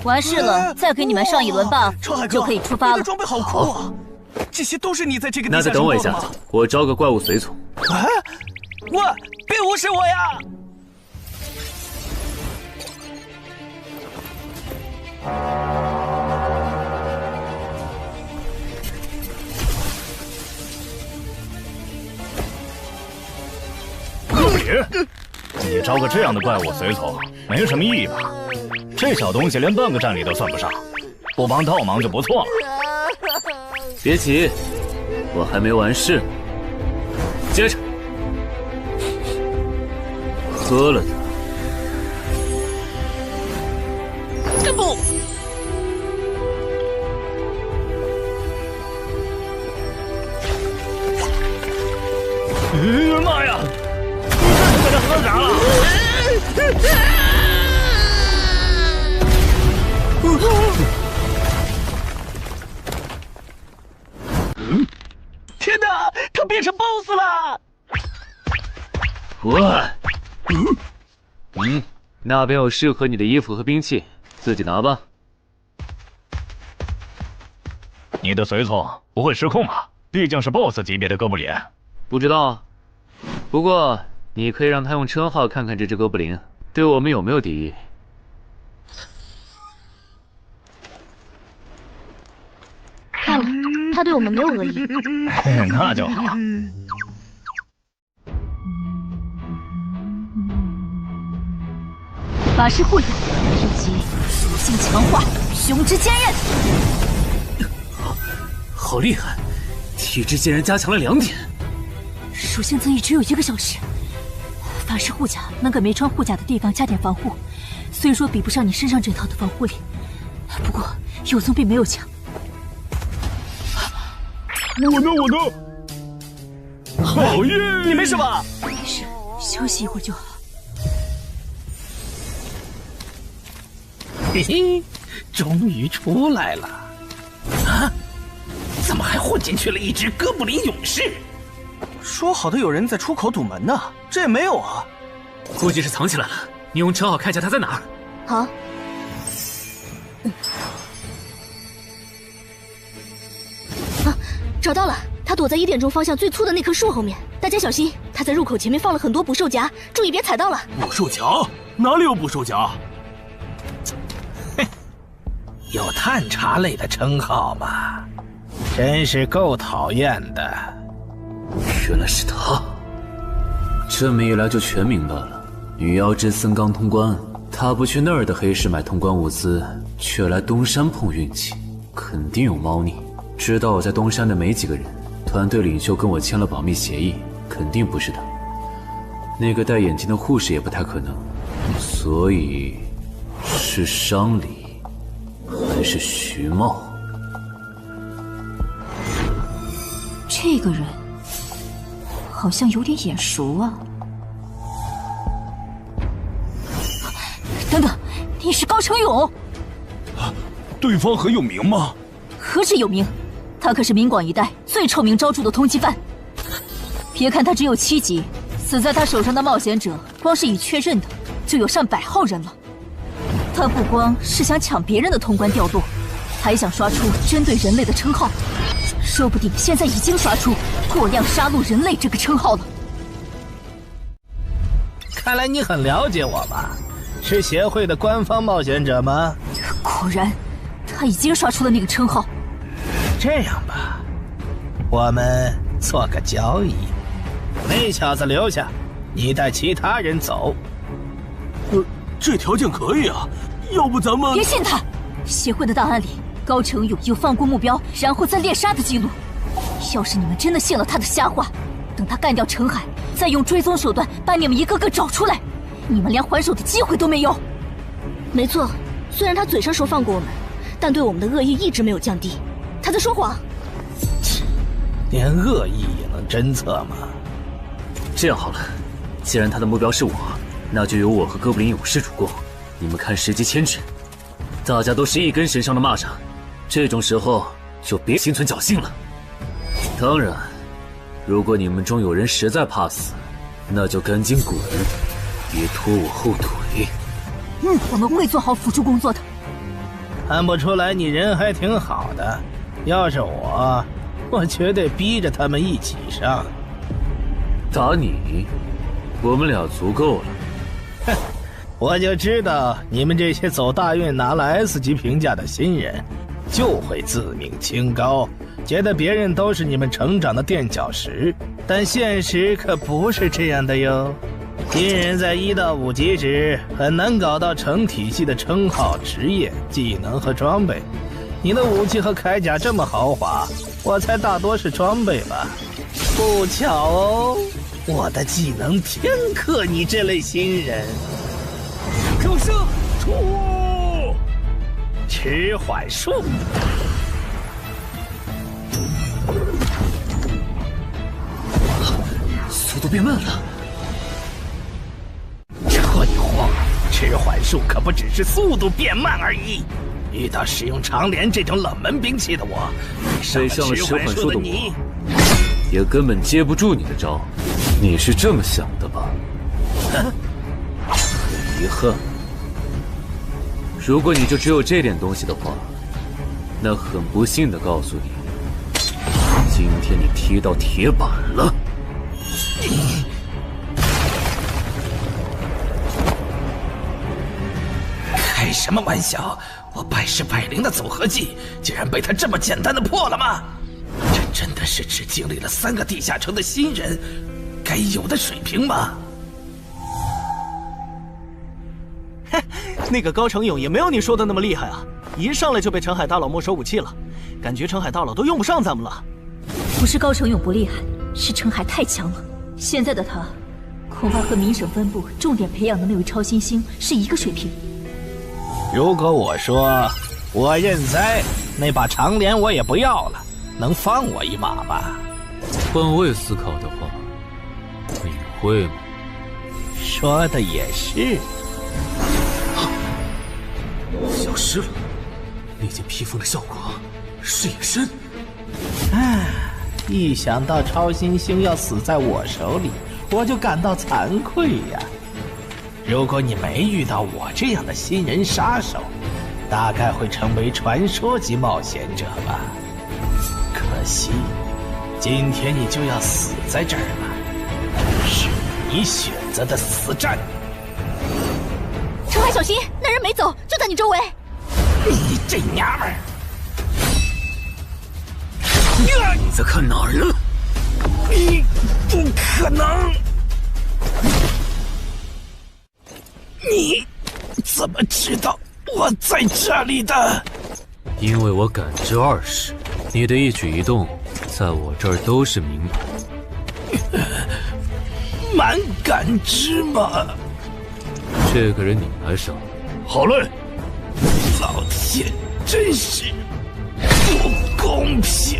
完事了，再给你们上一轮 buff 就可以出发了。你的装备好酷啊！这些都是你在这个地那下再等我一下城过的吗？，我招个怪物随从。啊！我别无视我呀！哥布林，你招个这样的怪物随从，没什么意义吧？这小东西连半个战力都算不上，不帮倒忙就不错了。别急，我还没完事呢。接着，喝了它。干部。那边有适合你的衣服和兵器，自己拿吧。你的随从不会失控吧？毕竟是 BOSS 级别的哥布林。不知道，不过你可以让他用称号看看这只哥布林对我们有没有敌意。看了，他对我们没有恶意。那就好。法师护甲以及属性强化，胸之坚韧。好厉害，体质竟然加强了2点。属性增益只有1个小时。法师护甲能给没穿护甲的地方加点防护，虽说比不上你身上这套的防护力，不过有总比没有强。我呢？好耶！你没事吧？没事，休息一会儿就好。嘿嘿，终于出来了！啊，怎么还混进去了一只哥布林勇士？说好的有人在出口堵门呢，这也没有啊。估计是藏起来了，你用称号看一下他在哪儿。好。啊，找到了，他躲在1点钟方向最粗的那棵树后面。大家小心，他在入口前面放了很多捕兽夹，注意别踩到了。捕兽夹？哪里有捕兽夹？有探查类的称号吗？真是够讨厌的。原来是他，这么一来就全明白了。女妖之森刚通关，他不去那儿的黑市买通关物资，却来东山碰运气，肯定有猫腻。知道我在东山的没几个人，团队领袖跟我签了保密协议，肯定不是他。那个戴眼镜的护士也不太可能，所以是商里。还是徐茂？这个人好像有点眼熟啊！等等，你是高成勇？对方很有名吗？何止有名，他可是明广一带最臭名昭著的通缉犯。别看他只有7级，死在他手上的冒险者，光是已确认的就有上100号人了。他不光是想抢别人的通关掉落，还想刷出针对人类的称号，说不定现在已经刷出过量杀戮人类这个称号了。看来你很了解我吧？是协会的官方冒险者吗？果然，他已经刷出了那个称号。这样吧，我们做个交易，那小子留下，你带其他人走。这条件可以啊，要不咱们……别信他！协会的档案里，高成勇有放过目标然后再猎杀的记录。要是你们真的信了他的瞎话，等他干掉陈海，再用追踪手段把你们一个个找出来，你们连还手的机会都没有。没错，虽然他嘴上说放过我们，但对我们的恶意一直没有降低。他在说谎。连恶意也能侦测吗？这样好了，既然他的目标是我，那就由我和哥布林勇士主攻。你们看时机牵制，大家都是一根绳上的蚂蚱，这种时候就别心存侥幸了。当然，如果你们中有人实在怕死，那就赶紧滚，别拖我后腿。我们会做好辅助工作的。看不出来你人还挺好的，要是我绝对逼着他们一起上。打你，我们俩足够了。哼，我就知道你们这些走大运拿了 S 级评价的新人，就会自命清高，觉得别人都是你们成长的垫脚石。但现实可不是这样的哟。新人在1到5级时很难搞到成体系的称号、职业、技能和装备。你的武器和铠甲这么豪华，我猜大多是装备吧。不巧哦，我的技能偏克你这类新人。可是，迟缓术。速度变慢了。这一晃，迟缓术可不只是速度变慢而已。遇到使用长镰这种冷门兵器的我，被上了迟缓术的我，也根本接不住你的招。你是这么想的吧？遗憾。如果你就只有这点东西的话，那很不幸的告诉你，今天你踢到铁板了。开什么玩笑！我百试百灵的组合技，竟然被他这么简单的破了吗？这真的是只经历了3个地下城的新人该有的水平吗？那个高成勇也没有你说的那么厉害啊！一上来就被陈海大佬没收武器了，感觉陈海大佬都用不上咱们了。不是高成勇不厉害，是陈海太强了。现在的他，恐怕和明省分部重点培养的那位超新星是一个水平。如果我说我认栽，那把长镰我也不要了，能放我一马吧？换位思考的话，你会吗？说的也是。消失了，那件披风的效果是隐身。唉，一想到超新星要死在我手里，我就感到惭愧呀。如果你没遇到我这样的新人杀手，大概会成为传说级冒险者吧。可惜，今天你就要死在这儿了，是你选择的死战。陈海，小心，那人没走，就在你周围。你这娘们儿！你在看哪儿呢？你不可能！你怎么知道我在这里的？因为我感知20，你的一举一动在我这儿都是明白。蛮感知吗？这个人你来上。好嘞。老天，真是不公平！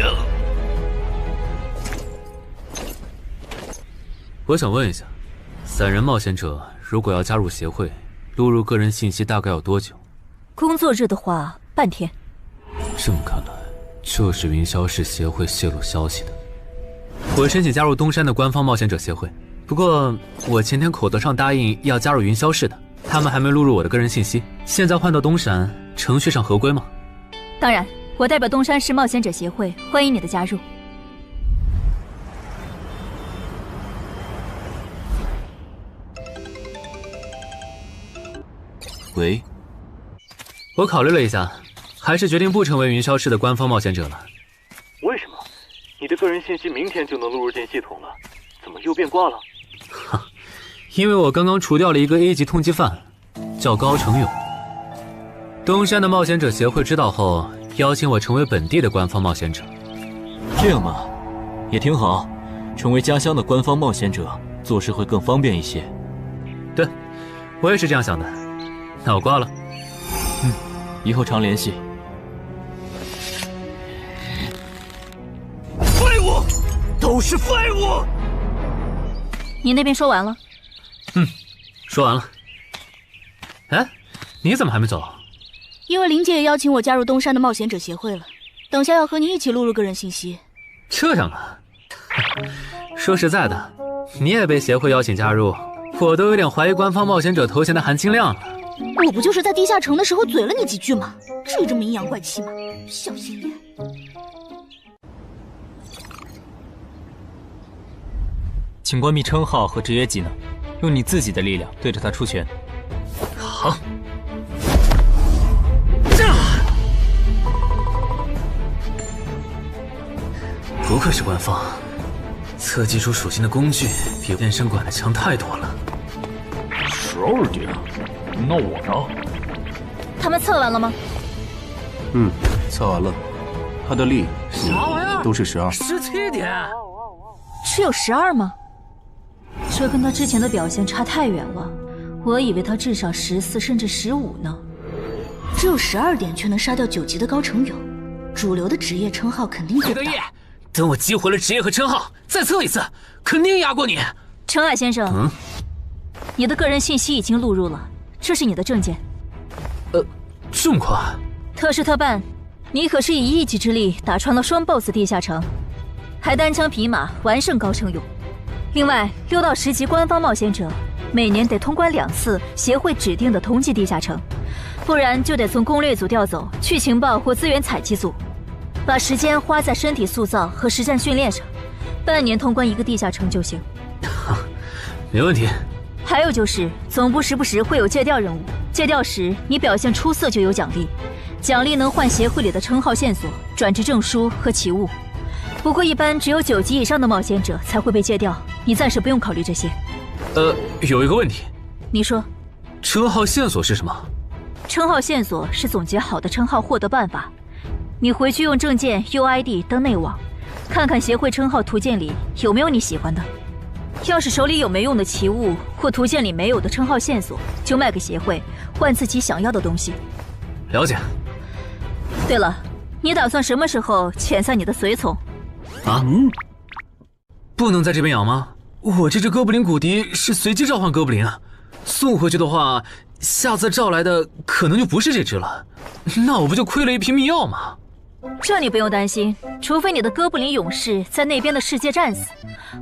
我想问一下，3人冒险者如果要加入协会，录入个人信息大概要多久？工作日的话，半天。这么看来，就是云霄市协会泄露消息的。我申请加入东山的官方冒险者协会，不过我前天口头上答应要加入云霄市的，他们还没录入我的个人信息。现在换到东山，程序上合规吗？当然，我代表东山市冒险者协会欢迎你的加入。喂，我考虑了一下，还是决定不成为云霄市的官方冒险者了。为什么？你的个人信息明天就能录入进系统了，怎么又变卦了？哈，因为我刚刚除掉了一个 A 级通缉犯，叫高成勇。东山的冒险者协会知道后，邀请我成为本地的官方冒险者。这样嘛，也挺好，成为家乡的官方冒险者，做事会更方便一些。对，我也是这样想的。那我挂了。以后常联系。废物，都是废物！你那边说完了？说完了。哎，你怎么还没走？因为林姐也邀请我加入东山的冒险者协会了，等下要和你一起录入个人信息。这样啊？说实在的，你也被协会邀请加入，我都有点怀疑官方冒险者头衔的含金量了。我不就是在地下城的时候嘴了你几句吗？至于这么阴阳怪气吗？小心眼！请关闭称号和职业技能，用你自己的力量对着他出拳。好。不愧是官方，测技出属性的工具比变身馆的强太多了。12点，那我呢？他们测完了吗？测完了，他的力啥玩意儿都是12。17点，只有12吗？这跟他之前的表现差太远了，我以为他至少14甚至15呢。只有12点却能杀掉9级的高成勇，主流的职业称号肯定做不到。等我激活了职业和称号，再测一次，肯定压过你。陈海先生，你的个人信息已经录入了，这是你的证件。这么快？特事特办，你可是以一己之力打穿了双 BOSS 地下城，还单枪匹马完胜高成勇。另外，6到10级官方冒险者每年得通关2次协会指定的同级地下城，不然就得从攻略组调走去情报或资源采集组，把时间花在身体塑造和实战训练上。半年通关1个地下城就行。没问题。还有就是，总部时不时会有借调任务，借调时你表现出色就有奖励，奖励能换协会里的称号线索、转职证书和奇物。不过一般只有9级以上的冒险者才会被借调，你暂时不用考虑这些。有一个问题。你说。称号线索是什么？称号线索是总结好的称号获得办法，你回去用证件 UID 登内网，看看协会称号图鉴里有没有你喜欢的。要是手里有没用的奇物或图鉴里没有的称号线索，就卖给协会，换自己想要的东西。了解。对了，你打算什么时候遣散你的随从？啊？不能在这边养吗？我这只哥布林骨笛是随机召唤哥布林啊，送回去的话，下次召来的可能就不是这只了，那我不就亏了一瓶秘药吗？这你不用担心，除非你的哥布林勇士在那边的世界战死，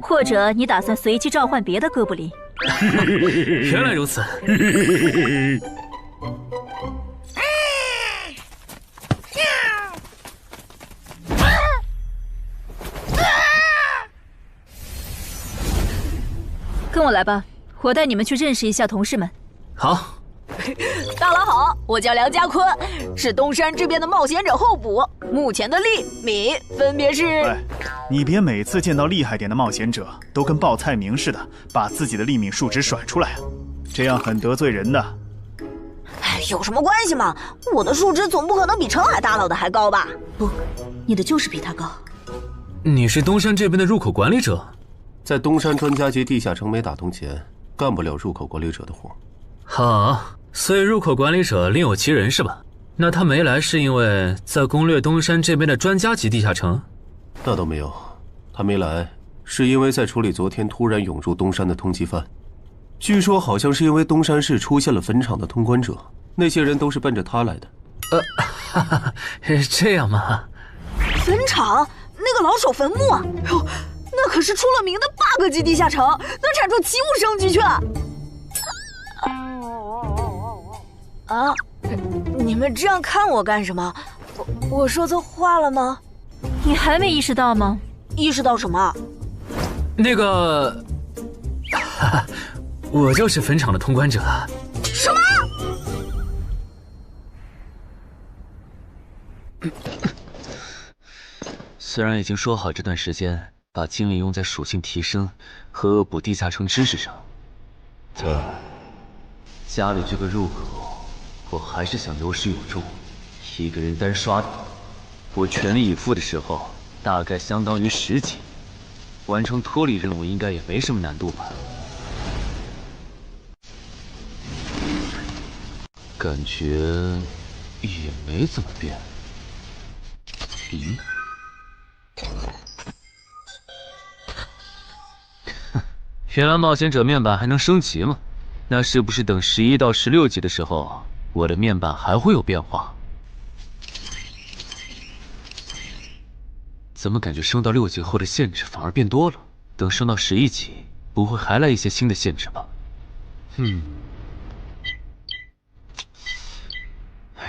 或者你打算随机召唤别的哥布林。原来如此。跟我来吧，我带你们去认识一下同事们。好。大佬好，我叫梁家坤，是东山这边的冒险者候补，目前的力、米分别是。哎，你别每次见到厉害点的冒险者，都跟报菜名似的，把自己的力米数值甩出来啊，这样很得罪人的。哎，有什么关系嘛？我的数值总不可能比澄海大佬的还高吧？不，你的就是比他高。你是东山这边的入口管理者？在东山专家级地下城没打通前，干不了入口管理者的活。好，所以入口管理者另有其人是吧？那他没来是因为在攻略东山这边的专家级地下城？那倒没有，他没来是因为在处理昨天突然涌入东山的通缉犯。据说好像是因为东山市出现了坟场的通关者，那些人都是奔着他来的。哈哈，这样吗？坟场那个老手坟墓啊，哟，那可是出了名的 bug 级地下城，能产出奇物升级券。啊！你们这样看我干什么？我说错话了吗？你还没意识到吗？意识到什么？那个，我就是坟场的通关者。什么？虽然已经说好这段时间把精力用在属性提升和恶补地下城知识上，但家里这个入口，我还是想有始有终。一个人单刷的，我全力以赴的时候，大概相当于10级，完成脱离任务应该也没什么难度吧？感觉也没怎么变。原来冒险者面板还能升级吗？那是不是等11到16级的时候，我的面板还会有变化？怎么感觉升到6级后的限制反而变多了？等升到11级，不会还来一些新的限制吧？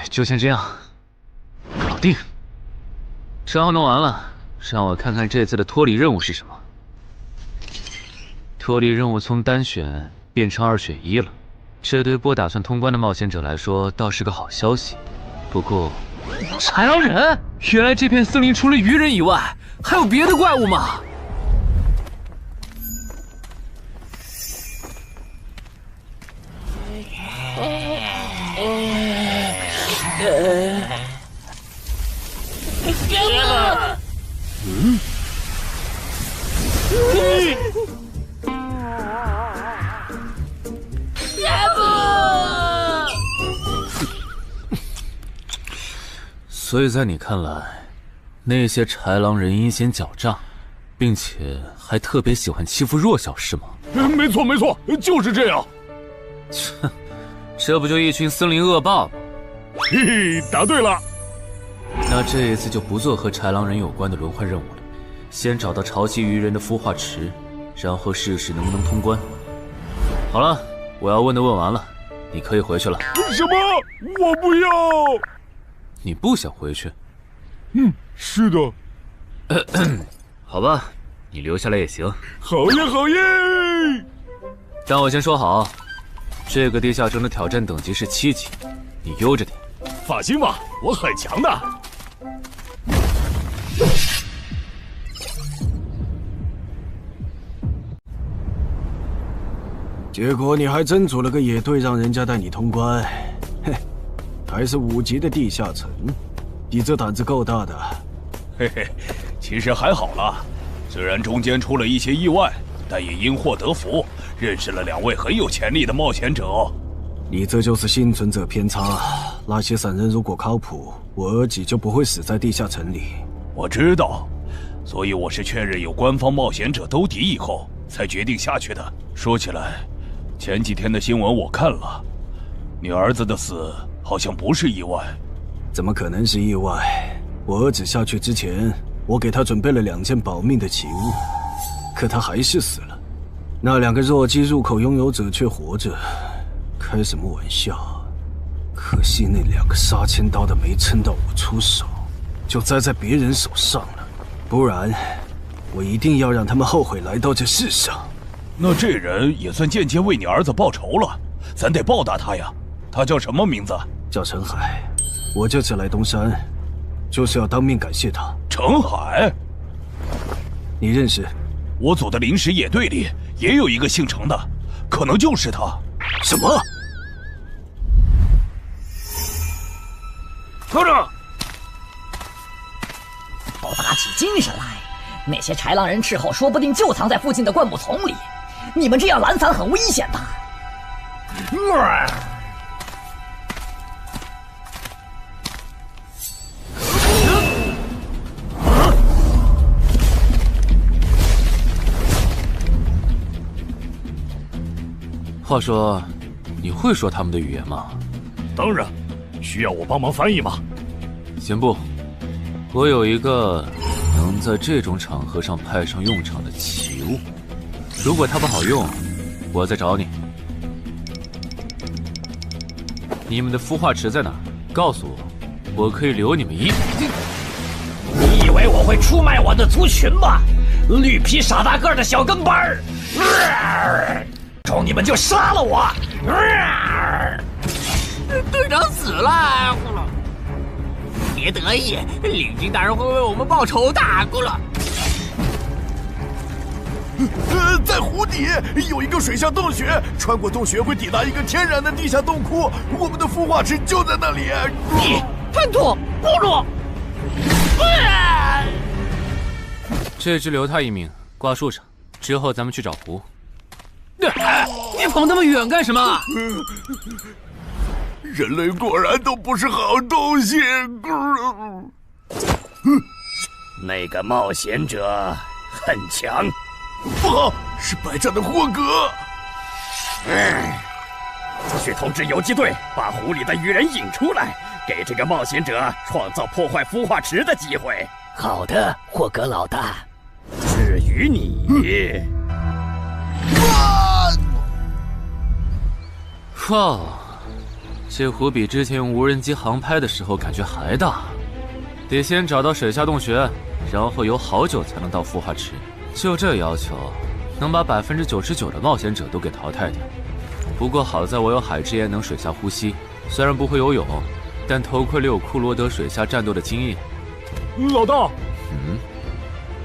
就先这样，搞定。账号弄完了，让我看看这次的脱离任务是什么。脱离任务从单选变成2选1了，这对不打算通关的冒险者来说倒是个好消息。不过，豺狼人，原来这片森林除了鱼人以外，还有别的怪物吗？所以在你看来，那些豺狼人阴险狡诈，并且还特别喜欢欺负弱小，是吗？没错没错，就是这样。这不就一群森林恶霸吗？嘿嘿，答对了。那这一次就不做和豺狼人有关的轮换任务了，先找到潮汐鱼人的孵化池，然后试试能不能通关。好了，我要问的问完了，你可以回去了。什么？我不要！你不想回去？是的。好吧，你留下来也行。好耶，好耶！但我先说好，这个地下城的挑战等级是7级，你悠着点。放心吧，我很强的。结果你还真组了个野队，让人家带你通关。嘿，还是5级的地下城，你这胆子够大的。嘿嘿，其实还好啦，虽然中间出了一些意外，但也因祸得福，认识了2位很有潜力的冒险者哦。你这就是幸存者偏差。那些散人如果靠谱，我儿几就不会死在地下城里。我知道，所以我是确认有官方冒险者兜底以后，才决定下去的。说起来，前几天的新闻我看了，你儿子的死好像不是意外。怎么可能是意外？我儿子下去之前，我给他准备了2件保命的奇物，可他还是死了。那2个弱鸡入口拥有者却活着。开什么玩笑？可惜那2个杀千刀的没撑到我出手，就栽在别人手上了。不然，我一定要让他们后悔来到这世上。那这人也算间接为你儿子报仇了，咱得报答他呀。他叫什么名字？叫陈海。我这次来东山，就是要当面感谢他。陈海？你认识？我组的临时野队里也有一个姓陈的，可能就是他。什么？科长，都打起精神来！那些豺狼人斥候说不定就藏在附近的灌木丛里，你们这样懒散很危险的。话说，你会说他们的语言吗？当然，需要我帮忙翻译吗？先不，我有一个能在这种场合上派上用场的奇物，如果它不好用，我再找你。你们的孵化池在哪儿？告诉我，我可以留你们一。你以为我会出卖我的族群吗？绿皮傻大个的小跟班儿！中你们就杀了我！队长死了，别得意，领军大人会为我们报仇的，咕噜。在湖底有一个水下洞穴，穿过洞穴会抵达一个天然的地下洞窟，我们的孵化池就在那里。你叛徒，咕噜！这只留他一命，挂树上，之后咱们去找湖。你跑那么远干什么？人类果然都不是好东西。那个冒险者很强。不好，是白战的霍格。去通知游击队，把湖里的鱼人引出来，给这个冒险者创造破坏孵化池的机会。好的，霍格老大。至于你，哇，这湖比之前用无人机航拍的时候感觉还大。得先找到水下洞穴，然后游好久才能到孵化池。就这要求，能把99%的冒险者都给淘汰掉。不过好在我有海之炎能水下呼吸，虽然不会游泳，但头盔里有库罗德水下战斗的经验。老大，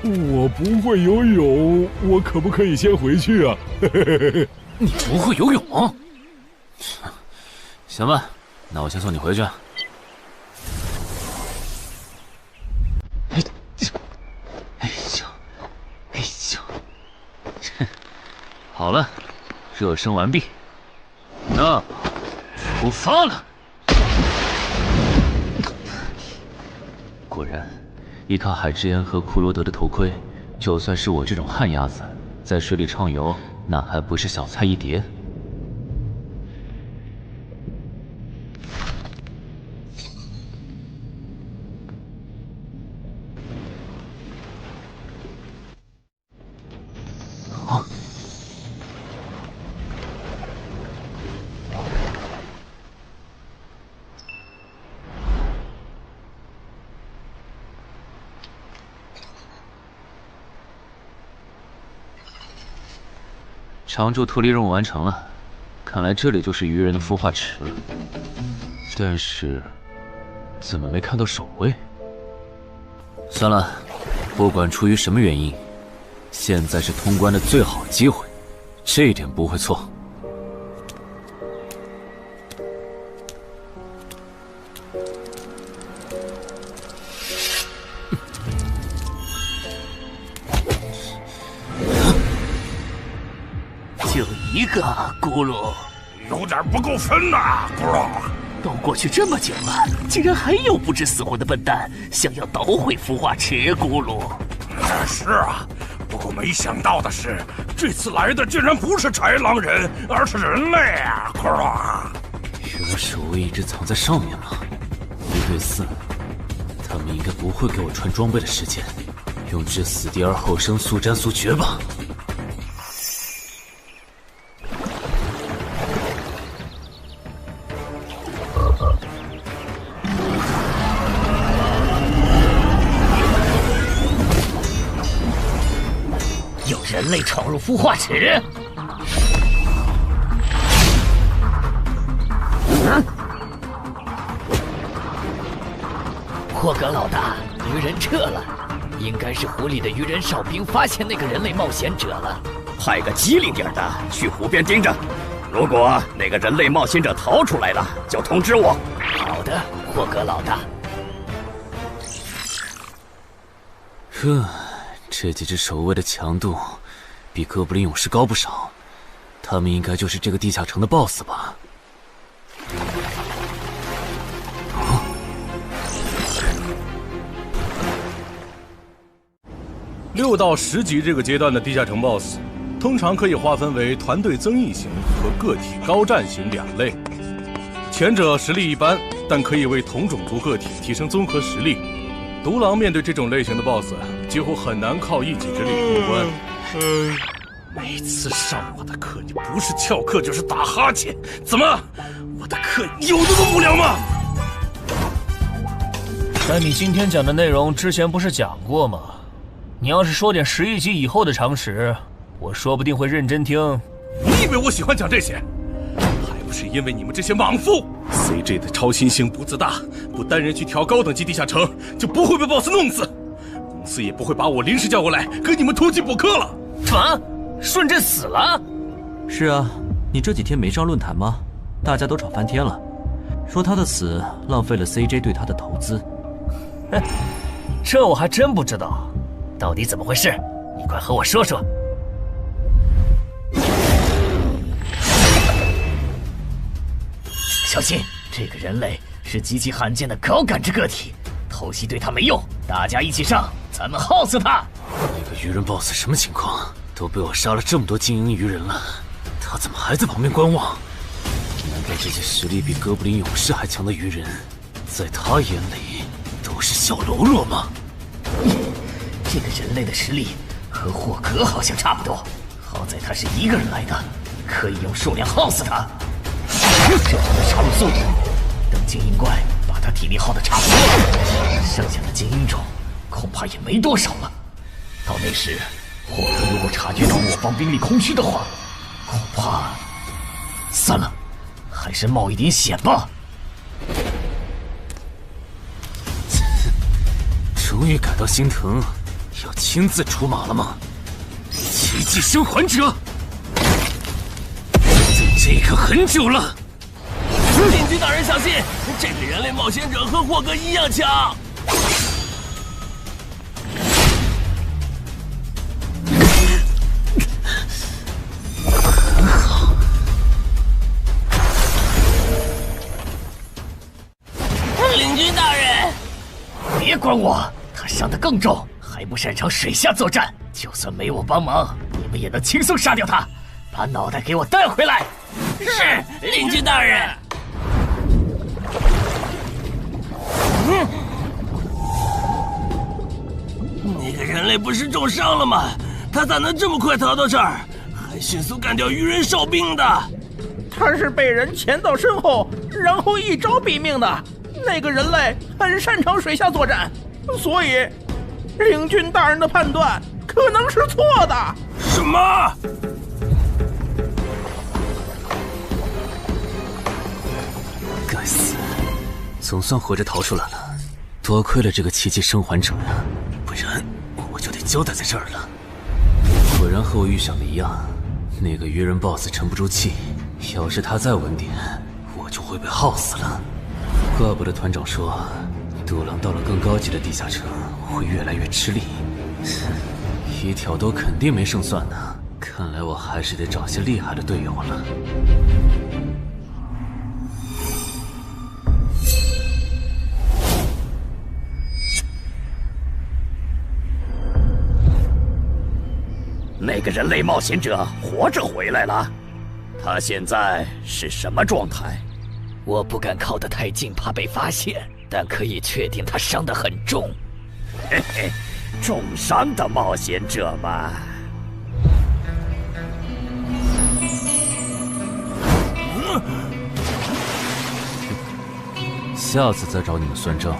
我不会游泳，我可不可以先回去啊？你不会游泳？行吧，那我先送你回去。好了，热身完毕，那出发了。果然，依靠海之炎和库罗德的头盔，就算是我这种旱鸭子，在水里畅游，那还不是小菜一碟。常驻脱离任务完成了，看来这里就是鱼人的孵化池了。但是，怎么没看到守卫？算了，不管出于什么原因，现在是通关的最好机会，这一点不会错。就一个咕噜，有点不够分呐，咕噜。都过去这么久了，竟然还有不知死活的笨蛋想要捣毁孵化池，咕噜。是啊，不过没想到的是，这次来的竟然不是豺狼人，而是人类啊，咕噜。原来守卫一直藏在上面吗？1对4，他们应该不会给我穿装备的时间，用至死地而后生，速战速决吧。有人类闯入孵化池！霍格老大，鱼人撤了，应该是湖里的鱼人哨兵发现那个人类冒险者了。派个机灵点的去湖边盯着，如果那个人类冒险者逃出来了，就通知我。好的，霍格老大。这几只守卫的强度比哥布林勇士高不少，他们应该就是这个地下城的 BOSS 吧。6到10级这个阶段的地下城 BOSS， 通常可以划分为团队增益型和个体高战型2类。前者实力一般，但可以为同种族个体提升综合实力。独狼面对这种类型的 BOSS， 几乎很难靠一己之力通关。每次上我的课，你不是翘课就是打哈欠，怎么？我的课有那么无聊吗？但你今天讲的内容之前不是讲过吗？你要是说点11级以后的常识，我说不定会认真听。你以为我喜欢讲这些？还不是因为你们这些莽夫 ！CJ 的超新星不自大，不单人去调高等级地下城，就不会被 BOSS 弄死。公司也不会把我临时叫过来跟你们突击补课了。什么？顺治死了？是啊，你这几天没上论坛吗？大家都吵翻天了，说他的死浪费了 CJ 对他的投资。哼，这我还真不知道，到底怎么回事？你快和我说说。小心，这个人类是极其罕见的高感知个体，偷袭对他没用，大家一起上，咱们耗死他！那个鱼人 BOSS 什么情况？都被我杀了这么多精英鱼人了，他怎么还在旁边观望？难道这些实力比哥布林勇士还强的鱼人，在他眼里都是小喽啰吗？这个人类的实力和霍格好像差不多，好在他是一个人来的，可以用数量耗死他。这样的杀戮速度，等精英怪把他体力耗得差不多了，剩下的精英种恐怕也没多少了。到那时，霍格如果察觉到我方兵力空虚的话，恐怕……算了，还是冒一点险吧。终于感到心疼，要亲自出马了吗？奇迹生还者，等这个很久了。禁军大人小心，这个人类冒险者和霍格一样强。很好。领军大人，别管我，他伤得更重，还不擅长水下作战。就算没我帮忙，你们也能轻松杀掉他。把脑袋给我带回来。是，领军大人。那个人类不是重伤了吗？他咋能这么快逃到这儿，还迅速干掉鱼人哨兵的？他是被人潜到身后，然后一招毙命的。那个人类很擅长水下作战，所以领军大人的判断可能是错的。什么？该死，总算活着逃出来了，多亏了这个奇迹生还者呀，不然我就得交代在这儿了。果然和我预想的一样，那个鱼人 BOSS 沉不住气，要是他再晚点，我就会被耗死了。怪不得团长说，独狼到了更高级的地下城会越来越吃力。一挑多肯定没胜算呢，看来我还是得找些厉害的队友了。那个人类冒险者活着回来了，他现在是什么状态？我不敢靠得太近，怕被发现，但可以确定他伤得很重。嘿嘿，重伤的冒险者嘛。下次再找你们算账。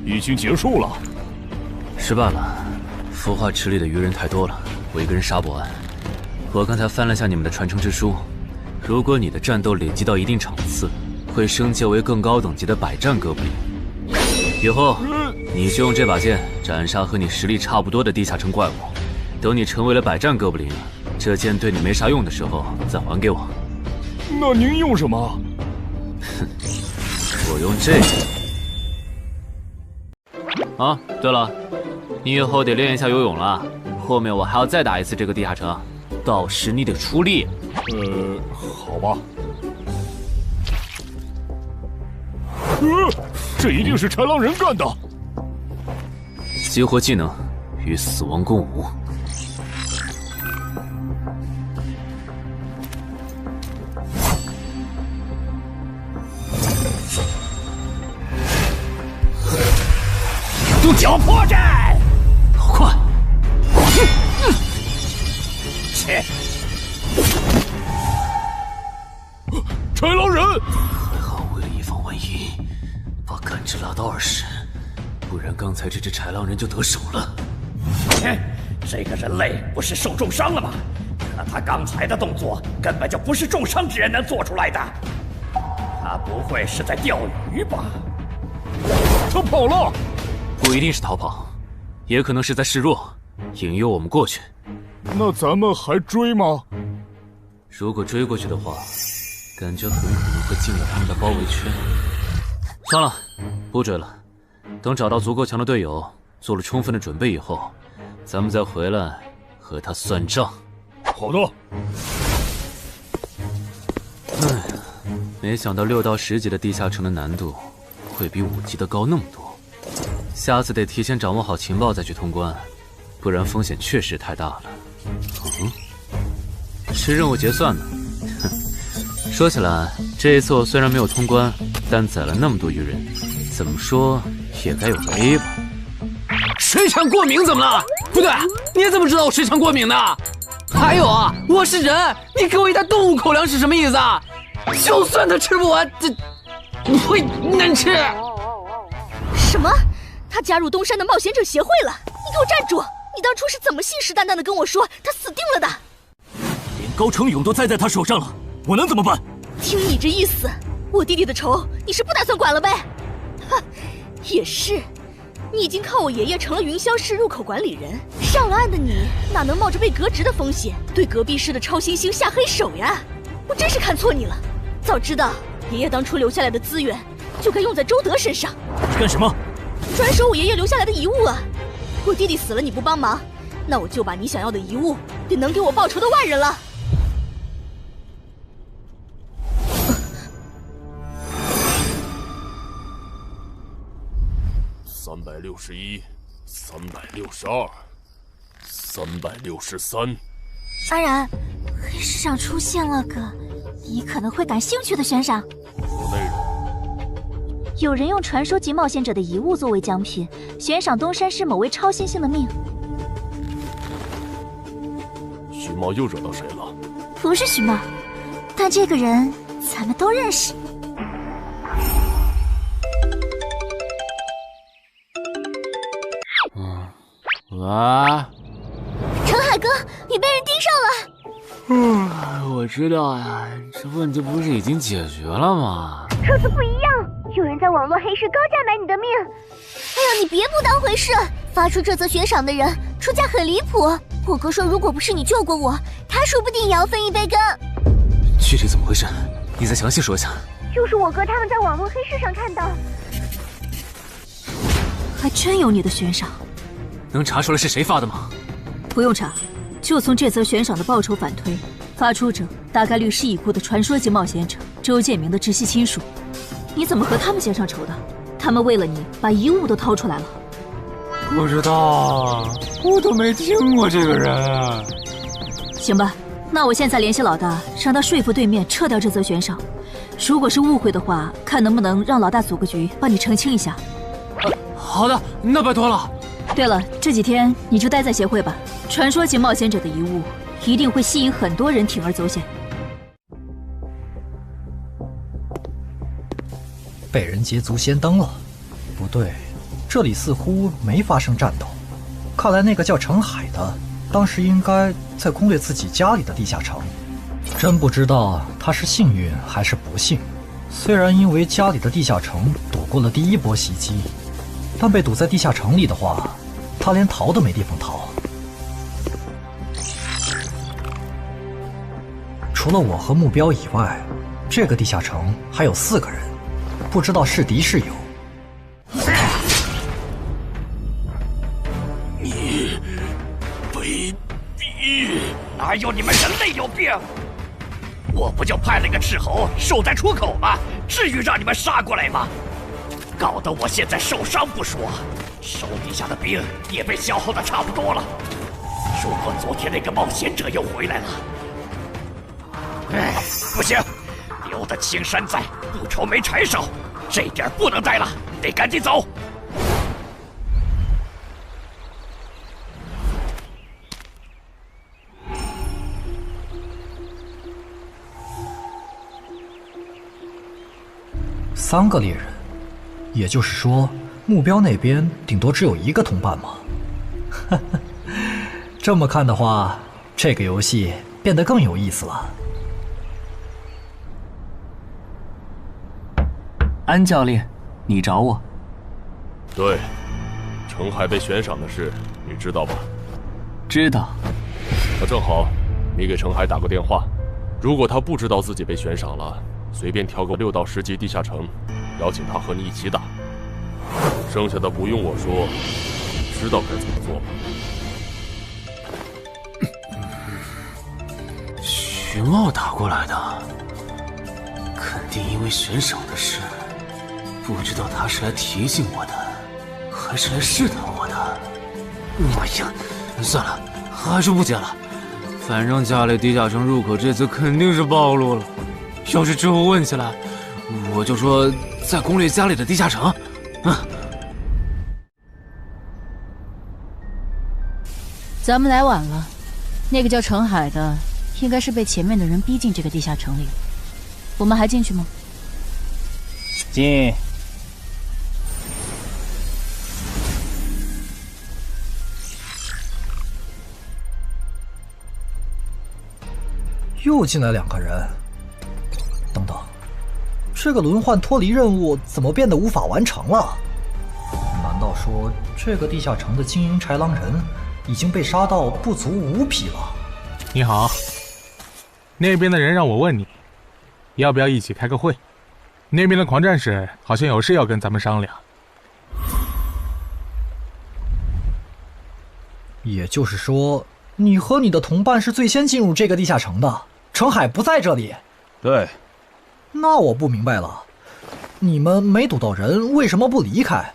已经结束了。失败了，孵化池里的鱼人太多了，我一个人杀不完。我刚才翻了下你们的传承之书，如果你的战斗累积到一定场次，会升阶为更高等级的百战哥布林。以后你就用这把剑斩杀和你实力差不多的地下城怪物。等你成为了百战哥布林，这剑对你没啥用的时候再还给我。那您用什么？哼，我用这个。啊，对了，你以后得练一下游泳了。后面我还要再打一次这个地下城，到时你得出力。好吧。这一定是豺狼人干的。激活技能，与死亡共舞。用脚破阵，好快！切！豺狼人！还好为了以防万一，把感知拉到20，不然刚才这只豺狼人就得手了。切！这个人类不是受重伤了吗？可他刚才的动作根本就不是重伤之人能做出来的。他不会是在钓鱼吧？他跑了！不一定是逃跑，也可能是在示弱，引诱我们过去。那咱们还追吗？如果追过去的话，感觉很可能会进了他们的包围圈。算了，不追了。等找到足够强的队友，做了充分的准备以后，咱们再回来和他算账。好的。哎呀，没想到6到10级的地下城的难度会比5级的高那么多。下次得提前掌握好情报再去通关，不然风险确实太大了。是任务结算呢。哼，说起来，这一次我虽然没有通关，但宰了那么多鱼人，怎么说也该有个 A 吧。水产过敏怎么了？不对，你怎么知道我水产过敏的？还有啊，我是人，你给我一袋动物口粮是什么意思啊？就算他吃不完，这会难吃。什么？他加入东山的冒险者协会了！你给我站住！你当初是怎么信誓旦旦的跟我说他死定了的？连高成勇都栽在他手上了，我能怎么办？听你这意思，我弟弟的仇你是不打算管了呗？哼，也是，你已经靠我爷爷成了云霄市入口管理人，上了岸的你哪能冒着被革职的风险对隔壁市的超新星下黑手呀？我真是看错你了，早知道爷爷当初留下来的资源就该用在周德身上。干什么？转手我爷爷留下来的遗物啊！我弟弟死了你不帮忙，那我就把你想要的遗物给能给我报仇的外人了。361、362、363。安然，黑市上出现了个你可能会感兴趣的悬赏。内容。有人用传说级冒险者的遗物作为奖品，悬赏东山市某位超新星的命。徐茂又惹到谁了？不是徐茂，但这个人咱们都认识。喂，陈海哥，你你被人盯上了。我知道呀，这问题不是已经解决了吗？这次不一样，有人在网络黑市高价买你的命。哎呀，你别不当回事！发出这则悬赏的人出价很离谱。我哥说，如果不是你救过我，他说不定也要分一杯羹。具体怎么回事？你再详细说一下。就是我哥他们在网络黑市上看到。还真有你的悬赏。能查出来是谁发的吗？不用查，就从这则悬赏的报酬反推，发出者大概率是已故的传说级冒险者周建明的直系亲属。你怎么和他们结上仇的？他们为了你把遗物都掏出来了。不知道，我都没听过这个人。行吧，那我现在联系老大，让他说服对面撤掉这则悬赏。如果是误会的话，看能不能让老大组个局帮你澄清一下。好的，那拜托了。对了，这几天你就待在协会吧。传说级冒险者的遗物一定会吸引很多人铤而走险。被人捷足先登了？不对，这里似乎没发生战斗。看来那个叫程海的，当时应该在攻略自己家里的地下城。真不知道他是幸运还是不幸。虽然因为家里的地下城躲过了第一波袭击，但被堵在地下城里的话，他连逃都没地方逃。除了我和目标以外，这个地下城还有4个人，不知道是敌是友。你卑鄙！哪有你们人类有病？我不就派了个斥候守在出口吗？至于让你们杀过来吗？搞得我现在受伤不说，手底下的兵也被消耗的差不多了。如果昨天那个冒险者又回来了，不行，留得青山在，不愁没柴烧。这点不能待了，得赶紧走。3个猎人，也就是说，目标那边顶多只有1个同伴吗？这么看的话，这个游戏变得更有意思了。安教练，你找我？对，程海被悬赏的事，你知道吧？知道。那正好，你给程海打个电话，如果他不知道自己被悬赏了，随便挑个6到10级地下城，邀请他和你一起打。剩下的不用我说，知道该怎么做吧？徐茂打过来的，肯定因为悬赏的事。不知道他是来提醒我的，还是来试探我的。哎呀，算了，还是不接了。反正家里地下城入口这次肯定是暴露了，要是之后问起来，我就说在攻略家里的地下城。咱们来晚了，那个叫程海的，应该是被前面的人逼进这个地下城里。我们还进去吗？进。又进来2个人。等等，这个轮换脱离任务怎么变得无法完成了？难道说这个地下城的精英豺狼人已经被杀到不足5匹了？你好，那边的人让我问你，要不要一起开个会？那边的狂战士好像有事要跟咱们商量。也就是说，你和你的同伴是最先进入这个地下城的，程海不在这里。对。那我不明白了，你们没堵到人，为什么不离开，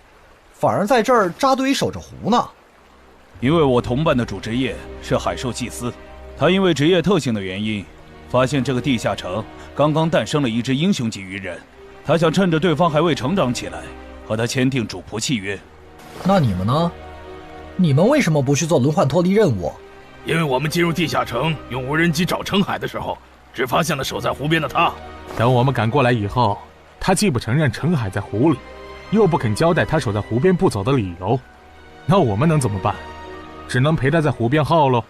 反而在这儿扎堆守着湖呢？因为我同伴的主职业是海兽祭司，他因为职业特性的原因，发现这个地下城刚刚诞生了一只英雄级鱼人，他想趁着对方还未成长起来，和他签订主仆契约。那你们呢？你们为什么不去做轮换脱离任务？因为我们进入地下城用无人机找程海的时候，只发现了守在湖边的他。等我们赶过来以后，他既不承认程海在湖里，又不肯交代他守在湖边不走的理由，那我们能怎么办？只能陪他在湖边耗喽。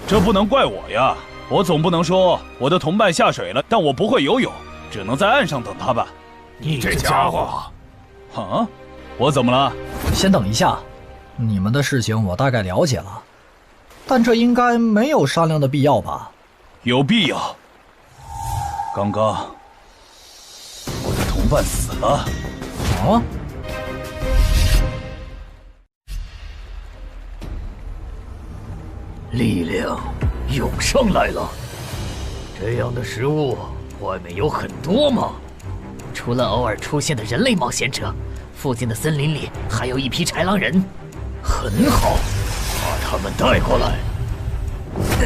这不能怪我呀，我总不能说我的同伴下水了，但我不会游泳，只能在岸上等他吧。你这家伙！啊，我怎么了？先等一下，你们的事情我大概了解了，但这应该没有商量的必要吧？有必要。刚刚我的同伴死了。啊？力量涌上来了。这样的食物外面有很多吗？除了偶尔出现的人类冒险者，附近的森林里还有一批豺狼人。很好，把他们带过来。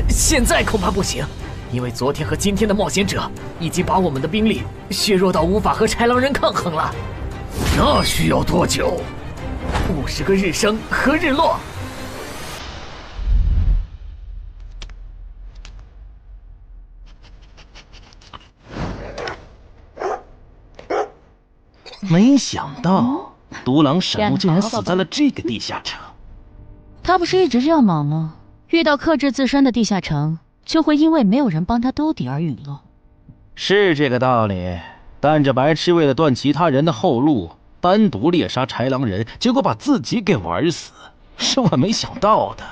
现在恐怕不行，因为昨天和今天的冒险者已经把我们的兵力削弱到无法和豺狼人抗衡了。那需要多久？50个日升和日落。没想到独狼闪木竟然死在了这个地下城。他不是一直这样忙吗？遇到克制自身的地下城，就会因为没有人帮他兜底而陨落。是这个道理，但这白痴为了断其他人的后路，单独猎杀豺狼人，结果把自己给玩死，是我没想到的。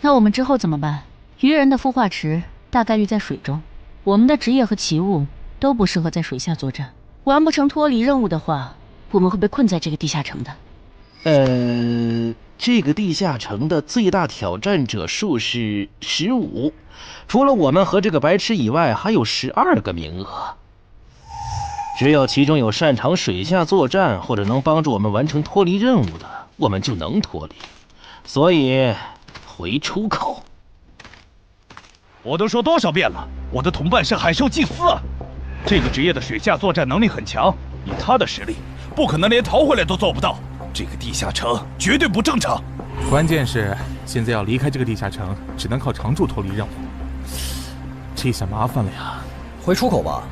那我们之后怎么办？鱼人的孵化池大概率在水中，我们的职业和奇物都不适合在水下作战。完不成脱离任务的话，我们会被困在这个地下城的。这个地下城的最大挑战者数是15，除了我们和这个白痴以外，还有12个名额。只有其中有擅长水下作战或者能帮助我们完成脱离任务的，我们就能脱离。所以，回出口。我都说多少遍了，我的同伴是海兽祭司啊！这个职业的水下作战能力很强，以他的实力，不可能连逃回来都做不到。这个地下城绝对不正常。关键是现在要离开这个地下城，只能靠常驻脱离任务。这下麻烦了呀！回出口吧，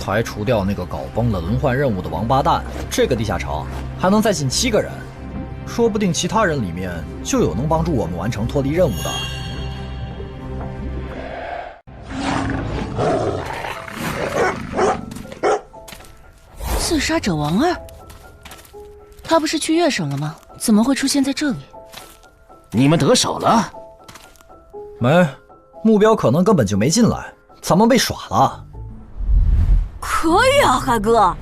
排除掉那个搞崩了轮换任务的王八蛋，这个地下城还能再进7个人，说不定其他人里面就有能帮助我们完成脱离任务的。刺杀者王二，他不是去月省了吗？怎么会出现在这里？你们得手了？没，目标可能根本就没进来，咱们被耍了。可以啊，海哥，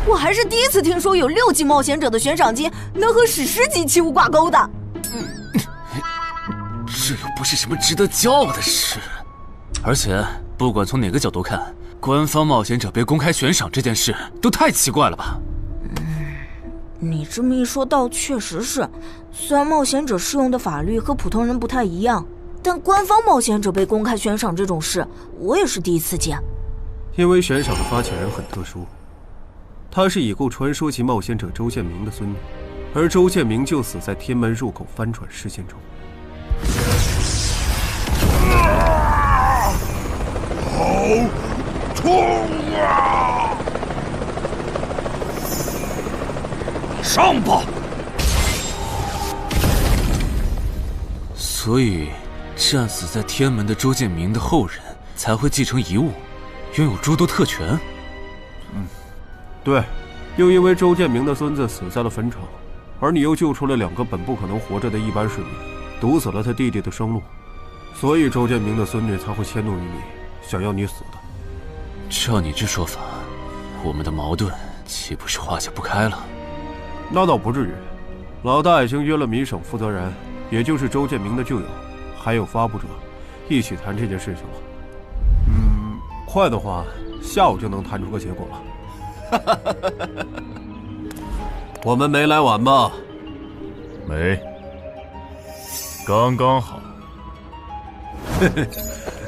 我还是第一次听说有6级冒险者的悬赏金能和史诗级奇物挂钩的。这又不是什么值得骄傲的事，而且不管从哪个角度看，官方冒险者被公开悬赏这件事都太奇怪了吧？你这么一说，倒确实是。虽然冒险者适用的法律和普通人不太一样，但官方冒险者被公开悬赏这种事，我也是第一次见。因为悬赏的发起人很特殊，他是已故传说级冒险者周建明的孙女，而周建明就死在天门入口翻船事件中。好痛啊！上吧！所以，战死在天门的周建明的后人才会继承遗物，拥有诸多特权。对，又因为周建明的孙子死在了坟场，而你又救出了2个本不可能活着的一般市民，堵死了他弟弟的生路，所以周建明的孙女才会迁怒于你，想要你死的。照你这说法，我们的矛盾岂不是化解不开了？那倒不至于，老大已经约了米省负责人，也就是周建明的旧友，还有发布者，一起谈这件事情了。快的话，下午就能谈出个结果了。我们没来晚吧？没，刚刚好。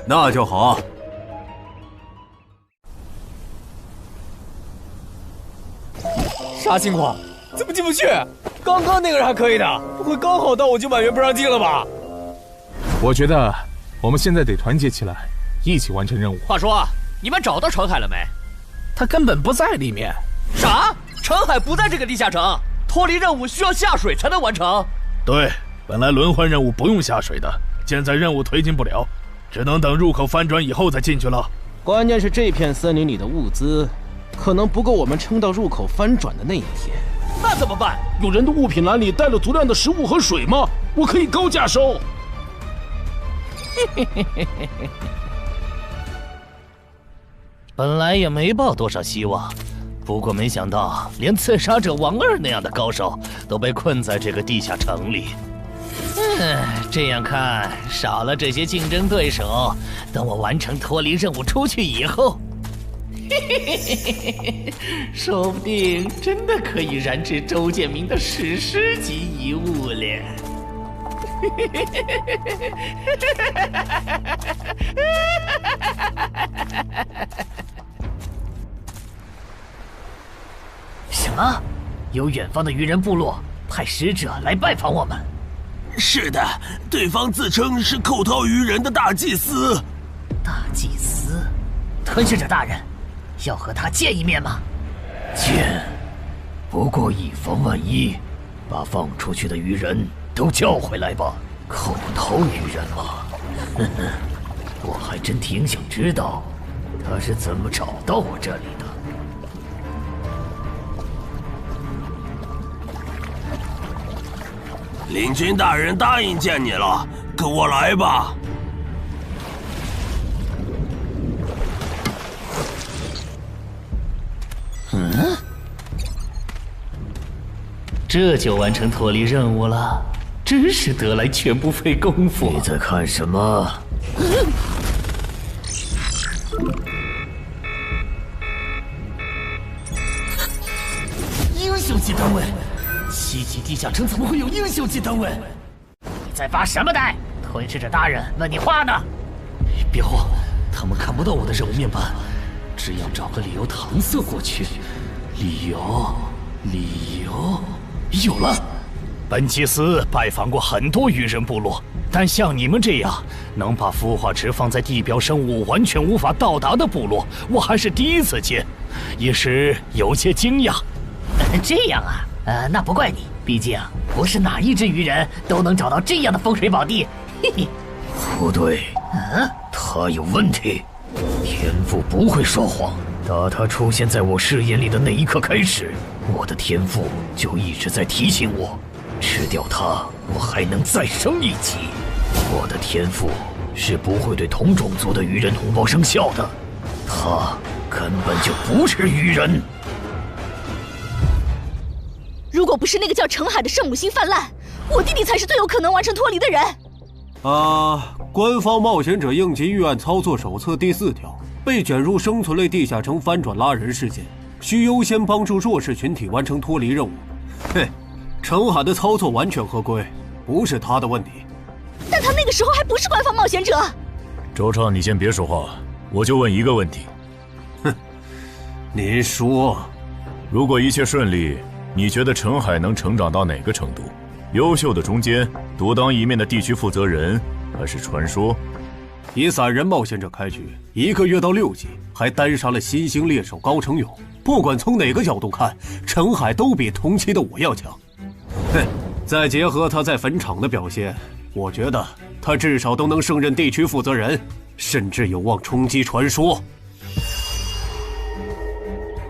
那就好。啥情况？怎么进不去？刚刚那个人还可以的，不会刚好到我就满员不让进了吧？我觉得我们现在得团结起来，一起完成任务。话说，你们找到程海了没？他根本不在里面。啥？程海不在这个地下城？脱离任务需要下水才能完成？对，本来轮换任务不用下水的，现在任务推进不了，只能等入口翻转以后再进去了。关键是这片森林里的物资，可能不够我们撑到入口翻转的那一天。那怎么办？有人的物品栏里带了足量的食物和水吗？我可以高价收。本来也没抱多少希望，不过没想到连刺杀者王二那样的高手都被困在这个地下城里。这样看，少了这些竞争对手，等我完成脱离任务出去以后，说不定真的可以燃制周建明的史诗级遗物了。什么？有远方的鱼人部落派使者来拜访我们？是的，对方自称是寇涛鱼人的大祭司。大祭司？吞噬者大人，要和他见一面吗？见，不过以防万一，把放出去的鱼人都叫回来吧。寇涛鱼人嘛，我还真挺想知道他是怎么找到我这里的。领军大人答应见你了，跟我来吧。这就完成脱离任务了，真是得来全不费工夫。你在看什么？英雄级单位，7级地下城怎么会有英雄级单位？你在发什么呆？吞噬者大人问你话呢。别慌，他们看不到我的任务面板，只要找个理由搪塞过去。理由，有了！本祭司拜访过很多鱼人部落，但像你们这样能把孵化池放在地表生物完全无法到达的部落，我还是第一次见，一时有些惊讶。这样啊，那不怪你，毕竟不是哪一只鱼人都能找到这样的风水宝地。嘿嘿，不对，他有问题。天赋不会说谎，打他出现在我视野里的那一刻开始，我的天赋就一直在提醒我，吃掉他，我还能再升一级。我的天赋是不会对同种族的鱼人同胞生效的，他根本就不是鱼人。如果不是那个叫程海的圣母心泛滥，我弟弟才是最有可能完成脱离的人。官方冒险者应急预案操作手册第4条，被卷入生存类地下城翻转拉人事件，需优先帮助弱势群体完成脱离任务。程海的操作完全合规，不是他的问题。但他那个时候还不是官方冒险者。周畅，你先别说话，我就问一个问题。您说，如果一切顺利，你觉得程海能成长到哪个程度？优秀的中间，独当一面的地区负责人，还是传说？以散人冒险者开局，1个月到6级，还单杀了新兴猎手高成勇。不管从哪个角度看，程海都比同期的我要强。再结合他在坟场的表现，我觉得他至少都能胜任地区负责人，甚至有望冲击传说。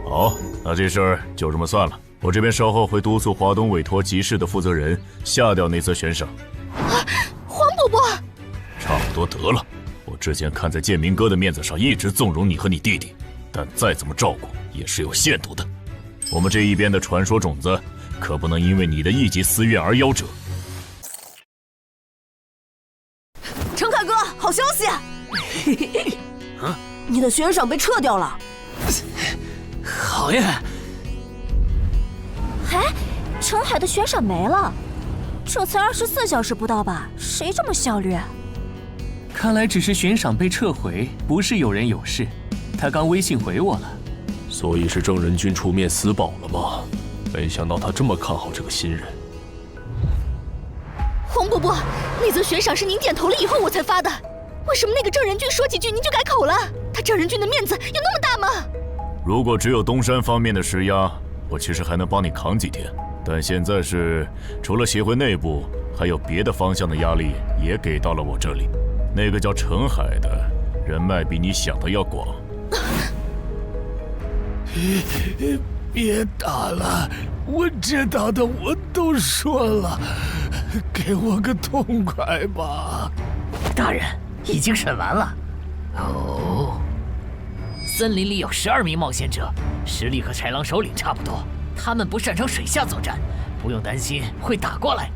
好，那这事儿就这么算了。我这边稍后会督促华东委托集市的负责人下掉那则悬赏。黄伯伯，差不多得了。我之前看在建明哥的面子上，一直纵容你和你弟弟，但再怎么照顾也是有限度的。我们这一边的传说种子，可不能因为你的一己私怨而夭折。程凯哥，好消息！你的悬赏被撤掉了。好呀！程海的悬赏没了，这才24小时不到吧？谁这么效率？看来只是悬赏被撤回，不是有人有事。他刚微信回我了。所以是郑仁君出面私保了吗？没想到他这么看好这个新人。黄伯伯，那则悬赏是您点头了以后我才发的，为什么那个郑仁君说几句您就改口了？他郑仁君的面子有那么大吗？如果只有东山方面的施压，我其实还能帮你扛几天。但现在是除了协会内部，还有别的方向的压力也给到了我这里。那个叫陈海的人脉比你想的要广。别打了，我知道的我都说了，给我个痛快吧。大人，已经审完了。哦，森林里有12名冒险者，实力和豺狼首领差不多。他们不擅长水下作战，不用担心会打过来。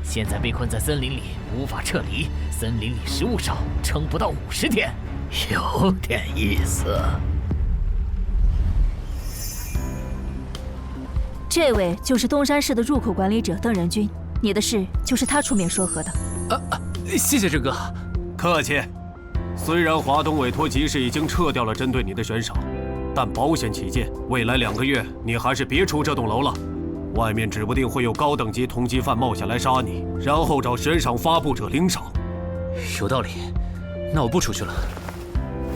现在被困在森林里，无法撤离。森林里食物少，撑不到50天，有点意思。这位就是东山市的入口管理者邓仁君，你的事就是他出面说和的。谢谢郑哥。客气。虽然华东委托集市已经撤掉了针对你的悬赏，但保险起见，未来2个月你还是别出这栋楼了。外面指不定会有高等级通缉犯冒险来杀你，然后找悬赏发布者领赏。有道理，那我不出去了。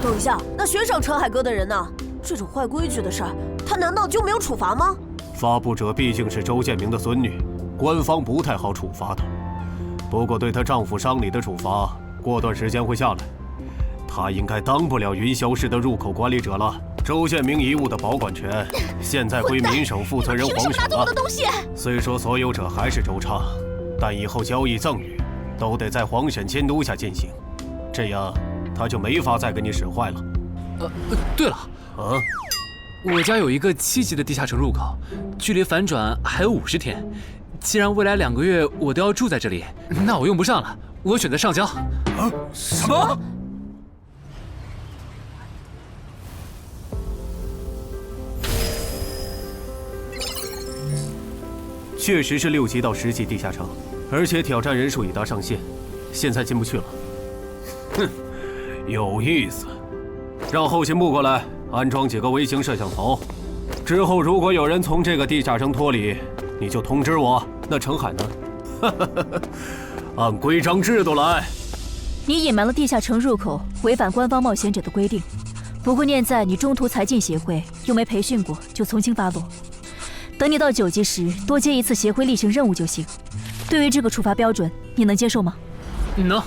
等一下，那悬赏陈海哥的人呢？这种坏规矩的事儿，他难道就没有处罚吗？发布者毕竟是周建明的孙女，官方不太好处罚她。不过对她丈夫伤礼的处罚，过段时间会下来。她应该当不了云霄市的入口管理者了。周建明遗物的保管权现在归民省负责人黄选了。虽说所有者还是周畅，但以后交易赠与都得在黄选监督下进行，这样他就没法再给你使坏了。对了，我家有一个7级的地下城入口，距离反转还有50天。既然未来2个月我都要住在这里，那我用不上了，我选择上交。什么？确实是6级到10级地下城，而且挑战人数已达上限，现在进不去了。哼，有意思。让后勤部过来安装几个微型摄像头，之后如果有人从这个地下城脱离，你就通知我。那陈海呢？按规章制度来。你隐瞒了地下城入口，违反官方冒险者的规定。不过念在你中途才进协会，又没培训过，就从轻发落。等你到9级时，多接一次协会例行任务就行。对于这个处罚标准，你能接受吗？能。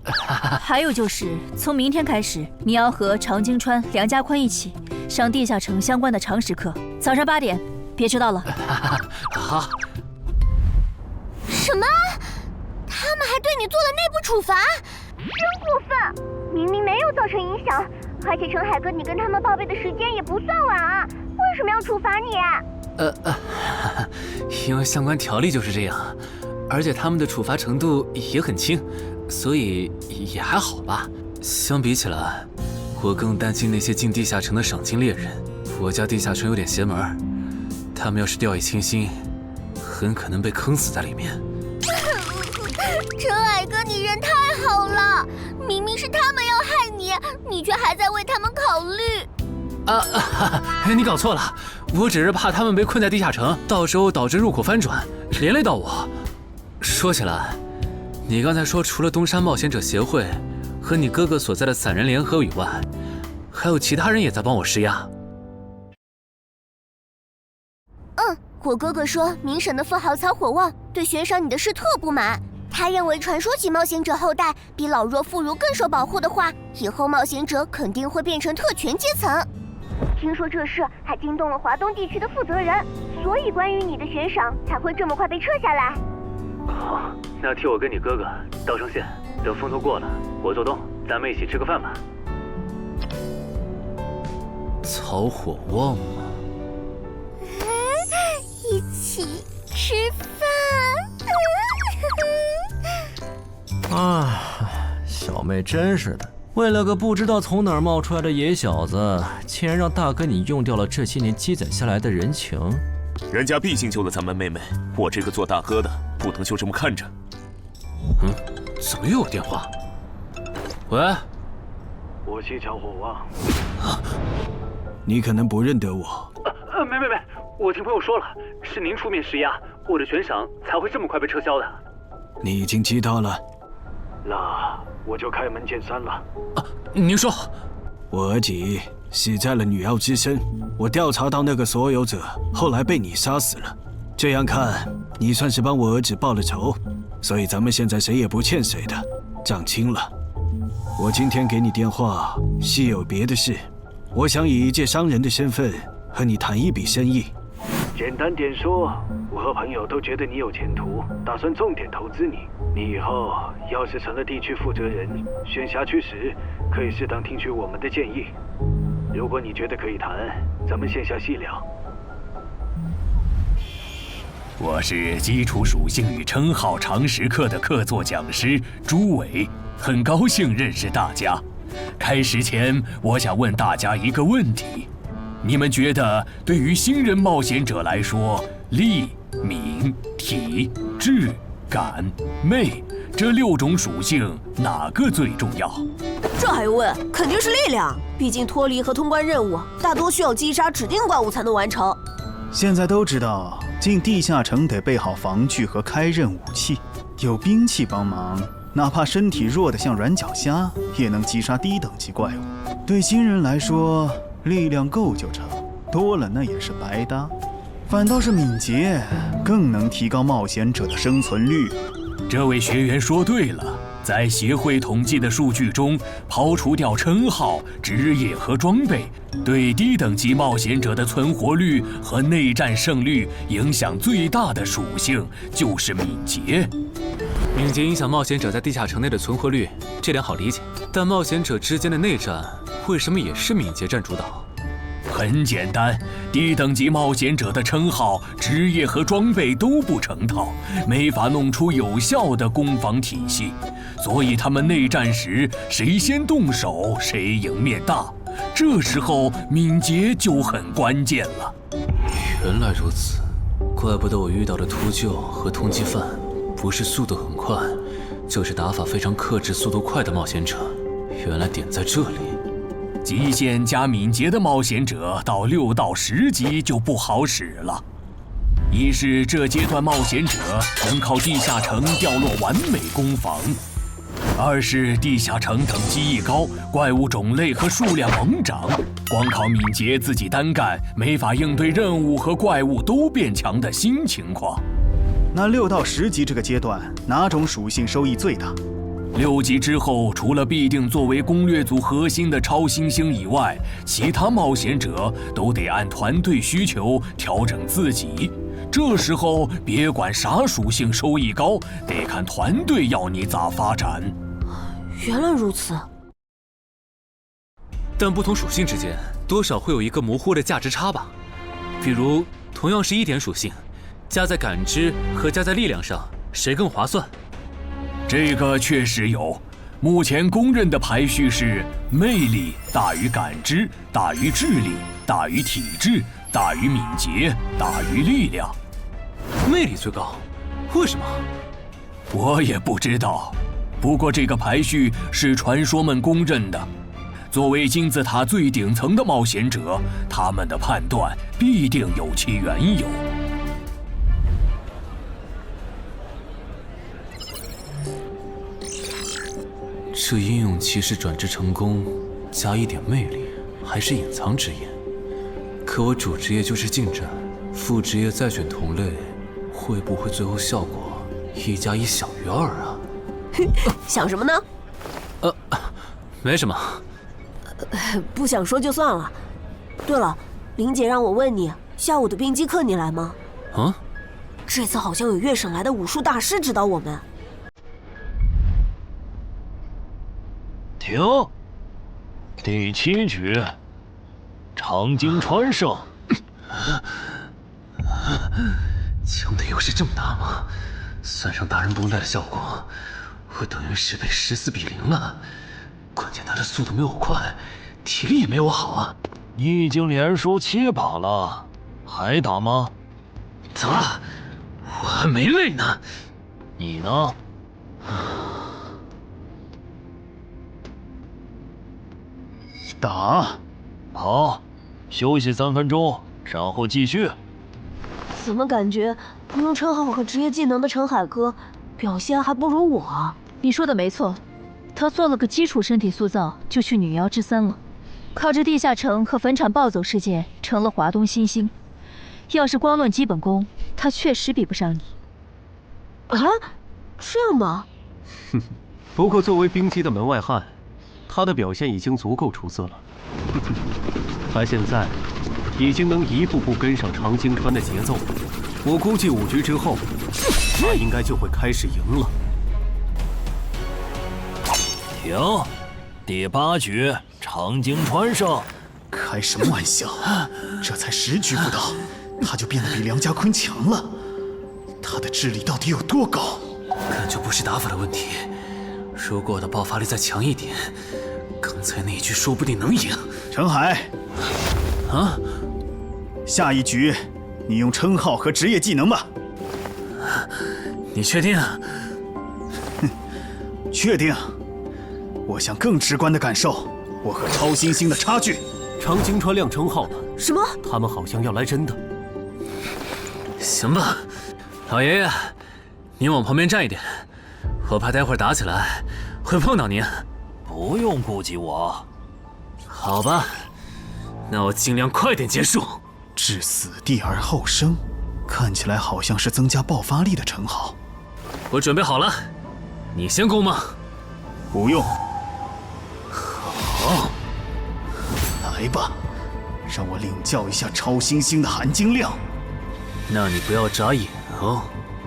还有就是，从明天开始，你要和常京川、梁家宽一起上地下城相关的常识课，早上8点，别迟到了。好。什么？他们还对你做了内部处罚？真过分！明明没有造成影响，而且陈海哥，你跟他们报备的时间也不算晚啊，为什么要处罚你？因为相关条例就是这样，而且他们的处罚程度也很轻。所以也还好吧。相比起来，我更担心那些进地下城的赏金猎人。我家地下城有点邪门，他们要是掉以轻心，很可能被坑死在里面。陈海哥，你人太好了，明明是他们要害你，你却还在为他们考虑。你搞错了，我只是怕他们被困在地下城，到时候导致入口翻转，连累到我。说起来，你刚才说除了东山冒险者协会和你哥哥所在的散人联合以外，还有其他人也在帮我施压。我哥哥说明省的富豪曹火旺对悬赏你的事特不满，他认为传说起冒险者后代比老弱妇孺更受保护的话，以后冒险者肯定会变成特权阶层。听说这事还惊动了华东地区的负责人，所以关于你的悬赏才会这么快被撤下来。好，那替我跟你哥哥道声歉，等风头过了，我做东，咱们一起吃个饭吧。曹火旺吗？一起吃饭。啊，小妹真是的，为了个不知道从哪儿冒出来的野小子，竟然让大哥你用掉了这些年积攒下来的人情。人家毕竟救了咱们妹妹，我这个做大哥的不能就这么看着。怎么又有电话？喂，我是曹火旺。你可能不认得我。没，我听朋友说了，是您出面施压，我的悬赏才会这么快被撤销的。你已经知道了，那我就开门见山了。您说，我儿子死在了女妖之身，我调查到那个所有者后来被你杀死了，这样看，你算是帮我儿子报了仇，所以咱们现在谁也不欠谁的，账清了。我今天给你电话是有别的事，我想以一介商人的身份和你谈一笔生意。简单点说，我和朋友都觉得你有前途，打算重点投资你。你以后要是成了地区负责人，选辖区时可以适当听取我们的建议。如果你觉得可以谈，咱们线下细聊。我是基础属性与称号常识课的客座讲师朱伟，很高兴认识大家。开始前，我想问大家一个问题：你们觉得对于新人冒险者来说，力、敏、体、智、感、魅这6种属性哪个最重要？这还用问？肯定是力量。毕竟脱离和通关任务大多需要击杀指定怪物才能完成。现在都知道，进地下城得备好防具和开刃武器，有兵器帮忙，哪怕身体弱得像软脚虾，也能击杀低等级怪物。对新人来说，力量够就成，多了那也是白搭。反倒是敏捷更能提高冒险者的生存率。这位学员说对了，在协会统计的数据中，刨除掉称号、职业和装备，对低等级冒险者的存活率和内战胜率影响最大的属性就是敏捷。敏捷影响冒险者在地下城内的存活率，这点好理解。但冒险者之间的内战为什么也是敏捷占主导？很简单，低等级冒险者的称号、职业和装备都不成套，没法弄出有效的攻防体系，所以他们内战时谁先动手谁赢面大。这时候敏捷就很关键了。原来如此，怪不得我遇到的秃鹫和通缉犯不是速度很快，就是打法非常克制、速度快的冒险者。原来点在这里。极限加敏捷的冒险者到6到10级就不好使了。一是这阶段冒险者能靠地下城掉落完美攻防，二是地下城等级一高，怪物种类和数量猛涨，光靠敏捷自己单干没法应对任务和怪物都变强的新情况。那6到10级这个阶段，哪种属性收益最大？6级之后，除了必定作为攻略组核心的超新星以外，其他冒险者都得按团队需求调整自己。这时候别管啥属性收益高，得看团队要你咋发展。原来如此。但不同属性之间多少会有一个模糊的价值差吧？比如同样是1点属性，加在感知和加在力量上，谁更划算？这个确实有，目前公认的排序是魅力大于感知，大于智力，大于体质，大于敏捷，大于力量。魅力最高，为什么？我也不知道，不过这个排序是传说们公认的。作为金字塔最顶层的冒险者，他们的判断必定有其缘由。这英勇骑士转职成功，加1点魅力，还是隐藏职业。可我主职业就是近战，副职业再选同类，会不会最后效果1+1小于2啊？想什么呢？没什么。不想说就算了。对了，林姐让我问你，下午的冰击课你来吗？啊？这次好像有月省来的武术大师指导我们。停！第7局，长经传胜。枪的优势这么大吗？算上大人绷带的效果，我等于是被14比0了。关键他的速度没我快，体力也没我好啊。你已经连输7把了，还打吗？怎么了？我还没累呢。你呢？打。好，休息3分钟，然后继续。怎么感觉不用称号和职业技能的陈海哥表现还不如我？你说的没错，他做了个基础身体塑造，就去女妖之3了。靠着地下城和坟场暴走事件，成了华东新星。要是光论基本功，他确实比不上你。啊，这样吗？哼，不过作为冰姬的门外汉，他的表现已经足够出色了。他现在已经能一步步跟上常青川的节奏，我估计5局之后，他应该就会开始赢了。停，第8局，常青川胜。开什么玩笑？这才10局不到，他就变得比梁家坤强了。他的智力到底有多高？感觉不是打法的问题，如果我的爆发力再强一点，刚才那一局说不定能赢。陈海，啊，下一局你用称号和职业技能吧。你确定？确定。我想更直观地感受我和超新星的差距。常青川亮称号了。什么？他们好像要来真的。行吧，老爷爷，您往旁边站一点，我怕待会儿打起来会碰到您。不用顾及我。好吧，那我尽量快点结束。置死地而后生，看起来好像是增加爆发力的称号。我准备好了，你先攻吗？不用。好，来吧，让我领教一下超新星的含金量。那你不要眨眼哦，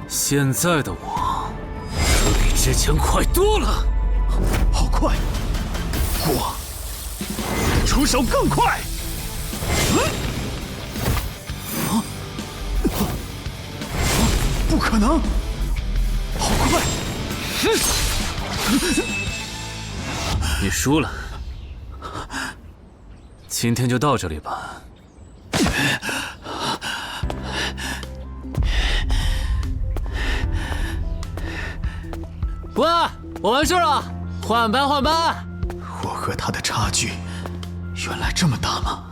现在的我可比之前快多了。好快，我出手更快。不可能，好快！你输了，今天就到这里吧。喂，我完事了，换班换班。我和他的差距原来这么大吗？